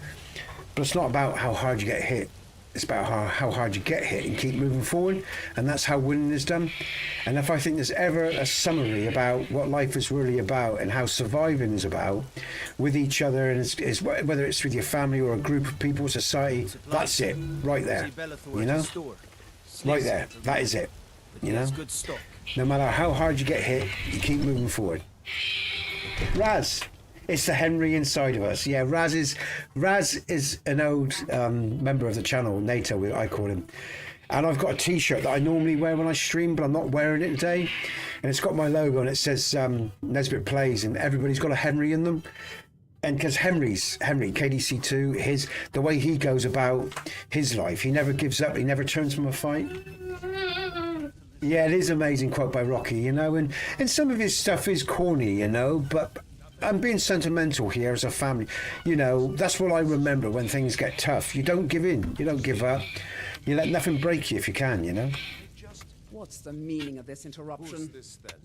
But it's not about how hard you get hit. It's about how hard you get hit and keep moving forward, and that's how winning is done. And if I think there's ever a summary about what life is really about and how surviving is about with each other, and is whether it's with your family or a group of people, society, that's it right there, you know. Right there. That is it. You know? Good stock. No matter how hard you get hit, you keep moving forward. Raz. It's the Henry inside of us. Yeah, Raz is an old member of the channel, NATO, I call him. And I've got a t-shirt that I normally wear when I stream, but I'm not wearing it today. And it's got my logo and it says Nesbit Plays, and everybody's got a Henry in them. And because Henry, KDC2, the way he goes about his life, he never gives up, he never turns from a fight. Yeah, it is an amazing quote by Rocky, you know, and some of his stuff is corny, you know, but I'm being sentimental here as a family. You know, that's what I remember when things get tough. You don't give in, you don't give up. You let nothing break you if you can, you know. What's the meaning of this interruption?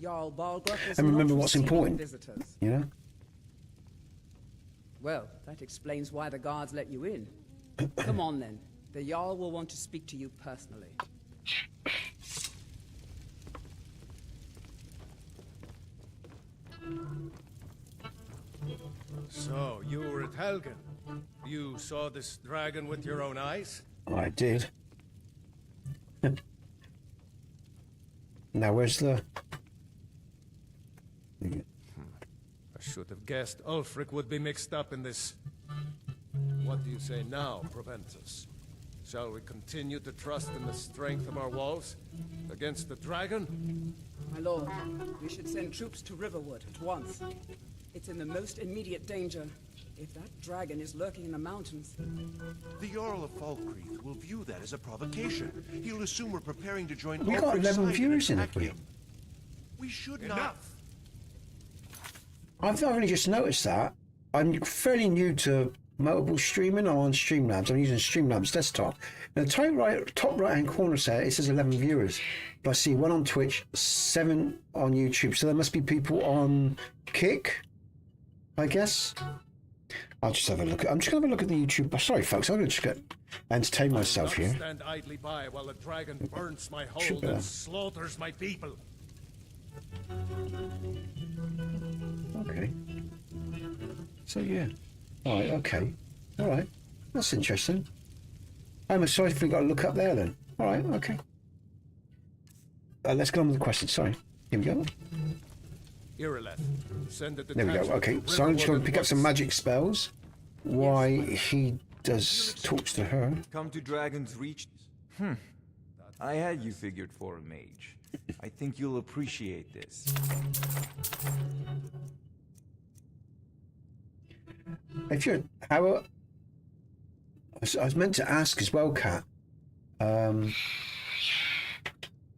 Jarl Balgruuf is And remember not what's receiving important, visitors. you know. Well, that explains why the guards let you in. Come on then. The Jarl will want to speak to you personally. So, you were at Helgen. You saw this dragon with your own eyes? I did. Now, where's the... I should have guessed Ulfric would be mixed up in this. What do you say now, Proventus? Shall we continue to trust in the strength of our walls against the dragon? My lord, we should send troops to Riverwood at once. It's in the most immediate danger. If that dragon is lurking in the mountains... The Jarl of Falkreath will view that as a provocation. He'll assume we're preparing to join We got Ulfric's 11 side viewers and in it, attack him. We should not... I've only just noticed that. I'm fairly new to mobile streaming on StreamLabs. I'm using StreamLabs desktop. In the top right hand corner there, it says 11 viewers. But I see 1 on Twitch, 7 on YouTube. So there must be people on Kick, I guess. I'll just have a look. I'm just going to have a look at the YouTube. Sorry, folks. I'm going to just entertain myself here. Stand idly by while the dragon burns my hold and slaughters my people. Okay. So yeah. All right. Okay. All right. That's interesting. I'm sorry if we got to look up there then. All right. Okay. Let's go on with the question. Sorry. Here we go. Irileth, send it to There we go. Okay. So I'm just going to pick up some magic spells. Why he talks to her. Come to Dragon's Reach. I had you figured for a mage. I think you'll appreciate this. If you're how I was meant to ask as well, Kat. How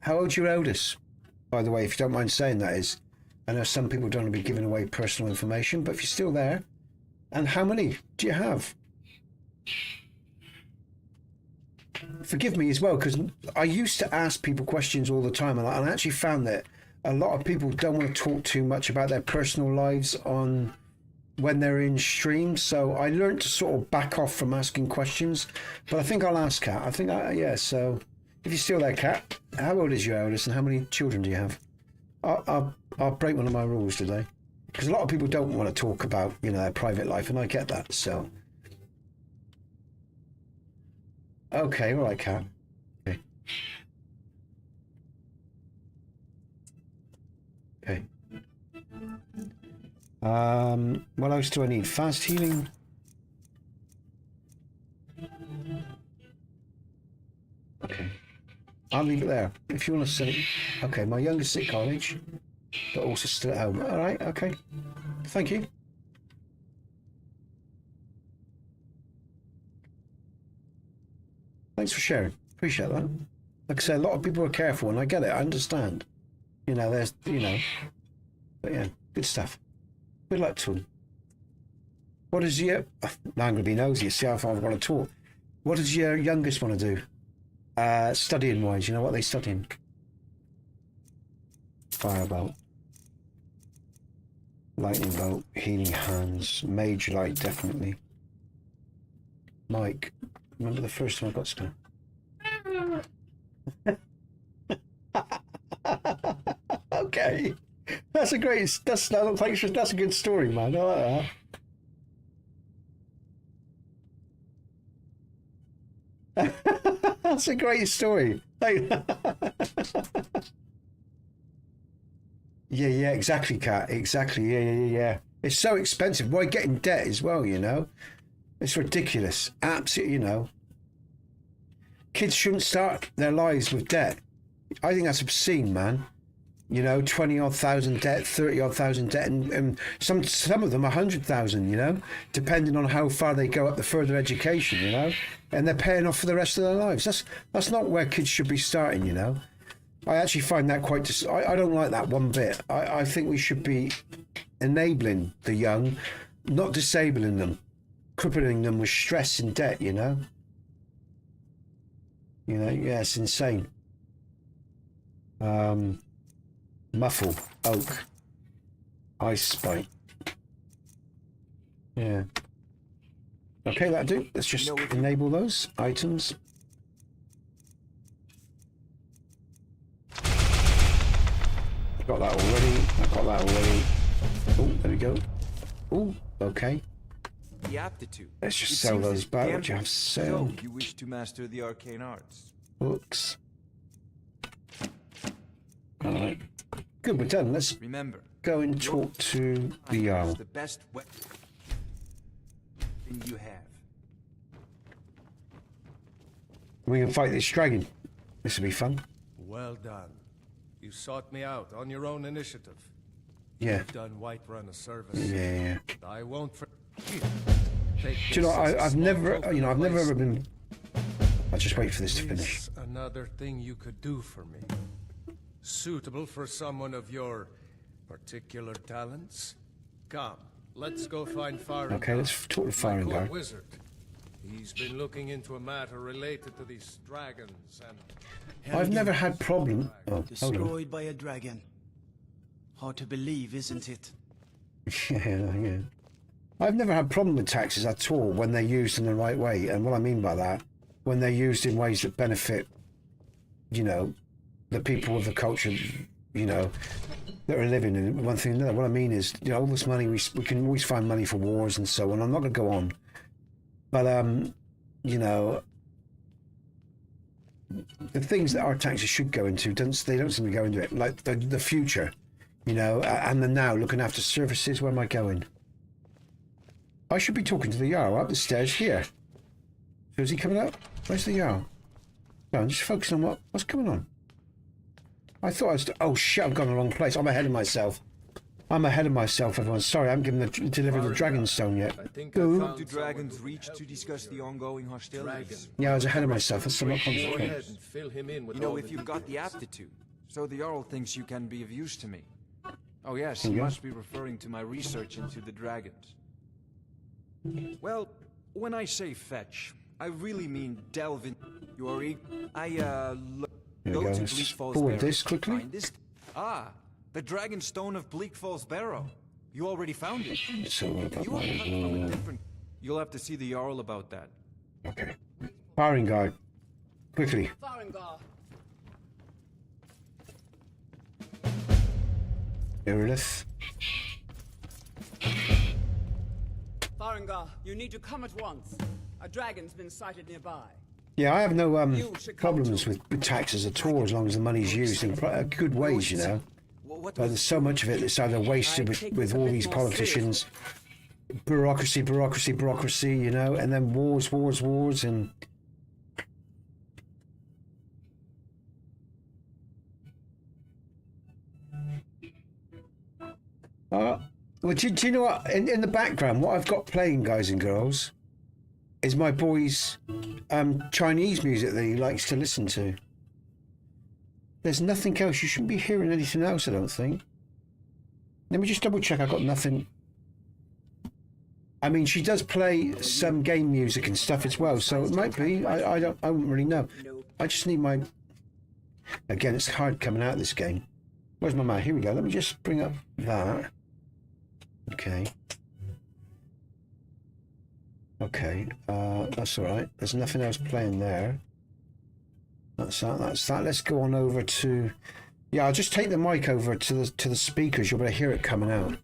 old's your eldest? By the way, if you don't mind saying that is. I know some people don't want to be giving away personal information, but if you're still there, and how many do you have? Forgive me as well, because I used to ask people questions all the time, and I actually found that a lot of people don't want to talk too much about their personal lives on when they're in streams. So I learned to sort of back off from asking questions, but I think I'll ask Kat. I think, yeah, so if you're still there, Kat, how old is your eldest and how many children do you have? I'll break one of my rules today, because a lot of people don't want to talk about, you know, their private life, and I get that. So, okay, all right, Kat. Okay. Okay. What else do I need? Fast healing. Okay. I'll leave it there. If you want to say, okay, my youngest at college, but also still at home. All right, okay. Thank you. Thanks for sharing. Appreciate that. Like I say, a lot of people are careful, and I get it. I understand. You know, there's, you know, but yeah, good stuff. Good luck to them. What is your? Now I'm going to be nosy. See how far I want to talk. What does your youngest want to do? Studying wise, you know what they studying? Firebolt, lightning bolt, healing hands, mage light, definitely. Mike, remember the first time I got stung? Okay, that's a great. That's a good story, man. I like that. That's a great story. Like, yeah, exactly, Kat. Exactly. Yeah. It's so expensive. Why get in debt as well, you know? It's ridiculous. Absolutely, you know. Kids shouldn't start their lives with debt. I think that's obscene, man. You know, 20-odd thousand debt, 30-odd thousand debt, and some of them 100,000, you know, depending on how far they go up the further education, you know, and they're paying off for the rest of their lives. That's not where kids should be starting, you know. I actually find that quite... I don't like that one bit. I think we should be enabling the young, not disabling them, crippling them with stress and debt, you know. You know, yeah, it's insane. Muffle, oak, ice spike. Yeah. Okay, that'll do. Let's just enable those items. Got that already. I've got that already. Oh, there we go. Oh, okay. The aptitude. Let's just sell those back. What do you have to sell? So you wish to master the arcane arts. Books. All right. Good, we're done. Let's remember. Go and talk to the Jarl. The best weapon you have. We can fight this dragon. This will be fun. Well done. You sought me out on your own initiative. Yeah. You've done Whiterun a service. Yeah. I won't forget. Do you know, I've never ever been... I'll just wait for this to finish. Another thing you could do for me. Suitable for someone of your particular talents? Come, let's go find Farengar. Okay, let's talk to Farengar. Wizard. He's been looking into a matter related to these dragons and... I've never had problem... Oh, destroyed by a dragon. Hard to believe, isn't it? Yeah. I've never had problem with taxes at all when they're used in the right way. And what I mean by that, when they're used in ways that benefit, you know, the people of the culture, you know, that are living in one thing or another. What I mean is, you know, all this money, we can always find money for wars and so on. I'm not going to go on. But, you know, the things that our taxes should go into, they don't seem to go into it. Like the future, you know, and the now, looking after services. Where am I going? I should be talking to the Jarl up the stairs here. So is he coming up? Where's the Jarl? No, I'm just focusing on what's going on. I thought I was... Oh, shit, I've gone the wrong place. I'm ahead of myself. Everyone. Sorry, I haven't delivered the Dragonstone yet. Do Dragons reach to discuss the ongoing hostilities? Yeah, I was ahead of myself. That's somewhat complicated. You know, if you've got the aptitude, so the Jarl thinks you can be of use to me. Oh yes, he must be referring to my research into the dragons. Well, when I say fetch, I really mean delve in your Go to Bleak Falls forward this quickly. The Dragon Stone of Bleak Falls Barrow. You already found it. So You'll have to see the Jarl about that. Okay. Farengar. Quickly. Farengar. Irilith. Farengar, you need to come at once. A dragon's been sighted nearby. Yeah, I have no problems with taxes at all, as long as the money's used in good ways, you know. But there's so much of it that's either wasted with all these politicians, bureaucracy, you know, and then wars, and... Well, do you know what? In the background, what I've got playing, guys and girls, is my boy's Chinese music that he likes to listen to. There's nothing else. You shouldn't be hearing anything else, I don't think. Let me just double check I've got nothing. I mean, she does play some game music and stuff as well, so it might be. I wouldn't really know. I just need my... Again, it's hard coming out of this game. Where's my man? Here we go. Let me just bring up that. Okay. Okay, that's all right. There's nothing else playing there. That's that. Let's go on over to... Yeah, I'll just take the mic over to the speakers. You'll be able to hear it coming out.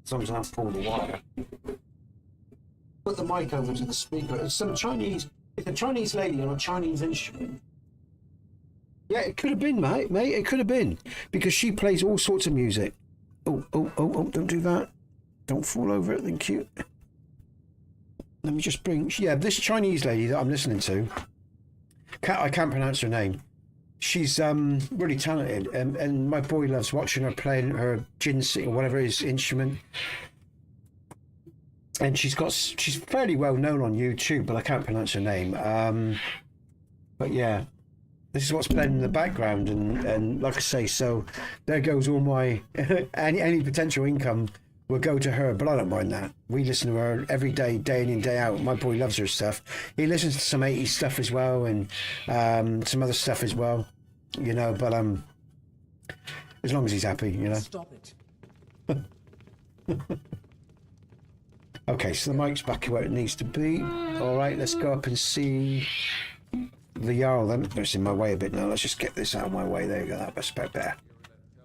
As long as I don't pull the wire. Put the mic over to the speaker. It's some Chinese... a Chinese lady on a Chinese instrument. Yeah, it could have been, mate. It could have been. Because she plays all sorts of music. Oh, don't do that. Don't fall over it, thank you. Let me just bring... Yeah, this Chinese lady that I'm listening to, I can't pronounce her name. She's really talented, and my boy loves watching her playing her jinsing or whatever it is instrument. And she's fairly well known on YouTube, but I can't pronounce her name. But yeah, this is what's playing in the background, and like I say, so there goes all my any potential income will go to her, but I don't mind that. We listen to her every day, day in and day out. My boy loves her stuff. He listens to some 80s stuff as well, and some other stuff as well, you know, but as long as he's happy, you know. Stop it. Okay, so the mic's back where it needs to be. All right, let's go up and see the Jarl then. It's in my way a bit now. Let's just get this out of my way. There you go, that's better.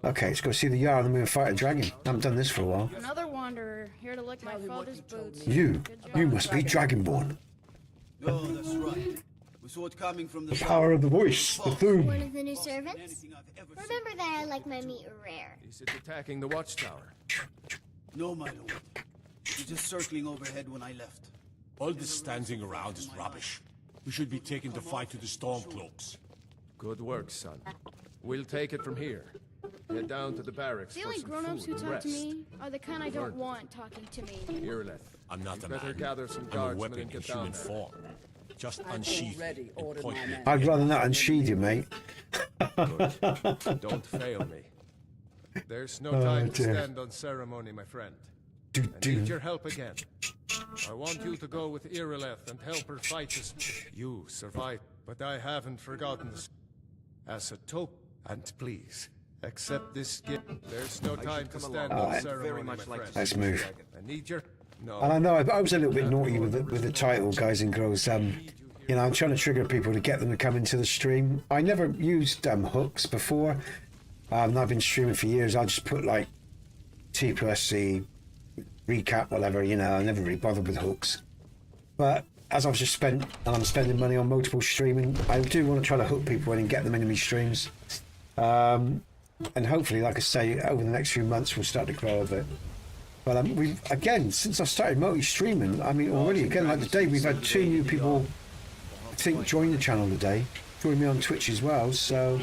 Okay, let's go see the Jarl and then we'll fight a dragon. I haven't done this for a while. Another wanderer here to lick my father's boots. You must be Dragonborn. Oh, that's right. We saw it coming from the Power of the voice, the theme. One of the new servants? Remember that I like my meat rare. Is it attacking the watchtower? No, my lord. He was just circling overhead when I left. All this standing around is rubbish. We should be taking the fight to the Stormcloaks. Good work, son. We'll take it from here. Head down to the barracks The for only some grown-ups food who and talk to rest. me are the kind I don't want talking to me. Irileth, I'm not you a better man. gather some I'm a guardsmen weapon and in get down human there. form. Just unsheath already and ordered point my me. men. I'd rather not unsheathe you, mate. Good. Don't fail me. There's no time to dear. stand on ceremony, my friend. I need your help again. I want you to go with Irileth and help her fight this. You survived, but I haven't forgotten this. As a token, and please, accept this gift. There's no time to stand on ceremony, my friend. Let's move. I need your... No. And I know I was a little bit naughty with the title, guys and girls. You know, I'm trying to trigger people to get them to come into the stream. I never used hooks before. I've been streaming for years. I just put like TPOSC recap, whatever. You know, I never really bothered with hooks. But as I've just spent and I'm spending money on multiple streaming, I do want to try to hook people in and get them into my streams. And hopefully, like I say, over the next few months, we'll start to grow a bit. But we've again, since I started multi-streaming, I mean, already again, like today, we've had 2 new people, I think, join the channel today, join me on Twitch as well. So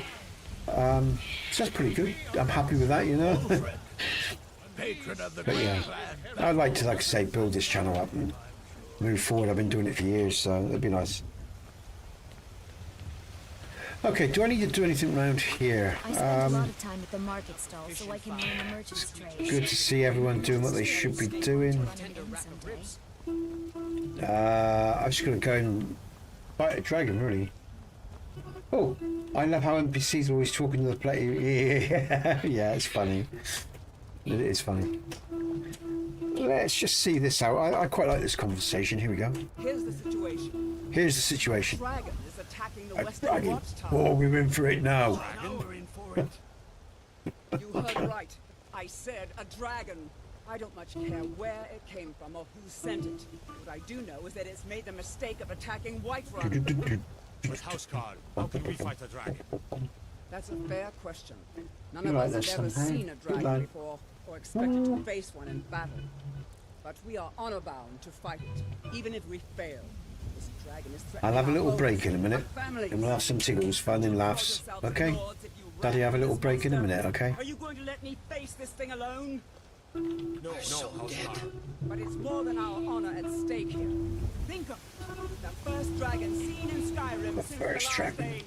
that's pretty good. I'm happy with that, you know. But yeah, I'd like to, like I say, build this channel up and move forward. I've been doing it for years, so it'd be nice. Okay, do I need to do anything around here? I spend a lot of time at the market stall so I can learn the merchant's trade. Good to see everyone doing what they should be doing. I'm just going to go and fight a dragon, really. Oh, I love how NPCs are always talking to the player. Yeah, yeah, it's funny. It is funny. Let's just see this out. I quite like this conversation. Here we go. Here's the situation. Here's the situation. Dragon is attacking the A western dragon. watchtower. Oh, we're in for it now. Now we're in for it. You heard right. I said a dragon. I don't much care where it came from or who sent it. What I do know is that it's made the mistake of attacking Whiterun. But Housecarl, how can we fight a dragon? That's a fair question. None You of like us this have ever one, hey? seen a Good dragon lad. before or expected to face one in battle. But we are honor bound to fight it, even if we fail. This dragon is threatening I'll have a our little homes, break in a minute, our families. and we'll have some tickles, fun and laughs. Okay? Daddy, have a little break in a minute, okay? Are you going to let me face this thing alone? No, Housecarl. But it's more than our honor at stake here. Think of it. The first dragon seen in Skyrim The since first the last dragon. age.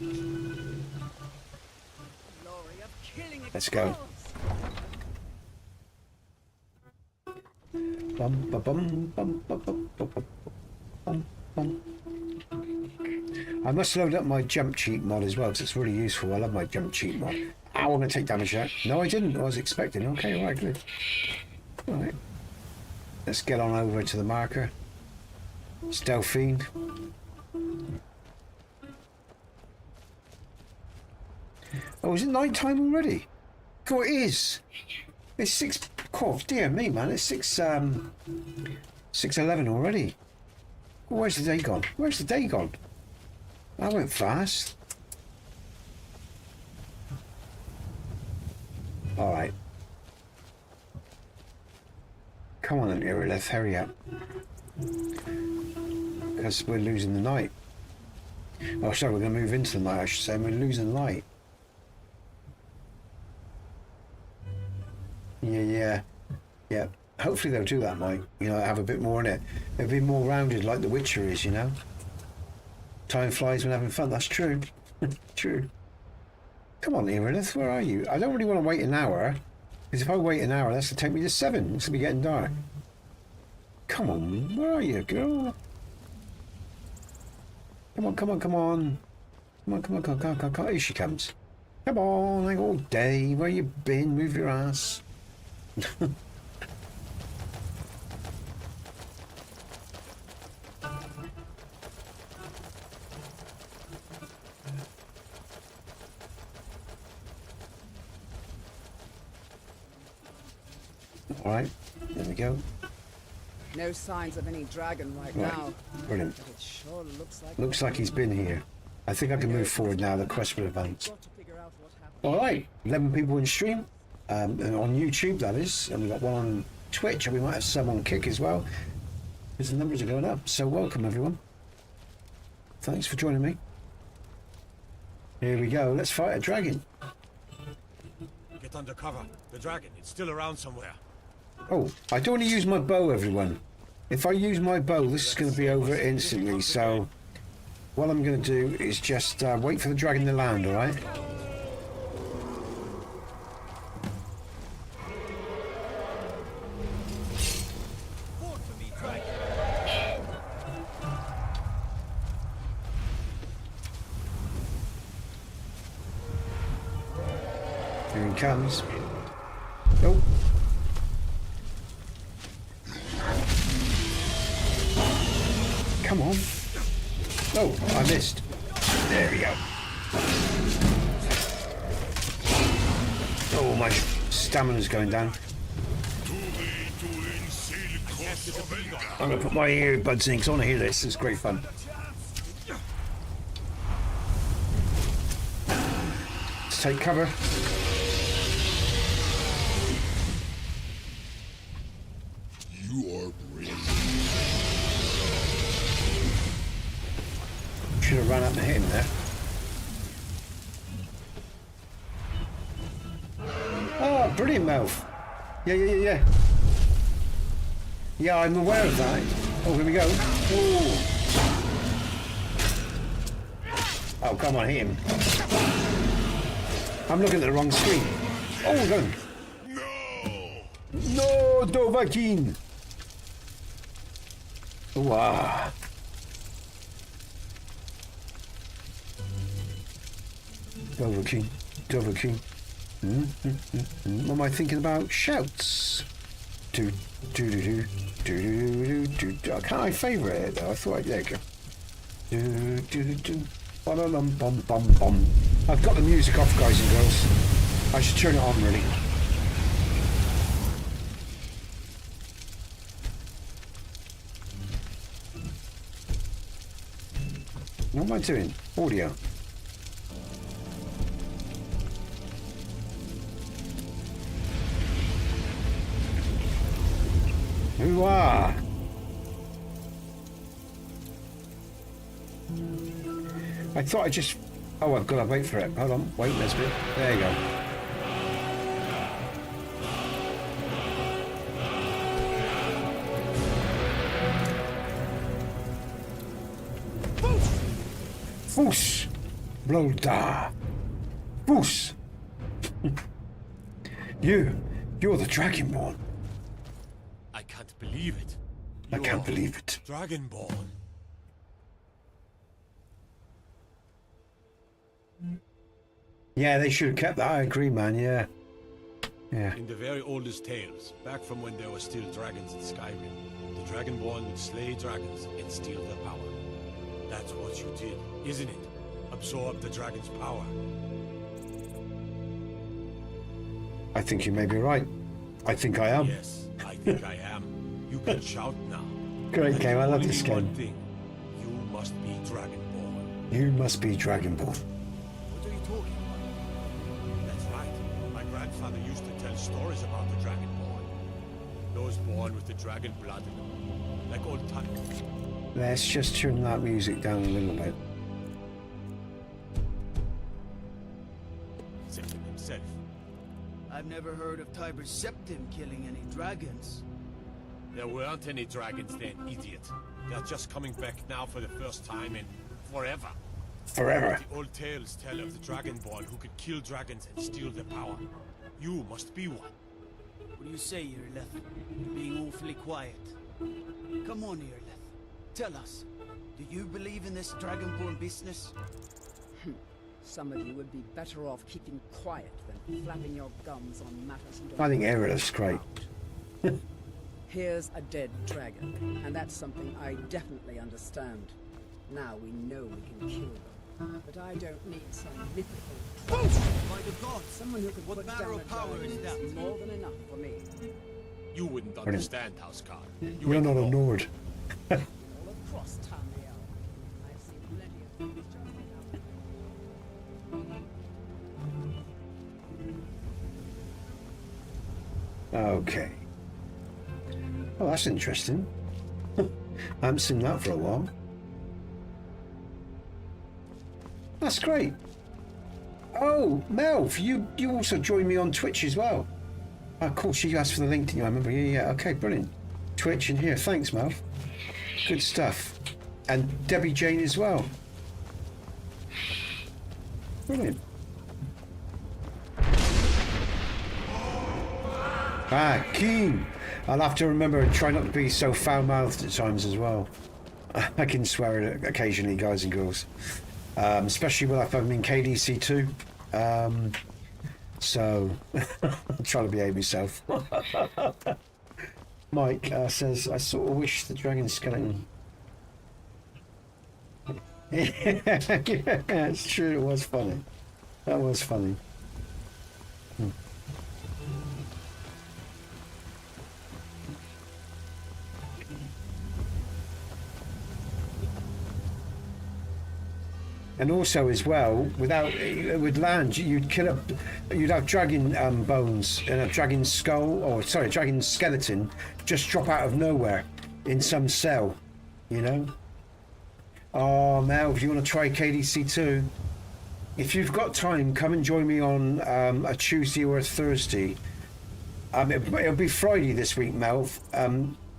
Glory of killing its Let's go. Bum, ba, bum, bum, ba, bum, ba, bum, bum, bum. I must load up my jump cheat mod as well because it's really useful. I love my jump cheat mod. Ow, I'm going to take damage there. No, I didn't. I was expecting. Okay, all right, good. All right. Let's get on over to the marker. Stealth Fiend. Oh, is it night time already? Oh, it is. It's 6. Oh, dear me, man. It's 6:11 already. Oh, where's the day gone? Where's the day gone? That went fast. Alright. Come on, Era, let's hurry up. Because we're losing the night. Oh, sorry, we're going to move into the night, I should say. We're losing light. Yeah. Hopefully they'll do that, Mike. You know, have a bit more in it. It'll be more rounded like The Witcher is, you know? Time flies when having fun. That's true. True. Come on, Iridith, where are you? I don't really want to wait an hour. Because if I wait an hour, that's going to take me to 7. It's going to be getting dark. Come on, where are you, girl? Come on. Come on. Here she comes. Come on, like all day. Where you been? Move your ass. Alright, there we go. No signs of any dragon right now. Brilliant. But it sure Looks like he's been here. I think I can move forward now, the quest will advance. Alright, 11 people in stream. And on YouTube, that is. And we've got one on Twitch, and we might have some on Kick as well. Because the numbers are going up. So welcome, everyone. Thanks for joining me. Here we go. Let's fight a dragon. Get under cover. The dragon, it's still around somewhere. Oh, I don't want to use my bow, everyone. If I use my bow, this is going to be over instantly. So what I'm going to do is just wait for the dragon to land, alright? Here he comes. Nope. Come on. Oh, I missed. There we go. Oh, my stamina's going down. I'm going to put my earbuds in because I want to hear this. It's great fun. Let's take cover. You are brave. Should have run up and hit him there. Oh, brilliant mouth. Yeah. Yeah, I'm aware of that. Oh, here we go. Oh, come on, hit him. I'm looking at the wrong screen. Oh, good. No, Dovahkiin. Wow. Dovahkiin. What am I thinking about? Shouts. Can't I favourite it though? I thought there you go. I've got the music off, guys and girls. I should turn it on really. What am I doing? Audio. Hoo-ah! I thought I just... Oh, I've got to wait for it. Hold on. Wait, Nesbit. There you go. Foos! Bloda! Foos! You're the Dragonborn. I can't believe it. I can't believe it. Dragonborn. Yeah, they should have kept that. I agree, man. Yeah. In the very oldest tales, back from when there were still dragons in Skyrim, the Dragonborn would slay dragons and steal their power. That's what you did, isn't it? Absorb the dragon's power. I think you may be right. I think I am. Yes, I think I am. You can shout now. Great game. I love this One game. thing. You must be Dragonborn. You must be Dragonborn. What are you talking about? That's right. My grandfather used to tell stories about the Dragonborn. Those born with the dragon blood in them. Like old times. Let's just turn that music down a little bit. Septim himself. I've never heard of Tiber's Septim killing any dragons. There weren't any dragons then, idiot. They're just coming back now for the first time in forever. Forever. The old tales tell of the Dragonborn who could kill dragons and steal their power. You must be one. What do you say, Irleth? You're being awfully quiet. Come on, Irleth. Tell us. Do you believe in this Dragonborn business? Some of you would be better off keeping quiet than flapping your gums on matters you don't. I think Eric's great. Here's a dead dragon, and that's something I definitely understand. Now we know we can kill them, but I don't need some mythical. By the gods! Someone who could put matter down of a power dragon is that? more than enough for me. You wouldn't understand, Housecarl. You're not a Nord. All across Tamriel, I've seen plenty of things just Okay. Oh, that's interesting. I haven't seen that for a while. That's great. Oh, Melv, you also joined me on Twitch as well. Of course, you asked for the link, didn't you? I remember. Yeah. Okay, brilliant. Twitch in here. Thanks, Melv. Good stuff. And Debbie Jane as well. Brilliant. Ah, Keen. I'll have to remember and try not to be so foul-mouthed at times as well. I can swear occasionally, guys and girls. Especially when I'm in KDC 2. So, I'm trying to behave myself. Mike says, I sort of wish the dragon skeleton... Yeah, it's true, it was funny. That was funny. And also, as well, with land, you'd have dragon bones and a dragon skull, or sorry, a dragon skeleton, just drop out of nowhere in some cell, you know. Oh, Mel, if you want to try KDC 2, if you've got time, come and join me on a Tuesday or a Thursday. It'll be Friday this week, Mel,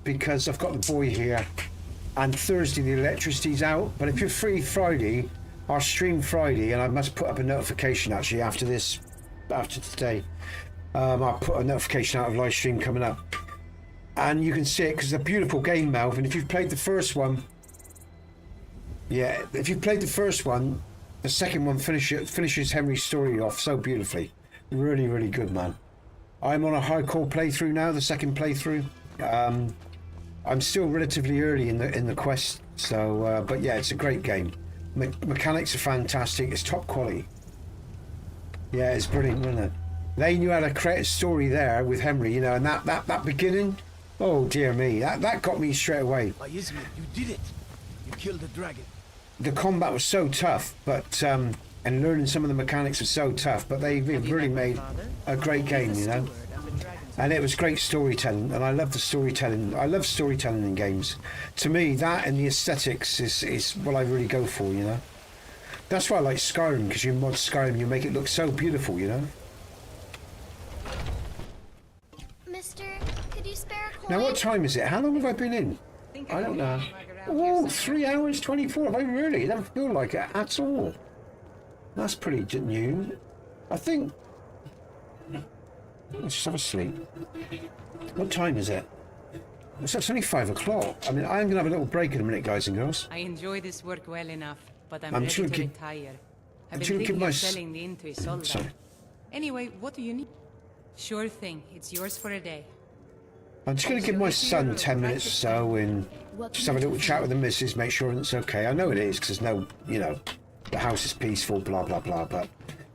because I've got the boy here, and Thursday the electricity's out. But if you're free Friday, I'll stream Friday, and I must put up a notification actually after today. I'll put a notification out of live stream coming up, and you can see it because it's a beautiful game, Melv. And if you've played the first one, if you've played the first one, the second one finishes Henry's story off so beautifully. Really, really good, man. I'm on a hardcore playthrough now, the second playthrough. I'm still relatively early in the quest, so but yeah, it's a great game. Mechanics are fantastic. It's top quality. Yeah, it's brilliant, wasn't it? They knew how to create a story there with Henry, you know, and that beginning. Oh dear me, that got me straight away. Ismet, you did it. You killed the dragon. The combat was so tough, but and learning some of the mechanics was so tough. But they've really made a great game, you know. And it was great storytelling, and I love the storytelling. I love storytelling in games. To me, that and the aesthetics is what I really go for, you know. That's why I like Skyrim, because you mod Skyrim, you make it look so beautiful, you know. Mister, could you spare a coin? Now, what time is it? How long have I been in? I don't know. Oh, 3 hours 24. Have I really? It doesn't feel like it at all. That's pretty new. I think... Let's just have a sleep. What time is it? It's only 5 o'clock. I mean, I'm going to have a little break in a minute, guys and girls. I enjoy this work well enough, but I'm I'm ready trying to to keep- retire. I'm I've been trying to keep thinking my of s- selling the into is sold Sorry. out. Anyway, what do you need? Sure thing. It's yours for a day. I'm just going to give my son 10 minutes or so and just have a little chat with the missus, make sure it's okay. I know it is, because there's no, you know, the house is peaceful, blah, blah, blah, but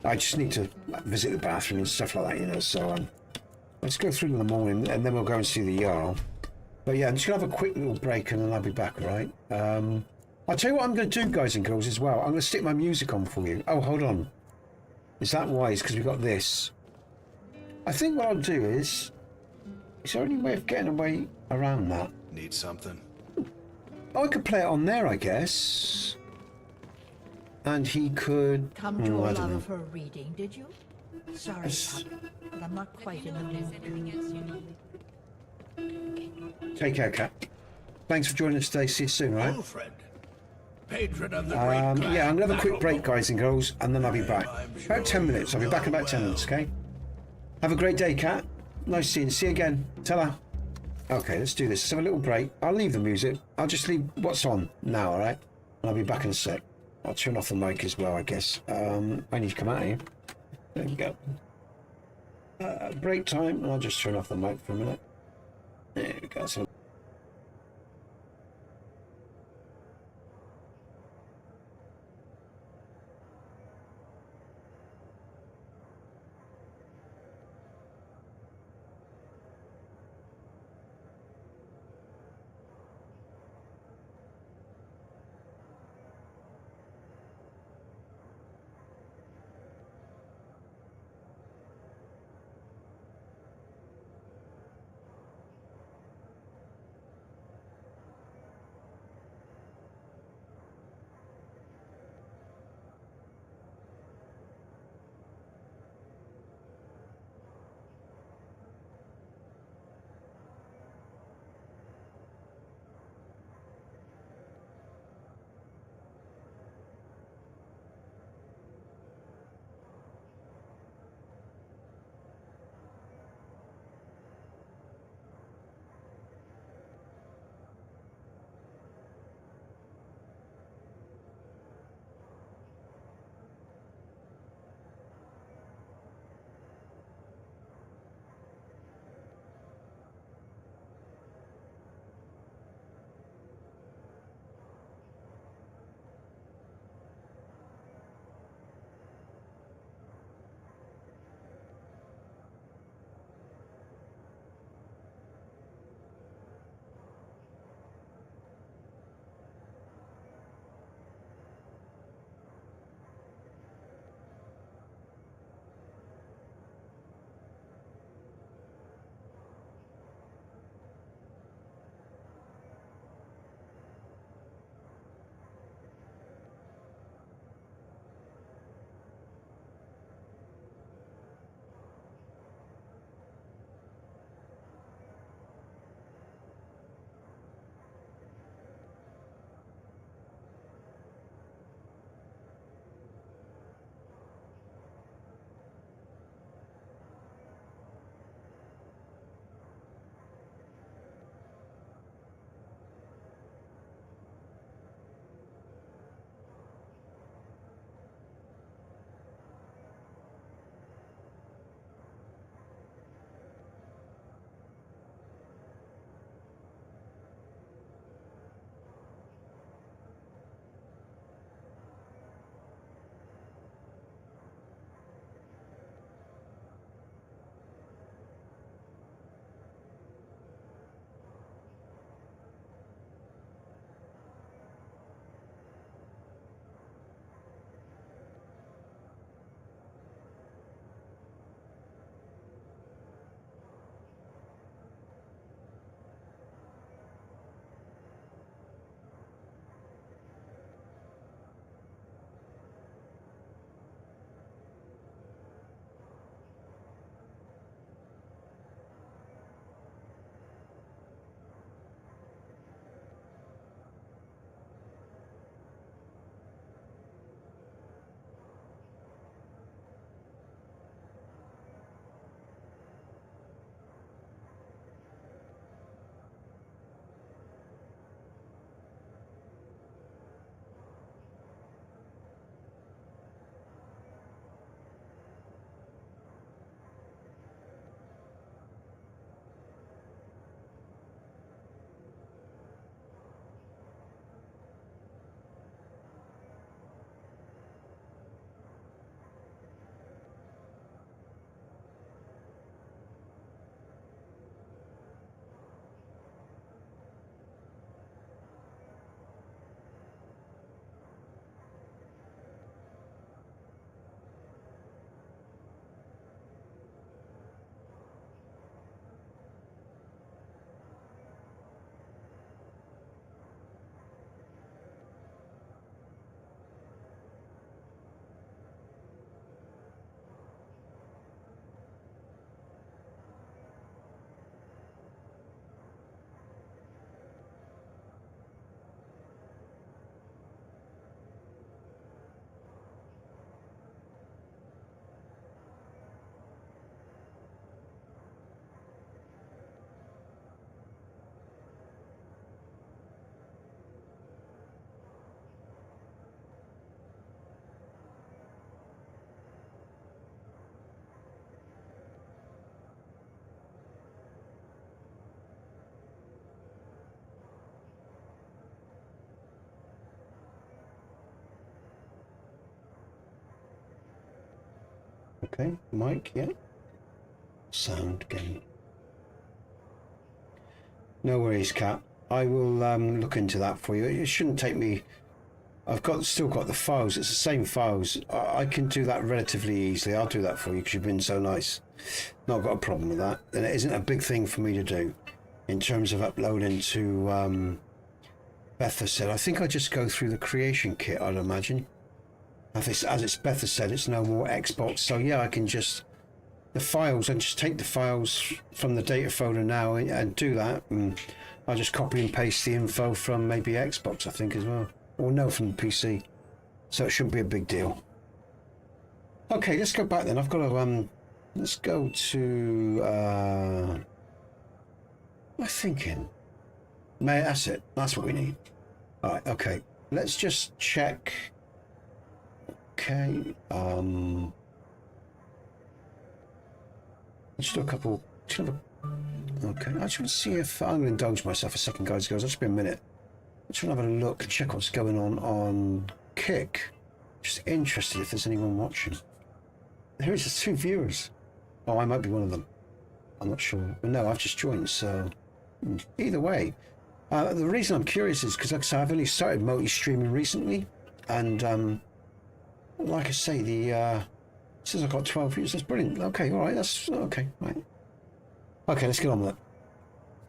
I just need to visit the bathroom and stuff like that, you know, so let's go through in the morning and then we'll go and see the Jarl. But yeah, I'm just going to have a quick little break and then I'll be back, all right? I'll tell you what I'm going to do, guys and girls, as well. I'm going to stick my music on for you. Oh, hold on. Is that wise? Because we've got this. I think what I'll do is there any way of getting away around that? Need something? Oh, I could play it on there, I guess. And he could... Come to Olava for a reading, did you? Sorry, Papa, but I'm not quite in the mood. Take care, Cat. Thanks for joining us today. See you soon, right? Alfred, patron of the Yeah, I'm going to have a quick break, guys and girls, and then I'll be back. About 10 minutes. I'll be back in about 10 minutes, okay? Have a great day, Cat. Nice seeing you. See you again. Tell her. Okay, let's do this. Let's have a little break. I'll leave the music. I'll just leave what's on now, all right? And I'll be back in a sec. I'll turn off the mic as well, I guess. I need to come out of here. There you go. Break time. I'll just turn off the mic for a minute. There we go. So Okay, mic, yeah. Sound game. No worries, Kat. I will look into that for you. It shouldn't take me. I've still got the files. It's the same files. I can do that relatively easily. I'll do that for you because you've been so nice. Not got a problem with that. And it isn't a big thing for me to do in terms of uploading to Betha said. I think I just go through the creation kit, I'd imagine. As it's Betha said, it's no more Xbox. So yeah, I can just the files and just take the files from the data folder now and do that. And I'll just copy and paste the info from maybe Xbox, I think, as well. Or no, from the PC. So it shouldn't be a big deal. Okay, let's go back then. I've got to let's go to am I thinking? That's it. That's what we need. Alright, okay. Let's just check. Okay. Let's do a couple. Okay, I just want to see if I'm going to indulge myself a second, guys. I'll just be a minute. I just want to have a look, check what's going on Kick. Just interested if there's anyone watching. There is 2 viewers. Oh, I might be one of them. I'm not sure. But no, I've just joined, so either way. The reason I'm curious is because, like I say, I've only started multi-streaming recently, and like I say, the since I've got 12 views, that's brilliant. Okay, all right, that's okay, right. Okay, let's get on with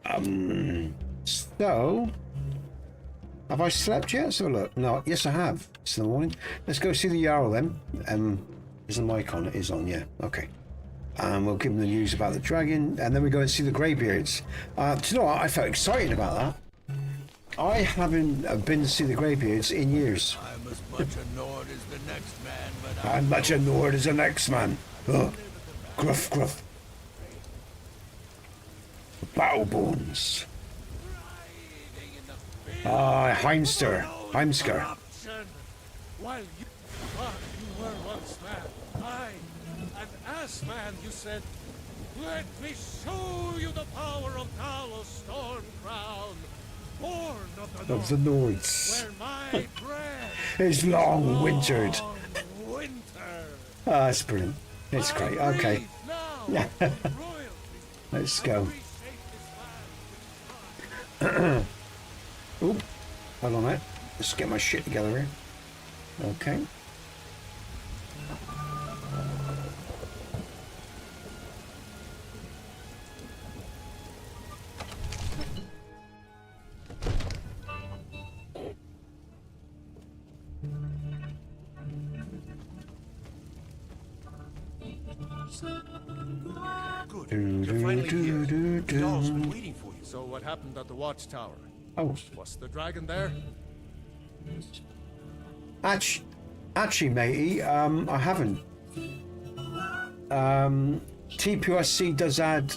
it. So, have I slept yet? So look, no, yes I have. It's in the morning. Let's go see the Jarl then. Is the mic on? It is on, yeah. Okay. And we'll give them the news about the dragon, and then we go and see the Greybeards. Do you know what? I felt excited about that. I haven't been to see the Greybeards in years. I'm as much annoyed as the next man, but I'm much annoyed as the next man. Ugh. Gruff, gruff. Battleborns. Heimster. While you thought you were once man, an ass man, you said, "Let me show you the power of Talos Stormcrown, born of the Nords. where my breath It's long wintered. winter." That's brilliant. It's great. Okay. Yeah. Let's go. Oop. Hold on a minute. Let's get my shit together here. Okay. Good. You're finally here. The doll's been waiting for you. So what happened at the watchtower? Oh. Was the dragon there? Actually, matey, I haven't. TPOSC does add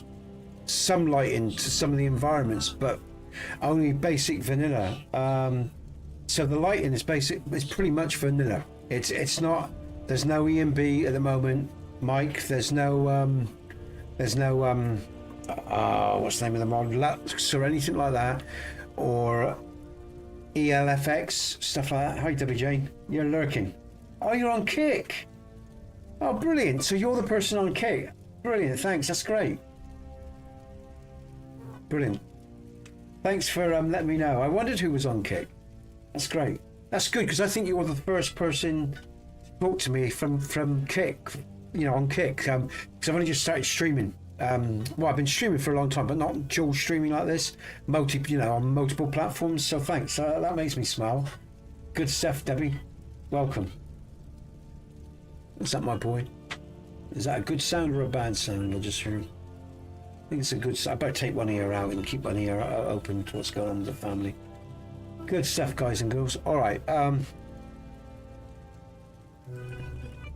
some lighting to some of the environments, but only basic vanilla. So the lighting is basic. It's pretty much vanilla. It's not. There's no EMB at the moment, Mike. There's no what's the name of the mod, Lux or anything like that, or ELFX, stuff like that. Hi, Debbie Jane. You're lurking. Oh, you're on Kick. Oh, brilliant. So you're the person on Kick. Brilliant. Thanks. That's great. Brilliant. Thanks for letting me know. I wondered who was on Kick. That's great. That's good, because I think you were the first person to talk to me from Kick, you know, on Kick. Because I've only just started streaming. Well, I've been streaming for a long time, but not dual streaming like this, on multiple platforms. So thanks, that makes me smile. Good stuff, Debbie. Welcome. Is that my boy? Is that a good sound or a bad sound? I just heard. I think it's a good sound. I better take one ear out and keep one ear open to what's going on with the family. Good stuff, guys and girls. All right.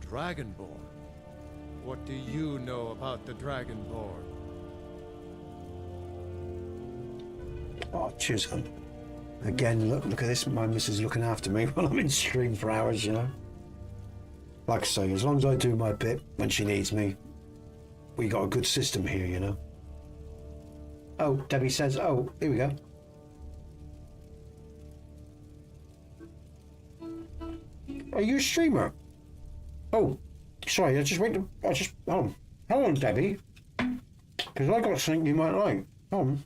Dragonborn. What do you know about the Dragonborn? Oh, cheers, hon. Again, look at this. My missus looking after me while I'm in stream for hours, you know. Like I say, as long as I do my bit when she needs me, we got a good system here, you know. Oh, Debbie says, oh, here we go. Are you a streamer? Oh, Sorry, hold on, Debbie. Because I got something you might like. Hold on.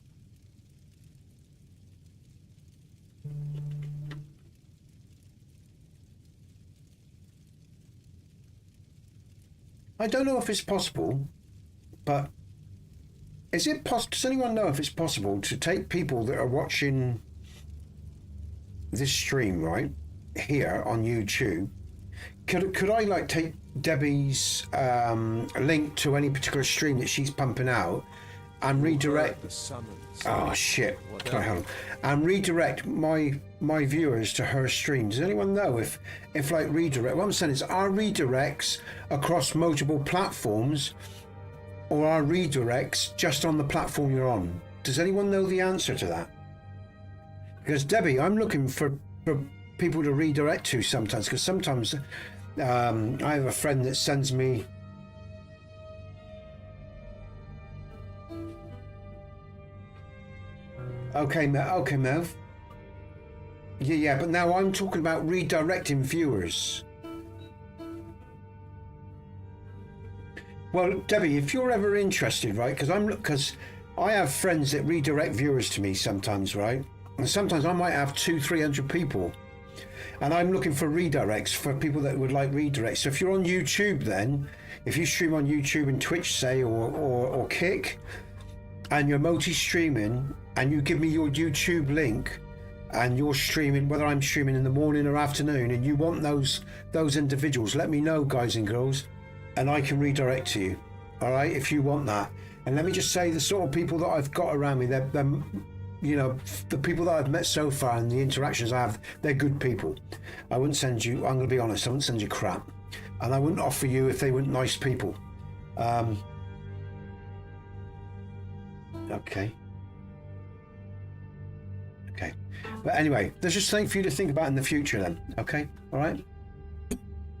I don't know if it's possible, but is it possible? Does anyone know if it's possible to take people that are watching this stream right here on YouTube? Could I like take Debbie's link to any particular stream that she's pumping out and redirect? Oh shit! Sorry, hold on. And redirect my viewers to her stream. Does anyone know if like redirect? What I'm saying is, are redirects across multiple platforms, or are redirects just on the platform you're on? Does anyone know the answer to that? Because Debbie, I'm looking for people to redirect to sometimes. Because sometimes I have a friend that sends me. Okay, Mev. Yeah, but now I'm talking about redirecting viewers. Well, Debbie, if you're ever interested, right? Because I have friends that redirect viewers to me sometimes, right? And sometimes I might have 200-300 people, and I'm looking for redirects for people that would like redirects. So if you're on YouTube, then if you stream on YouTube and Twitch, say, or Kick, and you're multi-streaming, and you give me your YouTube link, and you're streaming, whether I'm streaming in the morning or afternoon, and you want those individuals, let me know, guys and girls, and I can redirect to you. All right, if you want that. And let me just say, the sort of people that I've got around me, they're you know, the people that I've met so far and the interactions I have, they're good people. I wouldn't send you, I'm going to be honest, I wouldn't send you crap, and I wouldn't offer you if they weren't nice people. Okay. But anyway, there's just something for you to think about in the future then. Okay? All right?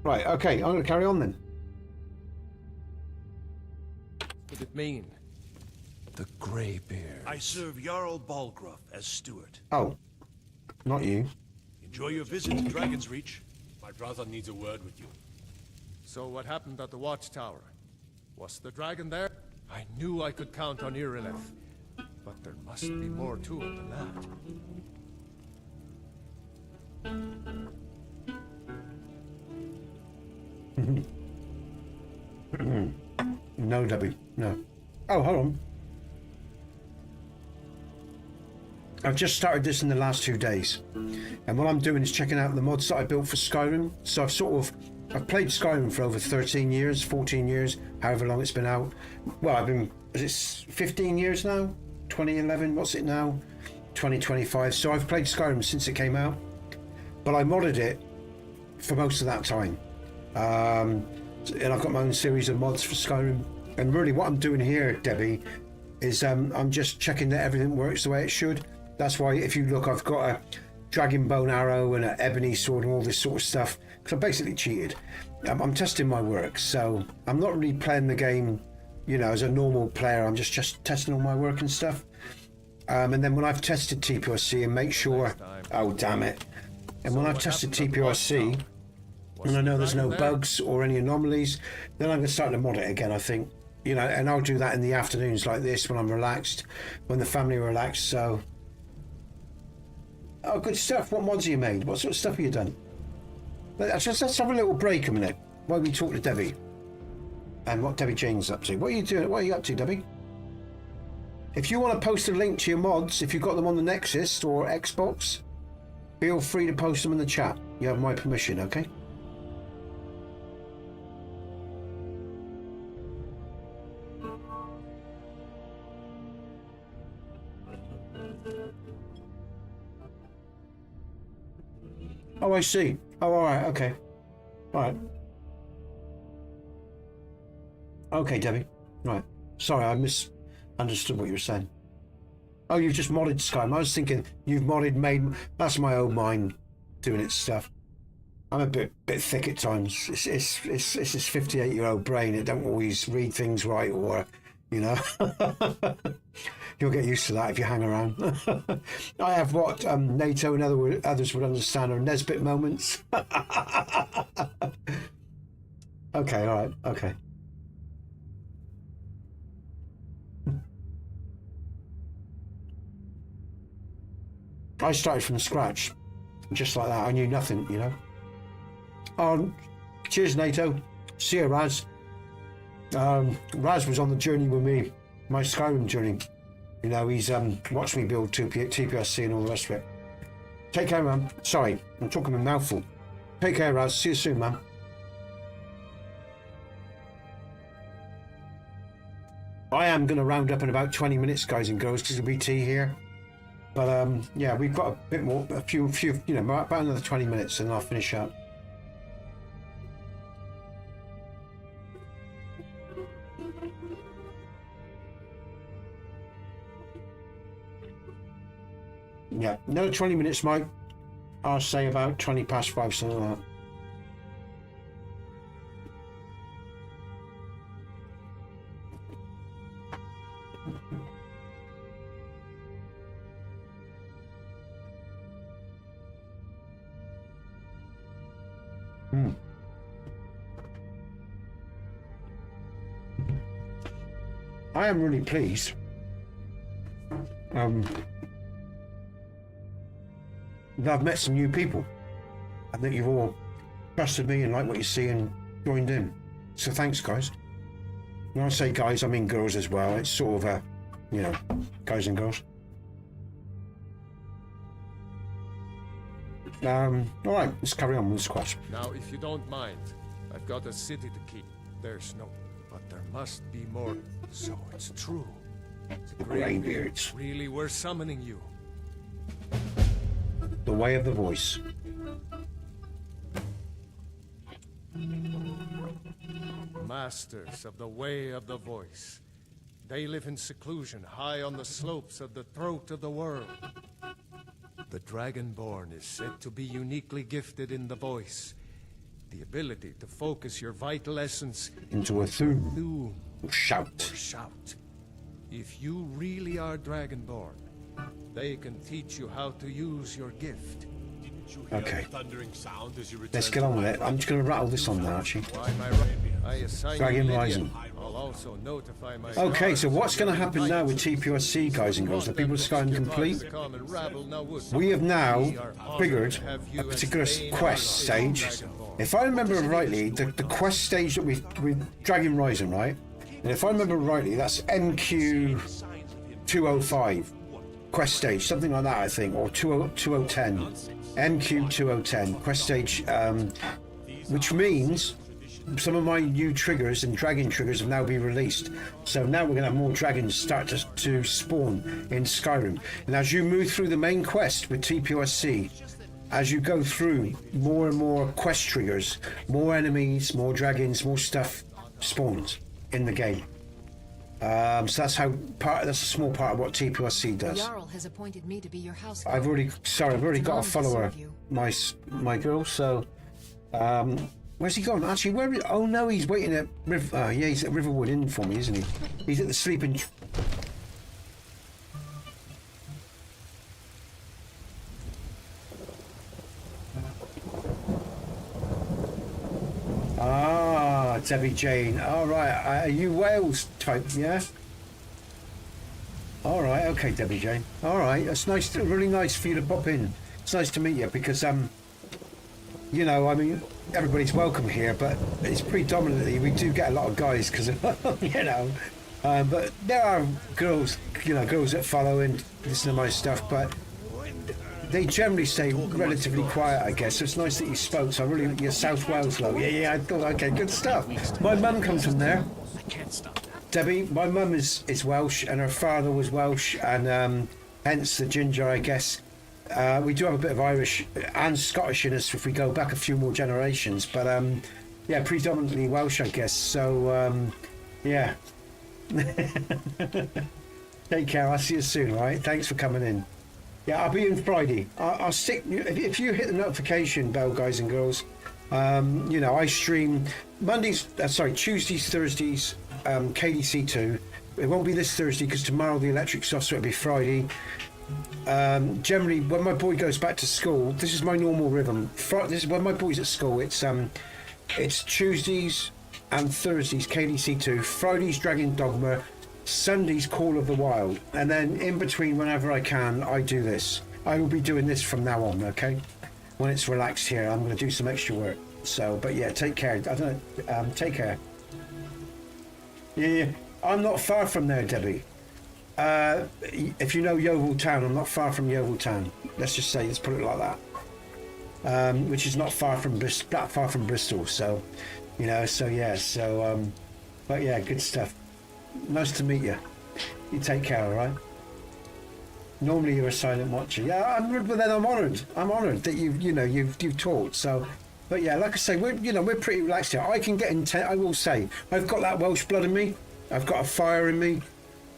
Right, okay, I'm going to carry on then. What did it mean? The Greybeard. I serve Jarl Balgruuf as steward. Oh, not you. Enjoy your visit to Dragon's Reach. My brother needs a word with you. So what happened at the Watchtower? Was the dragon there? I knew I could count on Irileth, but there must be more to it than that. No, Debbie, no. Oh, hold on. I've just started this in the last 2 days, and what I'm doing is checking out the mods that I built for Skyrim. So I've played Skyrim for over 13 years, 14 years, however long it's been out. Well, is it 15 years now? 2011, what's it now? 2025. So I've played Skyrim since it came out, but I modded it for most of that time. And I've got my own series of mods for Skyrim. And really what I'm doing here, Debbie, is I'm just checking that everything works the way it should. That's why if you look, I've got a dragon bone arrow and an ebony sword and all this sort of stuff, because I basically cheated. I'm testing my work, so I'm not really playing the game, you know, as a normal player. I'm just testing all my work and stuff. And then when I've tested TPOSC and make sure, oh damn it, and when I've tested TPOSC and I know there's no bugs or any anomalies, then I'm going to start to mod it again, I think. You know, and I'll do that in the afternoons like this when I'm relaxed, when the family are relaxed. So, oh, good stuff. What mods have you made? What sort of stuff have you done? Let's have a little break a minute while we talk to Debbie and what Debbie Jane's up to. What are you doing? What are you up to, Debbie? If you want to post a link to your mods, if you've got them on the Nexus or Xbox, feel free to post them in the chat. You have my permission, okay? Oh, I see. Oh, all right. Okay. All right. Okay, Debbie. Right. Sorry, I misunderstood what you were saying. Oh, you've just modded Skyrim. I was thinking you've made... That's my old mind doing its stuff. I'm a bit thick at times. It's this 58-year-old brain. It don't always read things right, or, you know. You'll get used to that if you hang around. I have what NATO and others would understand are Nesbit moments. Okay, all right, okay. I started from scratch, just like that. I knew nothing, you know. Cheers, NATO. See you, Raz. Raz was on the journey with me, my Skyrim journey. You know, he's watched me build TPOSC and all the rest of it. Take care, man. Sorry, I'm talking a mouthful. Take care, Raz. See you soon, man. I am going to round up in about 20 minutes, guys and girls, because there'll be tea here. But yeah, we've got a bit more, a few, you know, about another 20 minutes, and I'll finish up. Yeah, another 20 minutes, Mike. I'll say about 20 past 5, something like that. I am really pleased. That I've met some new people, and that you've all trusted me and like what you see and joined in. So thanks, guys. When I say guys, I mean girls as well. It's sort of a, you know, guys and girls. All right, let's carry on with this quest. Now, if you don't mind, I've got a city to keep. There's no, but there must be more. So it's true. The Greybeards really were summoning you. The way of the voice. Masters of the way of the voice. They live in seclusion, high on the slopes of the throat of the world. The Dragonborn is said to be uniquely gifted in the voice. The ability to focus your vital essence into a thum, or shout. If you really are Dragonborn, they can teach you how to use your gift. Okay. Let's get on with it. I'm just going to rattle this on now, actually. Dragon Rising. Okay, so what's going to happen now with TPOSC, guys and girls? The people of Skyrim complete. We have now triggered a particular quest stage. If I remember rightly, the quest stage that with Dragon Rising, right? And if I remember rightly, that's NQ 205 quest stage, something like that, I think, or 2010. NQ 2010 quest stage, which means some of my new triggers and dragon triggers have now been released. So now we're going to have more dragons start to spawn in Skyrim. And as you move through the main quest with TPOSC, as you go through more and more quest triggers, more enemies, more dragons, more stuff spawns in the game. So that's how that's a small part of what TPOSC does. Jarl has appointed me to be your house. I've already got a follower, my girl. So, where's he gone? Actually, oh no, he's waiting at yeah, he's at Riverwood Inn for me, isn't he? He's at the sleeping. Ah, Debbie Jane. All right, are you Wales type? Yeah. All right, okay, Debbie Jane. All right, it's nice, really nice for you to pop in. It's nice to meet you because you know, I mean, everybody's welcome here, but it's predominantly we do get a lot of guys because you know, but there are girls, you know, girls that follow and listen to my stuff, but they generally stay relatively quiet, I guess. So it's nice that you spoke. So really, you're South Wales, though. Yeah, I thought, okay, good stuff. My mum comes from there. I can't stop that. Debbie, my mum is Welsh, and her father was Welsh, and hence the ginger, I guess. We do have a bit of Irish and Scottish in us if we go back a few more generations, but yeah, predominantly Welsh, I guess. So yeah. Take care. I'll see you soon. All right. Thanks for coming in. Yeah, I'll be in Friday. I'll stick. If you hit the notification bell, guys and girls, you know, I stream Tuesdays, Thursdays, KDC2. It won't be this Thursday because tomorrow the electric's off, so it'll be Friday. Generally, when my boy goes back to school, this is my normal rhythm. This is when my boy's at school. It's Tuesdays, and Thursdays KDC2, Fridays Dragon Dogma, Sundays Call of the Wild, and then in between, whenever I can, I do this. I will be doing this from now on, okay? When it's relaxed here, I'm going to do some extra work. So, but yeah, take care. I don't know, take care. Yeah, I'm not far from there, Debbie. If you know Yeovil Town, I'm not far from Yeovil Town. Let's just say, let's put it like that. Which is not far from Bristol. So, you know, so yeah, so, but yeah, good stuff. Nice to meet you. You take care, all right? Normally you're a silent watcher. Yeah, but then I'm honoured. I'm honoured that you've talked. So, but yeah, like I say, we're pretty relaxed here. I can get intense. I will say, I've got that Welsh blood in me. I've got a fire in me.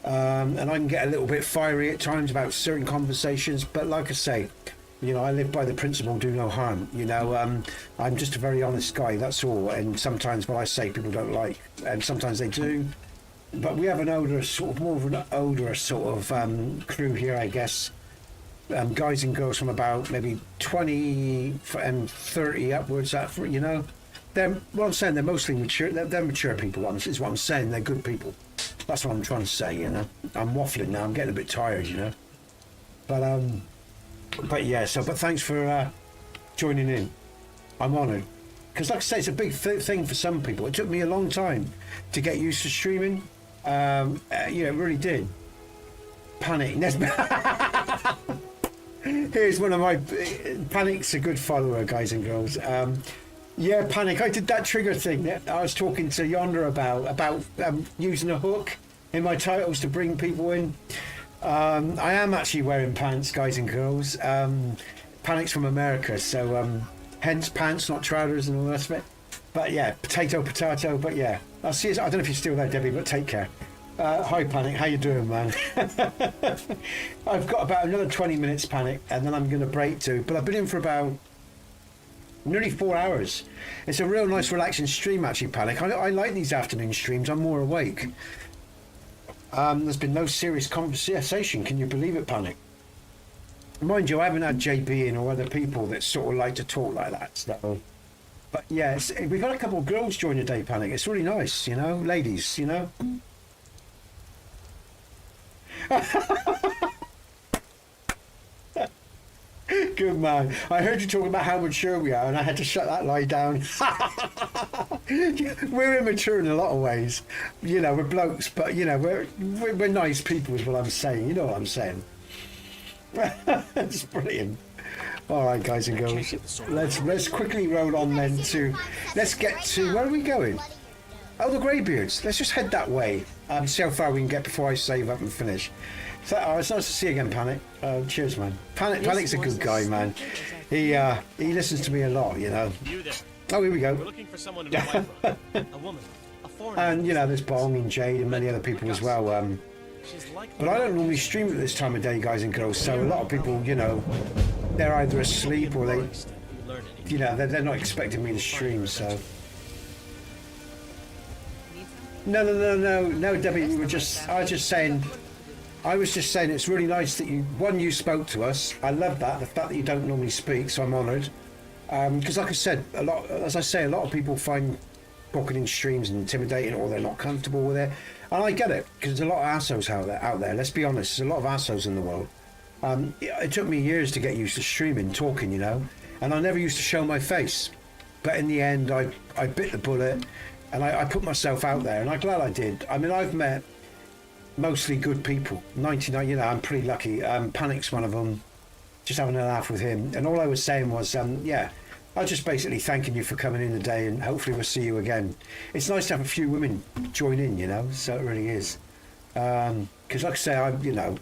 And I can get a little bit fiery at times about certain conversations, but like I say, you know, I live by the principle do no harm. You know, I'm just a very honest guy, that's all. And sometimes what I say people don't like, and sometimes they do. But we have an older, sort of more of an older sort of crew here, I guess. Guys and girls from about maybe 20 and 30 upwards. You know, what I'm saying, they're mostly mature. They're mature people. Is what I'm saying. They're good people. That's what I'm trying to say, you know. I'm waffling now. I'm getting a bit tired, you know. But yeah. So, but thanks for joining in. I'm honoured because, like I say, it's a big thing for some people. It took me a long time to get used to streaming. Yeah, it really did. Panic. Here's one of my Panic's a good follower, guys and girls. Yeah, Panic. I did that trigger thing that I was talking to Yonder about using a hook in my titles to bring people in. I am actually wearing pants, guys and girls. Panic's from America, so hence pants, not trousers and all the rest of it. But yeah, potato. But yeah, I'll see you. I don't know if you're still there, Debbie, but take care. Hi, Panic. How you doing, man? I've got about another 20 minutes, Panic, and then I'm going to break too. But I've been in for about nearly 4 hours. It's a real nice relaxing stream actually, Panic. I like these afternoon streams. I'm more awake. There's been no serious conversation. Can you believe it, Panic? Mind you, I haven't had JP in or other people that sort of like to talk like that. So, but yeah, we've had a couple of girls join today, Panic. It's really nice, you know, ladies, you know. Good man. I heard you talking about how mature we are, and I had to shut that lie down. We're immature in a lot of ways. You know, we're blokes, but you know, we're nice people, is what I'm saying. You know what I'm saying? It's brilliant. All right, guys and girls, let's quickly roll on then to. Let's get to where are we going? Oh, the Greybeards. Let's just head that way. See how far we can get before I save up and finish. So, it's nice to see you again, Panic. Cheers, man. Panic's a good guy, man. He listens to me a lot, you know. Oh, here we go. We're looking for someone in a white robe. A woman, a foreigner. And you know, there's Bong and Jade and many other people as well. But I don't normally stream at this time of day, guys and girls. So a lot of people, you know, they're either asleep or they, you know, they're not expecting me to stream. So. No, Debbie. I was just saying it's really nice that you spoke to us. I love that, the fact that you don't normally speak, so I'm honoured. Because like I said, a lot of people find talking in streams intimidating, or they're not comfortable with it. And I get it, because there's a lot of assholes out there. Let's be honest, there's a lot of assholes in the world. It took me years to get used to streaming, talking, you know, and I never used to show my face. But in the end, I bit the bullet. And I put myself out there, and I'm glad I did. I mean, I've met mostly good people. 99, you know, I'm pretty lucky. Panic's one of them. Just having a laugh with him. And all I was saying was, yeah, I was just basically thanking you for coming in today, and hopefully we'll see you again. It's nice to have a few women join in, you know, so it really is. Because like I say, you know,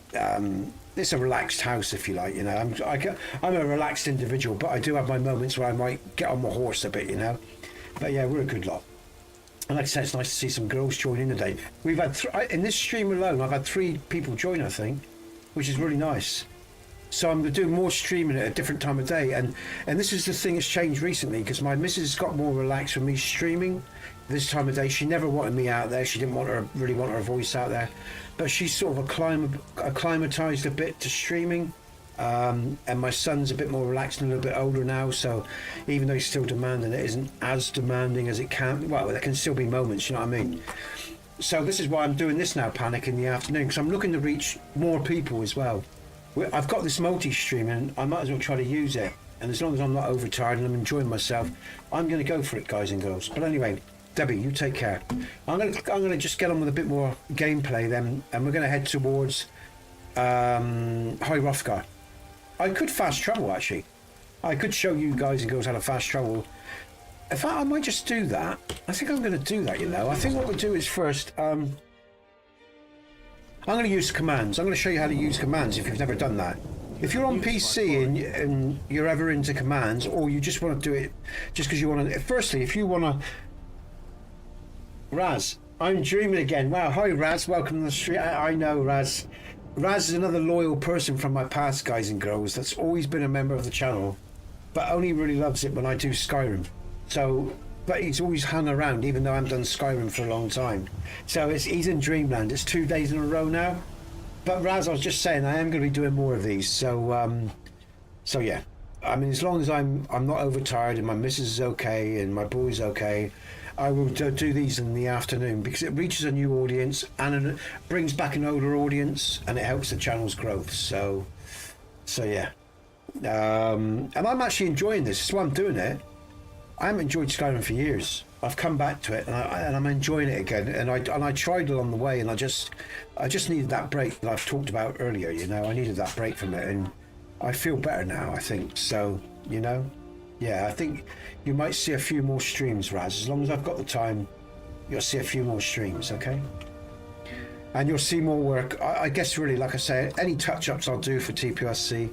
it's a relaxed house, if you like, you know. I'm a relaxed individual, but I do have my moments where I might get on my horse a bit, you know. But yeah, we're a good lot. And like I said, it's nice to see some girls join in today. We've had in this stream alone, I've had 3 people join, I think, which is really nice. So I'm going to do more streaming at a different time of day, and this is the thing that's changed recently, because my missus got more relaxed with me streaming this time of day. She never wanted me out there. She didn't really want her voice out there, but she's sort of acclimatized a bit to streaming. And my son's a bit more relaxed and a little bit older now, so even though he's still demanding, it isn't as demanding as it can. Well, there can still be moments, you know what I mean? So this is why I'm doing this now, Panic, in the afternoon, because I'm looking to reach more people as well. I've got this multi-stream and I might as well try to use it. And as long as I'm not overtired and I'm enjoying myself, I'm going to go for it, guys and girls. But anyway, Debbie, you take care. I'm going to just get on with a bit more gameplay then, and we're going to head towards High Hrothgar. I could fast travel, actually. I could show you guys and girls how to fast travel. In fact, I might just do that. I think I'm going to do that, you know. I think what we'll do is first, I'm going to use commands. I'm going to show you how to use commands if you've never done that. If you're on PC and you're ever into commands, or you just want to do it just because you want to... Firstly, if you want to... Raz, I'm dreaming again. Wow, hi Raz, welcome to the street. I know Raz. Raz is another loyal person from my past, guys and girls, that's always been a member of the channel, but only really loves it when I do Skyrim. So, but he's always hung around, even though I haven't done Skyrim for a long time. So he's in Dreamland. It's 2 days in a row now. But Raz, I was just saying, I am going to be doing more of these. So, so yeah. I mean, as long as I'm not overtired and my missus is okay and my boy's okay, I will do these in the afternoon because it reaches a new audience and brings back an older audience, and it helps the channel's growth. So yeah. And I'm actually enjoying this. That's why I'm doing it. I haven't enjoyed Skyrim for years. I've come back to it, and I'm enjoying it again. And I tried along the way, and I just needed that break that I've talked about earlier. You know, I needed that break from it, and I feel better now, I think. So, you know, yeah, I think you might see a few more streams, Raz. As long as I've got the time, you'll see a few more streams, okay? And you'll see more work. I guess really, like I say, any touch-ups I'll do for TPOSC.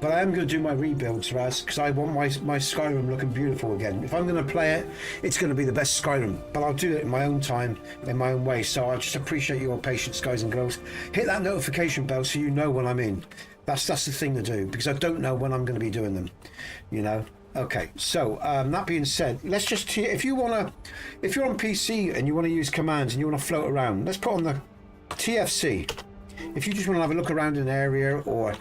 But I am going to do my rebuilds, Raz, because I want my Skyrim looking beautiful again. If I'm going to play it, it's going to be the best Skyrim. But I'll do it in my own time, in my own way. So I just appreciate your patience, guys and girls. Hit that notification bell so you know when I'm in. That's the thing to do, because I don't know when I'm going to be doing them, you know. Okay, so that being said, let's just, if you're on PC and you want to use commands and you want to float around, let's put on the TFC. If you just want to have a look around an area, or,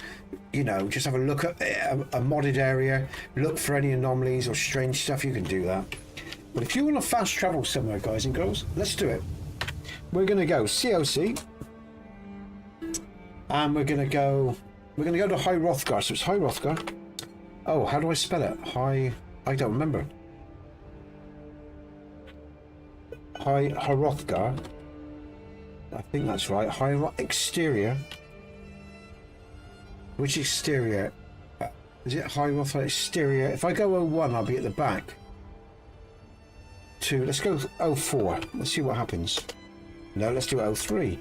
you know, just have a look at a modded area, look for any anomalies or strange stuff, you can do that. But if you want to fast travel somewhere, guys and girls, let's do it. We're going to go COC, and we're going to go to High Hrothgar. So it's High Hrothgar. Oh, how do I spell it? I don't remember. High Hrothgar. I think that's right. Exterior. Which exterior? Is it High Hrothgar exterior? If I go 01, I'll be at the back. Let's go 04. Let's see what happens. No, let's do 03.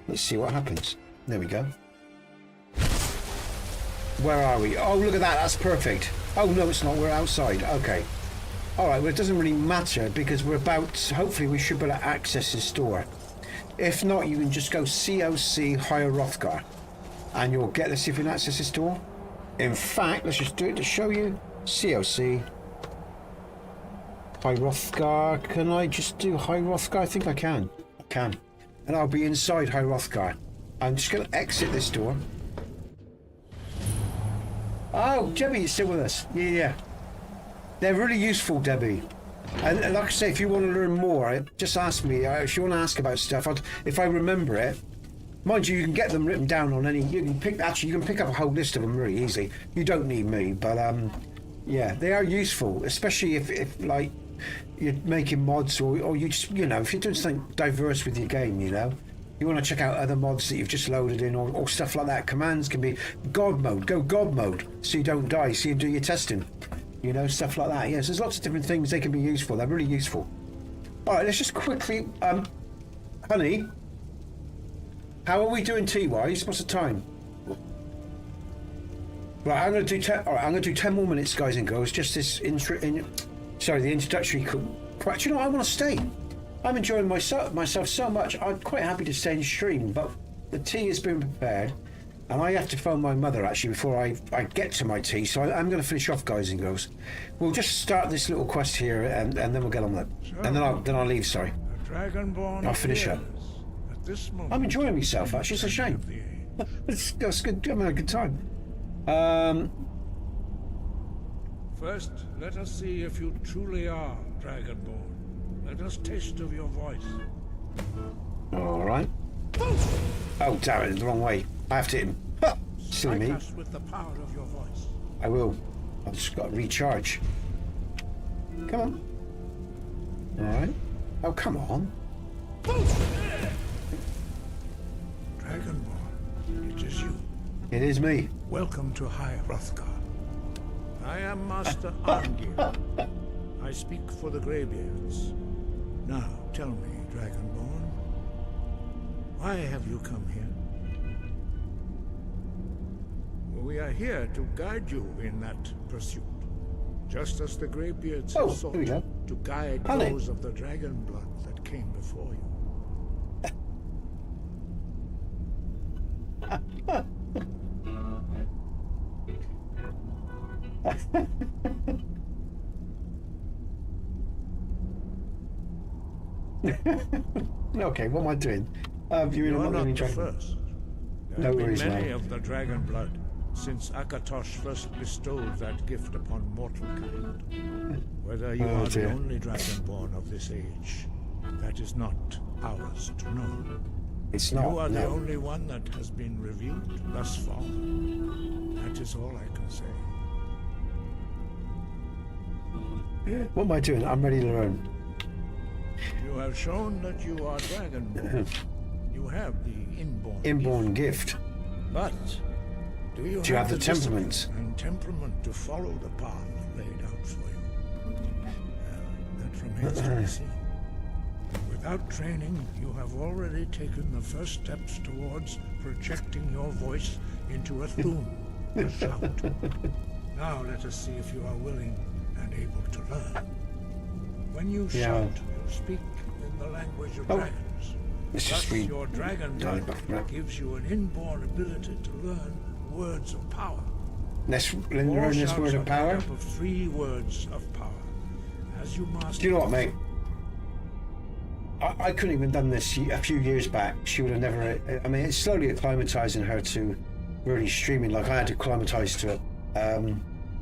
Let's see what happens. There we go. Where are we? Oh, look at that. That's perfect. Oh, no, it's not. We're outside. Okay. All right. Well, it doesn't really matter because we're about... Hopefully, we should be able to access this door. If not, you can just go COC High Hrothgar and you'll get... Let's see if we can access this door. In fact, let's just do it to show you. COC High Hrothgar. Can I just do High Hrothgar? I think I can. I can. And I'll be inside High Hrothgar. I'm just going to exit this door. Oh, Debbie, you're still with us. Yeah. They're really useful, Debbie. And like I say, if you want to learn more, just ask me. If you want to ask about stuff, if I remember it, mind you, you can get them written down on any. You can pick up a whole list of them really easily. You don't need me, but yeah, they are useful, especially if like you're making mods or you just, you know, if you're doing something diverse with your game, you know. You want to check out other mods that you've just loaded in or stuff like that. Commands can be God mode. Go God mode so you don't die, so you do your testing. You know, stuff like that. Yes, there's lots of different things they can be useful. They're really useful. All right, let's just quickly... honey, how are we doing tea-wise? What's the time? Right, I'm going to do 10... All right, I'm going to do 10 more minutes, guys and girls. Just this the introductory... Do you know what? I want to stay. I'm enjoying myself so much. I'm quite happy to stay and stream, but the tea has been prepared, and I have to phone my mother actually before I get to my tea. So I'm going to finish off, guys and girls. We'll just start this little quest here, and then we'll get on with it. And then I'll leave. Sorry. I'll finish up. I'm enjoying myself. Actually, it's a shame. It's good. I'm having a good time. First, let us see if you truly are Dragonborn. Let us taste of your voice. All right. Oh, damn it! The wrong way. I have to hit him. Ha! Silly me. Strike us with the power of your voice. I will. I've just got to recharge. Come on. All right. Oh, come on. Dragonborn, it is you. It is me. Welcome to High Hrothgar. I am Master Arngir. I speak for the Greybeards. Now, tell me, Dragonborn, why have you come here? We are here to guide you in that pursuit, just as the Greybeards have sought to guide those of the dragon blood that came before you. Okay, what am I doing? You're not the first. There No have worries, been many man. of the dragon blood since Akatosh first bestowed that gift upon mortal kind. Whether you are the only dragonborn of this age, that is not ours to know. It's not. You are the no. only one that has been revealed thus far. That is all I can say. What am I doing? I'm ready to learn. You have shown that you are dragonborn. You have the Inborn gift. But do you have the discipline temperament? and temperament to follow the path laid out for you? That remains to be seen. Without training, you have already taken the first steps towards projecting your voice into a thum, a shout. Now let us see if you are willing and able to learn. When you shout, you speak in the language of dragons. Thus, your dragon blood gives you an inborn ability to learn words of power. Let's learn this word of power. Made up of 3 words of power. As you master. Do you know what, mate? I couldn't even done this a few years back. She would have never. I mean, it's slowly acclimatizing her to really streaming. Like I had to acclimatize to it,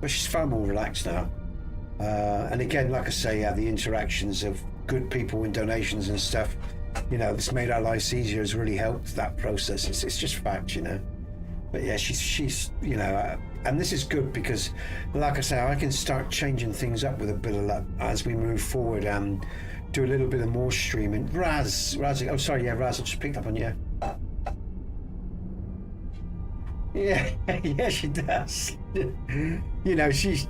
but she's far more relaxed now. And again, like I say, the interactions of good people and donations and stuff. You know, this made our lives easier. Has really helped that process. It's just fact, you know. But yeah, she's you know, and this is good because, like I say, I can start changing things up with a bit of luck as we move forward and do a little bit of more streaming. Raz, oh sorry, yeah, Raz, I just picked up on you. Yeah, yeah, she does. You know, she's.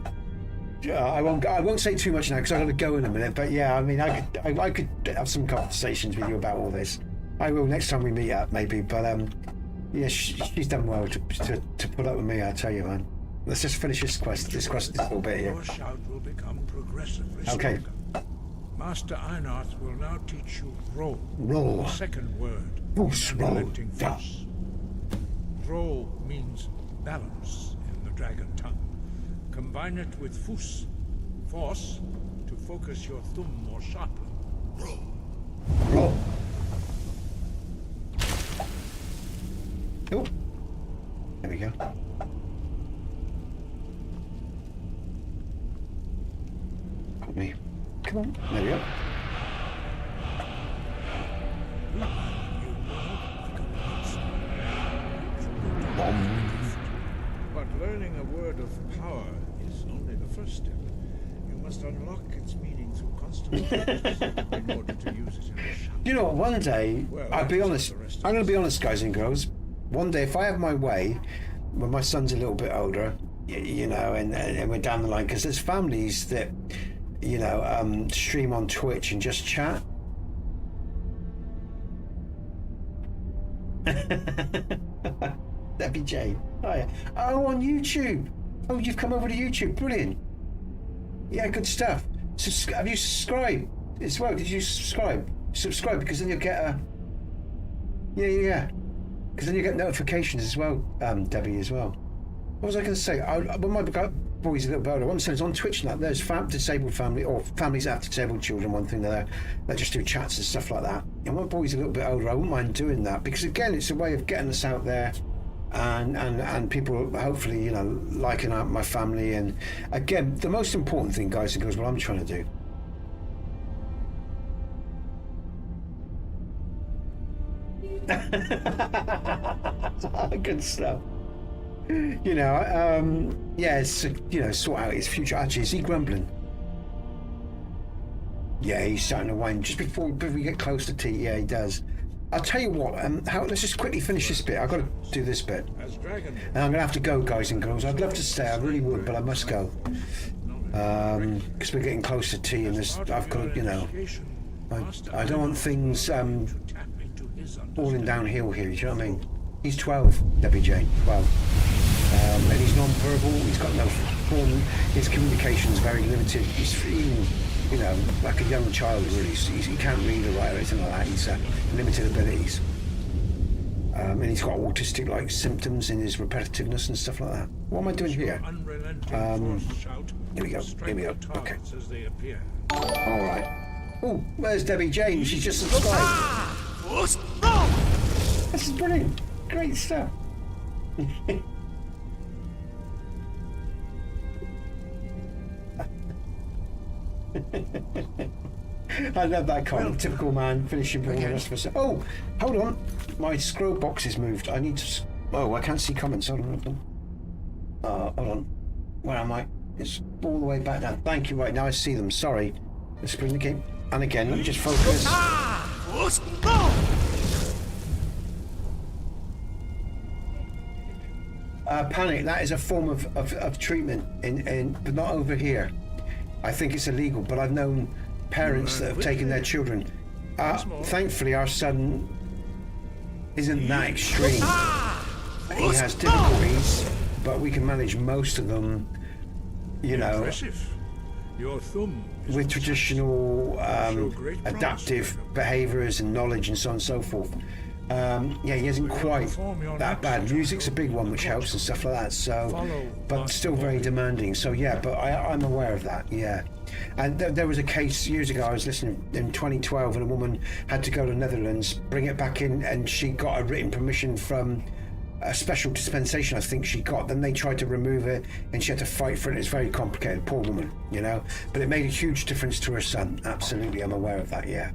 I won't say too much now because I've got to go in a minute. But yeah, I mean, I could have some conversations with you about all this. I will next time we meet up, maybe. But yeah, she's done well to put up with me. I tell you, man. Let's just finish this little bit here. Your shout will become progressively Okay. stronger. Master Einarth will now teach you roll. Roll. The second word. Foos, in roll. unrelenting force. Roll means balance in the dragon tongue. Combine it with fus, force, to focus your thumb more sharply. Roll. Roll. Oh. There we go. Got me. Come on. There we go. But learning a word of power is only the first step. You must unlock its meaning through constant practice in order to use it in the shout. You know what? One day, I'll be honest. I'm going to be honest, guys and girls. One day, if I have my way, when my son's a little bit older, you know, and we're down the line, because there's families that, you know, stream on Twitch and just chat. Debbie J. Oh, yeah. Oh, on YouTube. Oh, you've come over to YouTube. Brilliant. Yeah, good stuff. Have you subscribed as well? Did you subscribe? Subscribe because then you'll get a. Yeah. Because then you get notifications as well, Debbie, as well. What was I going to say? When my boy's a little bit older, what I'm saying is on Twitch now, there's disabled family, or families that have disabled children, one thing that just do chats and stuff like that. And when my boy's a little bit older, I wouldn't mind doing that because, again, it's a way of getting us out there and people hopefully, you know, liking out my family. And again, the most important thing, guys, and goes what I'm trying to do. Good stuff. You know, yes, you know, sort out his future. Actually, is he grumbling? Yeah, he's starting to whine just before we get close to tea. Yeah, he does. I'll tell you what, let's just quickly finish this bit. I've got to do this bit. And I'm going to have to go, guys and girls. I'd love to stay, I really would, but I must go. Because we're getting close to tea and this, I've got, you know, I don't want things falling downhill here, do you know what I mean? He's 12, Debbie Jane, 12. And he's non-verbal, he's got no form, his communication's very limited. He's even, you know, like a young child, really. He can't read or write or anything like that. He's limited abilities. And he's got autistic-like symptoms in his repetitiveness and stuff like that. What am I doing here? Here we go. Here we go. Okay. All right. Oh, where's Debbie Jane? She's just subscribed. This is brilliant. Great stuff. I love that comment. Typical man finishing for all the rest of us. Oh, hold on. My scroll box is moved. I need to. Oh, I can't see comments. Hold on. Hold on. Where am I? It's all the way back down. Thank you. Right now I see them. Sorry. Let's bring the game. And again, let me just focus. Panic. That is a form of treatment but not over here. I think it's illegal, but I've known parents that have taken their children. Thankfully, our son isn't that extreme. He has difficulties, but we can manage most of them, you know, Your thumb with traditional adaptive behaviours and knowledge and so on and so forth. Yeah, he isn't quite that bad. Music's a big one, which helps and stuff like that. So, but still very demanding. So yeah, but I'm aware of that. Yeah, and there was a case years ago. I was listening in 2012, and a woman had to go to the Netherlands, bring it back in, and she got a written permission from a special dispensation. I think she got. Then they tried to remove it, and she had to fight for it. It's very complicated. Poor woman, you know. But it made a huge difference to her son. Absolutely, I'm aware of that. Yeah.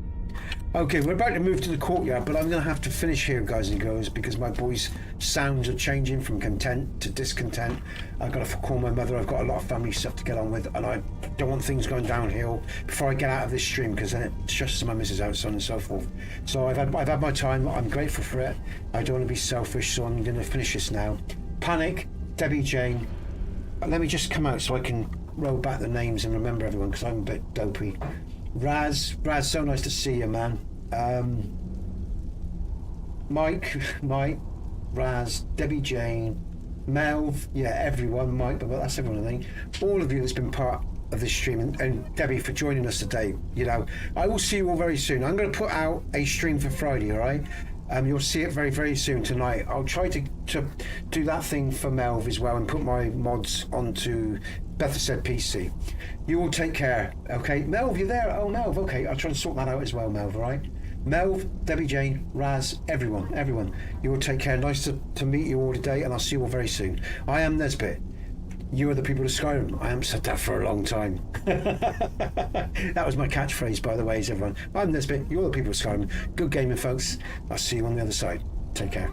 Okay, we're about to move to the courtyard, but I'm going to have to finish here, guys and girls, because my boys' sounds are changing from content to discontent. I've got to call my mother. I've got a lot of family stuff to get on with, and I don't want things going downhill before I get out of this stream, because then it stresses my missus out, so on and so forth. So I've had my time. I'm grateful for it. I don't want to be selfish, so I'm going to finish this now. Panic, Debbie Jane. Let me just come out so I can roll back the names and remember everyone, because I'm a bit dopey. Raz, so nice to see you, man. Mike, Raz, Debbie Jane, Melv, yeah, everyone, Mike, but that's everyone, I think. All of you that's been part of this stream, and Debbie for joining us today. You know, I will see you all very soon. I'm going to put out a stream for Friday, all right? You'll see it very, very soon tonight. I'll try to do that thing for Melv as well and put my mods onto Bethesda PC. You all take care, okay? Melv, you there? Oh, Melv, okay. I'll try to sort that out as well, Melv, all right? Melv, Debbie Jane, Raz, everyone. You all take care. Nice to meet you all today, and I'll see you all very soon. I am Nesbit. You are the people of Skyrim. I haven't said that for a long time. That was my catchphrase, by the way, everyone. I'm Nesbit. You're the people of Skyrim. Good gaming, folks. I'll see you on the other side. Take care.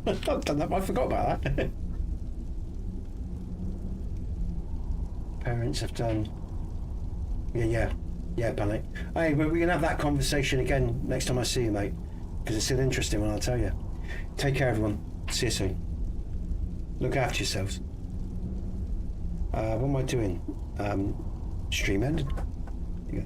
I've done that, but I forgot about that. Parents have done. Yeah, Panic. Hey, we're going to have that conversation again next time I see you, mate. Because it's still interesting when I'll tell you. Take care, everyone. See you soon. Look after yourselves. What am I doing? Stream ended? Yeah.